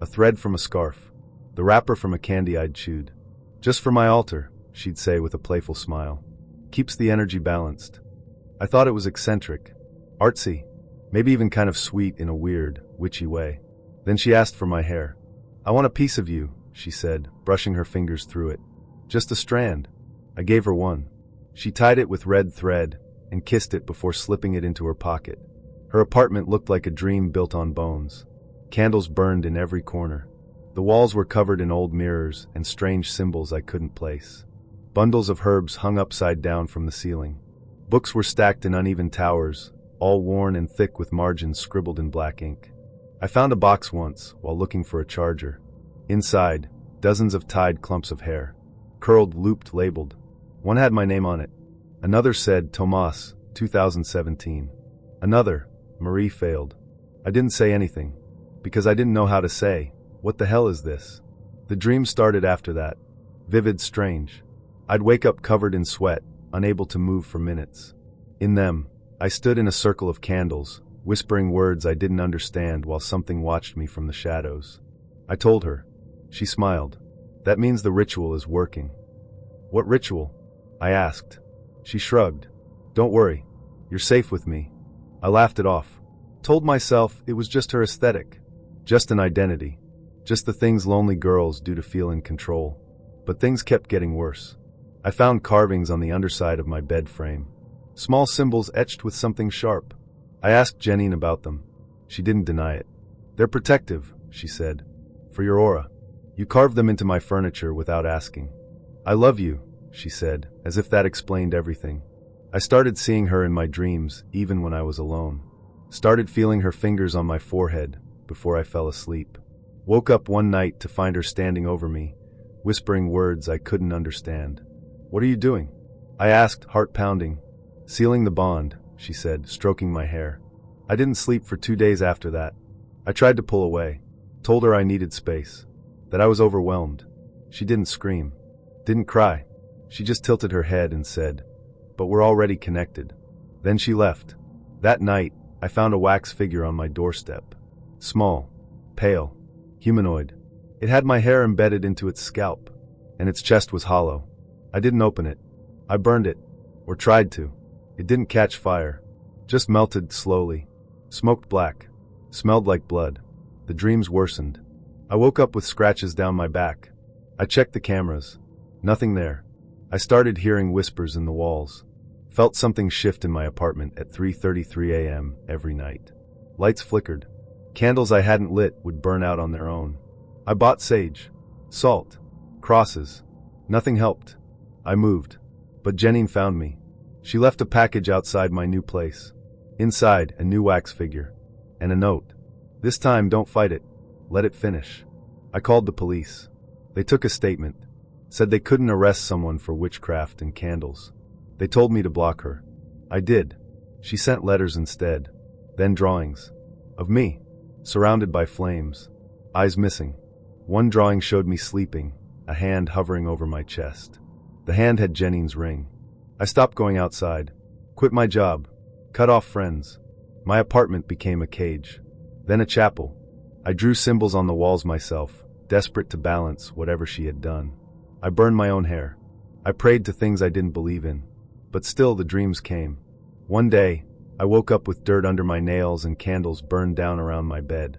A thread from a scarf. The wrapper from a candy I'd chewed. "Just for my altar," she'd say with a playful smile. "Keeps the energy balanced." I thought it was eccentric. Artsy. Maybe even kind of sweet in a weird, witchy way. Then she asked for my hair. "I want a piece of you," she said, brushing her fingers through it. "Just a strand." I gave her one. She tied it with red thread and kissed it before slipping it into her pocket. Her apartment looked like a dream built on bones. Candles burned in every corner. The walls were covered in old mirrors and strange symbols I couldn't place. Bundles of herbs hung upside down from the ceiling. Books were stacked in uneven towers, all worn and thick with margins scribbled in black ink. I found a box once while looking for a charger. Inside, dozens of tied clumps of hair. Curled, looped, labeled. One had my name on it. Another said, Tomas, 2017. Another, Marie failed. I didn't say anything, because I didn't know how to say, "What the hell is this?" The dream started after that. Vivid, strange. I'd wake up covered in sweat, unable to move for minutes. In them, I stood in a circle of candles, whispering words I didn't understand while something watched me from the shadows. I told her. She smiled. "That means the ritual is working." "What ritual?" I asked. She shrugged. "Don't worry. You're safe with me." I laughed it off. Told myself it was just her aesthetic. Just an identity. Just the things lonely girls do to feel in control. But things kept getting worse. I found carvings on the underside of my bed frame. Small symbols etched with something sharp. I asked Janine about them. She didn't deny it. "They're protective," she said. "For your aura. You carved them into my furniture without asking." "I love you," she said, as if that explained everything. I started seeing her in my dreams, even when I was alone. Started feeling her fingers on my forehead before I fell asleep. Woke up one night to find her standing over me, whispering words I couldn't understand. "What are you doing?" I asked, heart pounding. "Sealing the bond," she said, stroking my hair. I didn't sleep for 2 days after that. I tried to pull away. Told her I needed space. That I was overwhelmed. She didn't scream. Didn't cry. She just tilted her head and said, "But we're already connected." Then she left. That night, I found a wax figure on my doorstep. Small, pale, humanoid. It had my hair embedded into its scalp, and its chest was hollow. I didn't open it. I burned it, or tried to. It didn't catch fire, just melted slowly. Smoked black, smelled like blood. The dreams worsened. I woke up with scratches down my back. I checked the cameras. Nothing there. I started hearing whispers in the walls. Felt something shift in my apartment at 3:33 a.m. every night. Lights flickered. Candles I hadn't lit would burn out on their own. I bought sage, salt, crosses. Nothing helped. I moved. But Jenny found me. She left a package outside my new place. Inside, a new wax figure. And a note. This time, don't fight it. Let it finish. I called the police. They took a statement. Said they couldn't arrest someone for witchcraft and candles. They told me to block her. I did. She sent letters instead. Then drawings. Of me. Surrounded by flames. Eyes missing. One drawing showed me sleeping, a hand hovering over my chest. The hand had Jenny's ring. I stopped going outside. Quit my job. Cut off friends. My apartment became a cage. Then a chapel. I drew symbols on the walls myself, desperate to balance whatever she had done. I burned my own hair. I prayed to things I didn't believe in. But still the dreams came. One day, I woke up with dirt under my nails and candles burned down around my bed.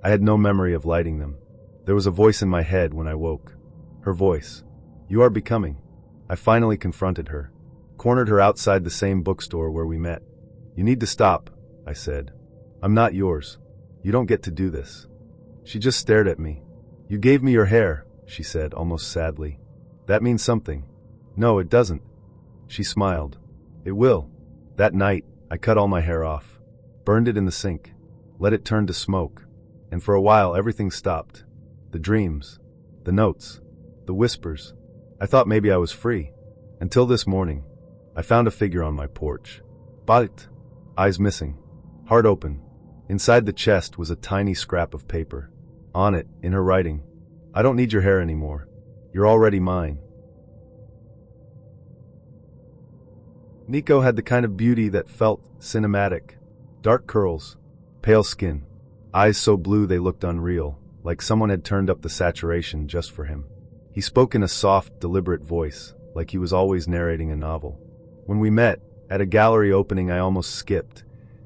I had no memory of lighting them. There was a voice in my head when I woke. Her voice. You are becoming. I finally confronted her. Cornered her outside the same bookstore where we met. You need to stop, I said. I'm not yours. You don't get to do this. She just stared at me. You gave me your hair, she said, almost sadly. That means something. No, it doesn't. She smiled. It will. That night, I cut all my hair off. Burned it in the sink. Let it turn to smoke. And for a while, everything stopped. The dreams. The notes. The whispers. I thought maybe I was free. Until this morning. I found a figure on my porch. But eyes missing. Heart open. Inside the chest was a tiny scrap of paper. On it, in her writing, I don't need your hair anymore. You're already mine. Nico had the kind of beauty that felt cinematic. Dark curls, pale skin, eyes so blue they looked unreal, like someone had turned up the saturation just for him. He spoke in a soft, deliberate voice, like he was always narrating a novel. When we met, at a gallery opening I almost skipped,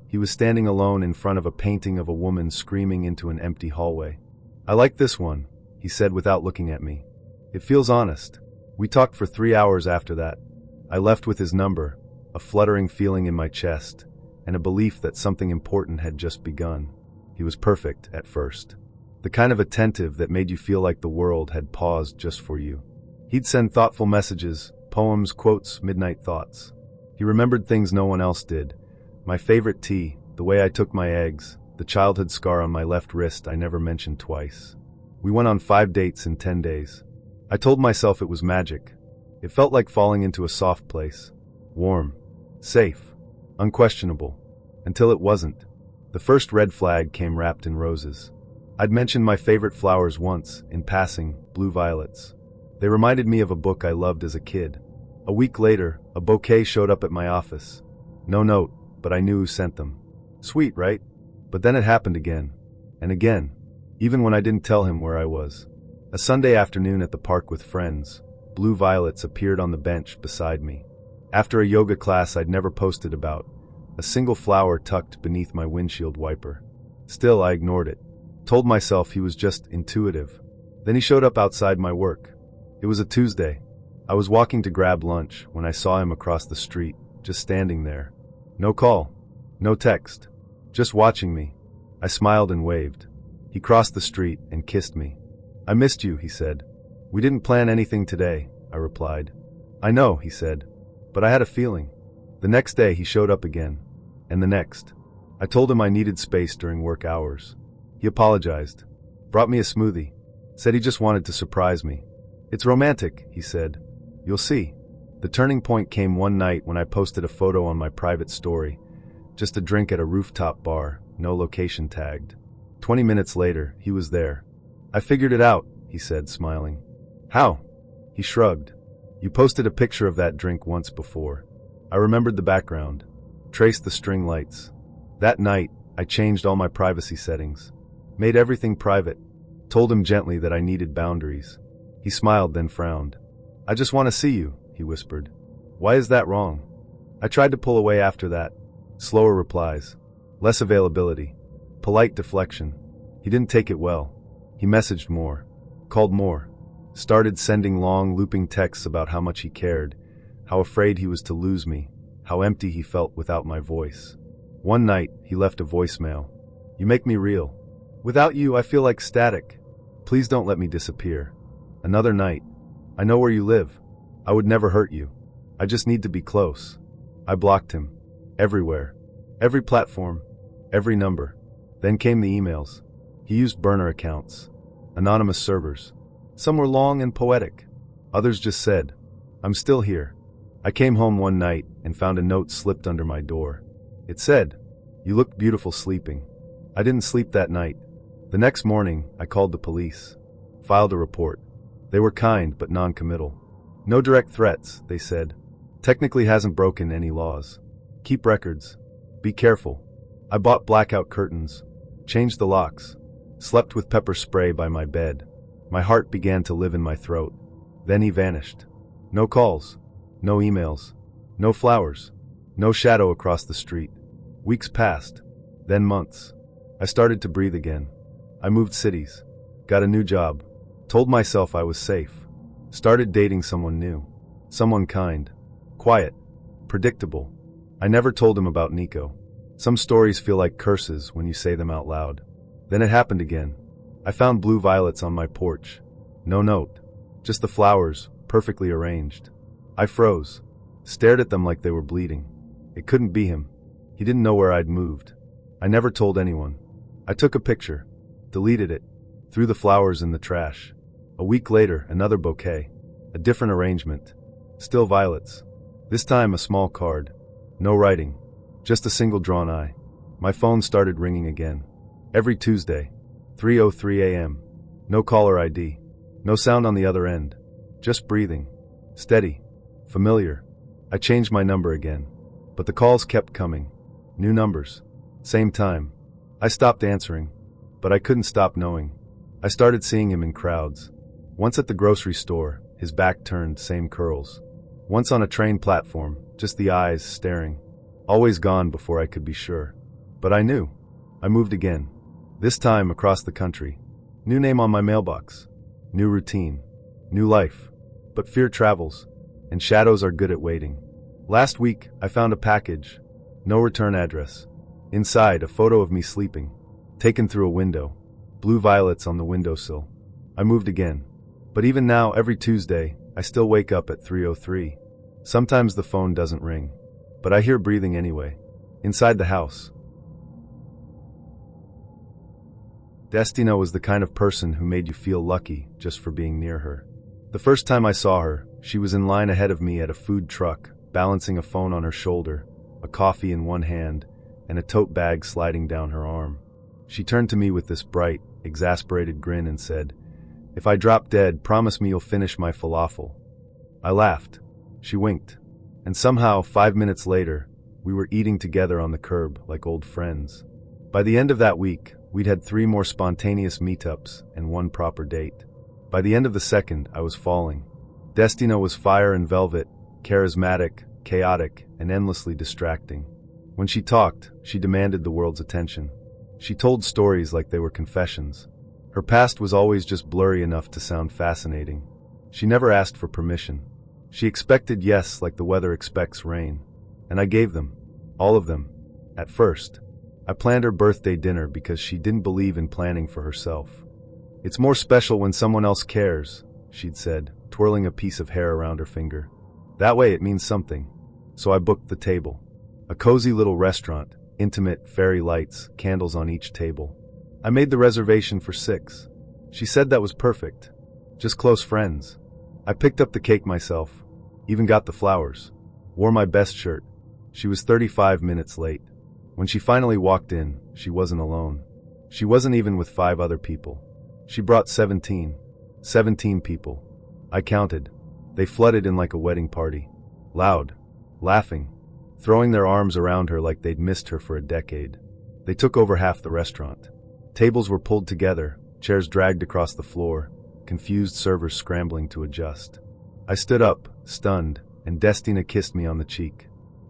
he was standing alone in front of a painting of a woman screaming into an empty hallway. I like this one, he said without looking at me. It feels honest. We talked for 3 hours after that. I left with his number, a fluttering feeling in my chest, and a belief that something important had just begun. He was perfect at first. The kind of attentive that made you feel like the world had paused just for you. He'd send thoughtful messages, poems, quotes, midnight thoughts. He remembered things no one else did. My favorite tea, the way I took my eggs, the childhood scar on my left wrist I never mentioned twice. We went on 5 dates in 10 days. I told myself it was magic. It felt like falling into a soft place. Warm. Safe. Unquestionable. Until it wasn't. The first red flag came wrapped in roses. I'd mentioned my favorite flowers once, in passing, blue violets. They reminded me of a book I loved as a kid. A week later, a bouquet showed up at my office. No note, but I knew who sent them. Sweet, right? But then it happened again. And again. Even when I didn't tell him where I was. A Sunday afternoon at the park with friends, blue violets appeared on the bench beside me. After a yoga class I'd never posted about, a single flower tucked beneath my windshield wiper. Still, I ignored it. Told myself he was just intuitive. Then he showed up outside my work. It was a Tuesday. I was walking to grab lunch when I saw him across the street, just standing there. No call. No text. Just watching me. I smiled and waved. He crossed the street and kissed me. I missed you, he said. We didn't plan anything today, I replied. I know, he said. But I had a feeling. The next day he showed up again. And the next. I told him I needed space during work hours. He apologized. Brought me a smoothie. Said he just wanted to surprise me. It's romantic, he said. You'll see. The turning point came one night when I posted a photo on my private story. Just a drink at a rooftop bar, no location tagged. 20 minutes later, he was there. I figured it out, he said, smiling. How? He shrugged. You posted a picture of that drink once before. I remembered the background. Traced the string lights. That night, I changed all my privacy settings. Made everything private. Told him gently that I needed boundaries. He smiled, then frowned. I just want to see you, he whispered. Why is that wrong? I tried to pull away after that. Slower replies. Less availability. Polite deflection. He didn't take it well. He messaged more. Called more. Started sending long, looping texts about how much he cared, how afraid he was to lose me, how empty he felt without my voice. One night, he left a voicemail. You make me real. Without you, I feel like static. Please don't let me disappear. Another night. I know where you live. I would never hurt you. I just need to be close. I blocked him. Everywhere. Every platform. Every number. Then came the emails. He used burner accounts. Anonymous servers. Some were long and poetic. Others just said, I'm still here. I came home one night and found a note slipped under my door. It said, you looked beautiful sleeping. I didn't sleep that night. The next morning, I called the police. Filed a report. They were kind but non-committal. No direct threats, they said. Technically hasn't broken any laws. Keep records. Be careful. I bought blackout curtains. Changed the locks. Slept with pepper spray by my bed. My heart began to live in my throat. Then he vanished. No calls. No emails. No flowers. No shadow across the street. Weeks passed. Then months. I started to breathe again. I moved cities. Got a new job. Told myself I was safe. Started dating someone new. Someone kind. Quiet. Predictable. I never told him about Nico. Some stories feel like curses when you say them out loud. Then it happened again. I found blue violets on my porch. No note. Just the flowers, perfectly arranged. I froze. Stared at them like they were bleeding. It couldn't be him. He didn't know where I'd moved. I never told anyone. I took a picture. Deleted it. Threw the flowers in the trash. A week later, another bouquet. A different arrangement. Still violets. This time a small card. No writing. Just a single drawn eye. My phone started ringing again. Every Tuesday. 3:03 a.m. No caller ID. No sound on the other end. Just breathing. Steady. Familiar. I changed my number again. But the calls kept coming. New numbers. Same time. I stopped answering. But I couldn't stop knowing. I started seeing him in crowds. Once at the grocery store, his back turned, same curls. Once on a train platform, just the eyes staring. Always gone before I could be sure. But I knew. I moved again. This time across the country. New name on my mailbox. New routine. New life. But fear travels. And shadows are good at waiting. Last week, I found a package. No return address. Inside, a photo of me sleeping. Taken through a window. Blue violets on the windowsill. I moved again. But even now, every Tuesday, I still wake up at 3:03. Sometimes the phone doesn't ring. But I hear breathing anyway. Inside the house. Destina was the kind of person who made you feel lucky just for being near her. The first time I saw her, she was in line ahead of me at a food truck, balancing a phone on her shoulder, a coffee in one hand, and a tote bag sliding down her arm. She turned to me with this bright, exasperated grin and said, "If I drop dead, promise me you'll finish my falafel." I laughed. She winked. And somehow, 5 minutes later, we were eating together on the curb like old friends. By the end of that week, we'd had 3 more spontaneous meetups and 1 proper date. By the end of the second, I was falling. Destina was fire and velvet, charismatic, chaotic, and endlessly distracting. When she talked, she demanded the world's attention. She told stories like they were confessions. Her past was always just blurry enough to sound fascinating. She never asked for permission. She expected yes like the weather expects rain. And I gave them. All of them. At first. I planned her birthday dinner because she didn't believe in planning for herself. "It's more special when someone else cares," she'd said, twirling a piece of hair around her finger. "That way it means something." So I booked the table. A cozy little restaurant, intimate, fairy lights, candles on each table. I made the reservation for 6. She said that was perfect. Just close friends. I picked up the cake myself. Even got the flowers. Wore my best shirt. She was 35 minutes late. When she finally walked in, she wasn't alone. She wasn't even with 5 other people. She brought 17. 17 people. I counted. They flooded in like a wedding party. Loud. Laughing. Throwing their arms around her like they'd missed her for a decade. They took over half the restaurant. Tables were pulled together, chairs dragged across the floor, confused servers scrambling to adjust. I stood up, stunned, and Destina kissed me on the cheek.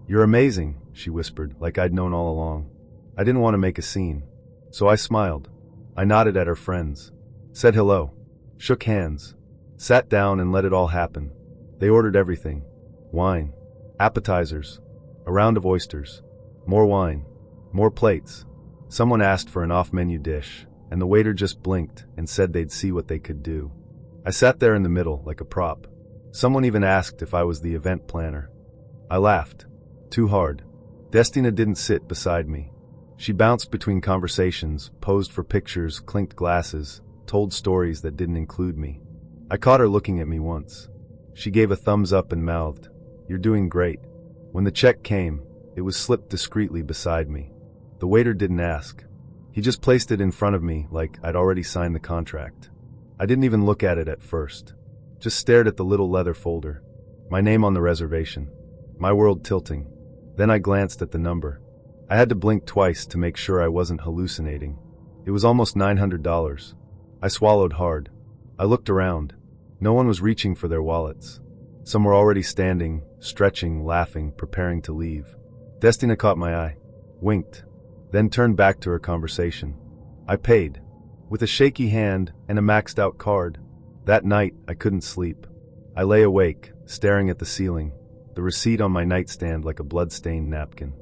"You're amazing," she whispered, like I'd known all along. I didn't want to make a scene, so I smiled. I nodded at her friends, said hello, shook hands, sat down and let it all happen. They ordered everything. Wine, appetizers, a round of oysters, more wine, more plates. Someone asked for an off-menu dish, and the waiter just blinked and said they'd see what they could do. I sat there in the middle like a prop. Someone even asked if I was the event planner. I laughed. Too hard. Destina didn't sit beside me. She bounced between conversations, posed for pictures, clinked glasses, told stories that didn't include me. I caught her looking at me once. She gave a thumbs up and mouthed, "You're doing great." When the check came, it was slipped discreetly beside me. The waiter didn't ask. He just placed it in front of me like I'd already signed the contract. I didn't even look at it at first. Just stared at the little leather folder. My name on the reservation. My world tilting. Then I glanced at the number. I had to blink twice to make sure I wasn't hallucinating. It was almost $900. I swallowed hard. I looked around. No one was reaching for their wallets. Some were already standing, stretching, laughing, preparing to leave. Destina caught my eye, winked, then turned back to her conversation. I paid, with a shaky hand and a maxed-out card. That night, I couldn't sleep. I lay awake, staring at the ceiling, the receipt on my nightstand like a blood-stained napkin.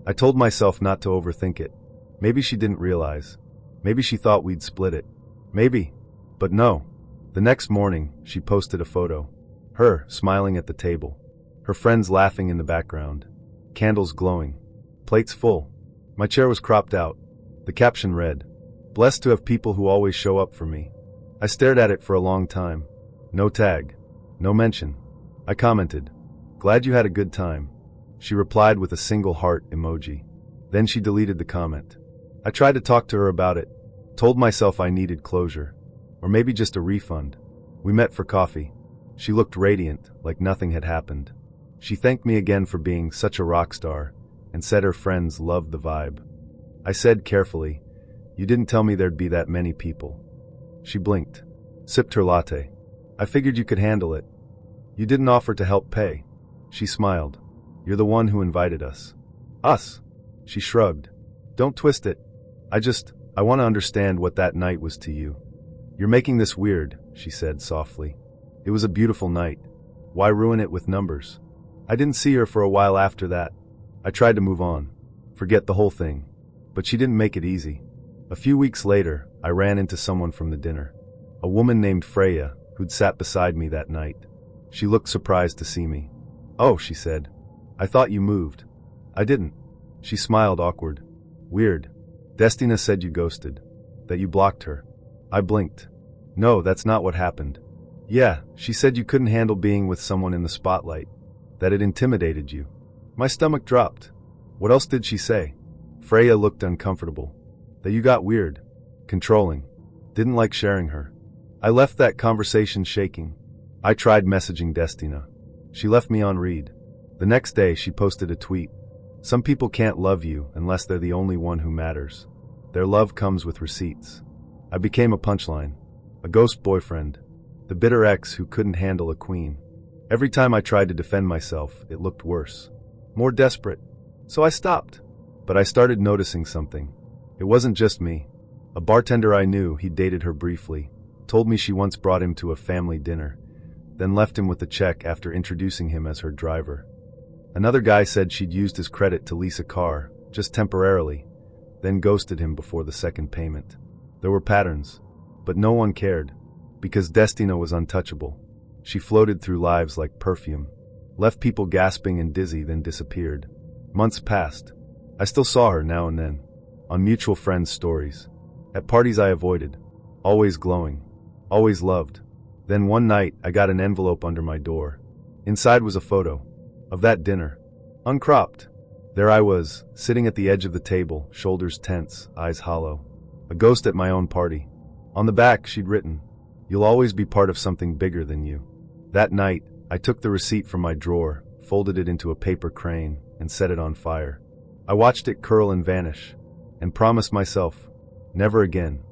I told myself not to overthink it. Maybe she didn't realize. Maybe she thought we'd split it. Maybe. But no. The next morning, she posted a photo. Her, smiling at the table. Her friends laughing in the background. Candles glowing. Plates full. My chair was cropped out. The caption read, "Blessed to have people who always show up for me." I stared at it for a long time. No tag. No mention. I commented, "Glad you had a good time." She replied with a single heart emoji. Then she deleted the comment. I tried to talk to her about it. Told myself I needed closure. Or maybe just a refund. We met for coffee. She looked radiant, like nothing had happened. She thanked me again for being such a rock star, and said her friends loved the vibe. I said carefully, "You didn't tell me there'd be that many people." She blinked, sipped her latte. "I figured you could handle it. You didn't offer to help pay." She smiled. "You're the one who invited us." "Us?" She shrugged. "Don't twist it. I want to understand what that night was to you." "You're making this weird," she said softly. "It was a beautiful night. Why ruin it with numbers?" I didn't see her for a while after that. I tried to move on, forget the whole thing, but she didn't make it easy. A few weeks later, I ran into someone from the dinner. A woman named Freya, who'd sat beside me that night. She looked surprised to see me. "Oh," she said. "I thought you moved." "I didn't." She smiled awkward. "Weird. Destina said you ghosted. That you blocked her." I blinked. "No, that's not what happened." "Yeah, she said you couldn't handle being with someone in the spotlight. That it intimidated you." My stomach dropped. What else did she say? Freya looked uncomfortable. That you got weird. Controlling. Didn't like sharing her. I left that conversation shaking. I tried messaging Destina. She left me on read. The next day she posted a tweet. "Some people can't love you unless they're the only one who matters. Their love comes with receipts." I became a punchline. A ghost boyfriend. The bitter ex who couldn't handle a queen. Every time I tried to defend myself, it looked worse. More desperate. So I stopped. But I started noticing something. It wasn't just me. A bartender I knew, he dated her briefly, told me she once brought him to a family dinner, then left him with a check after introducing him as her driver. Another guy said she'd used his credit to lease a car, just temporarily, then ghosted him before the second payment. There were patterns, but no one cared, because Destina was untouchable. She floated through lives like perfume, left people gasping and dizzy, then disappeared. Months passed. I still saw her now and then, on mutual friends' stories, at parties I avoided, always glowing, always loved. Then one night I got an envelope under my door. Inside was a photo of that dinner, uncropped. There I was, sitting at the edge of the table, shoulders tense, eyes hollow. A ghost at my own party. On the back she'd written, "You'll always be part of something bigger than you." That night, I took the receipt from my drawer, folded it into a paper crane, and set it on fire. I watched it curl and vanish. and promised myself, never again.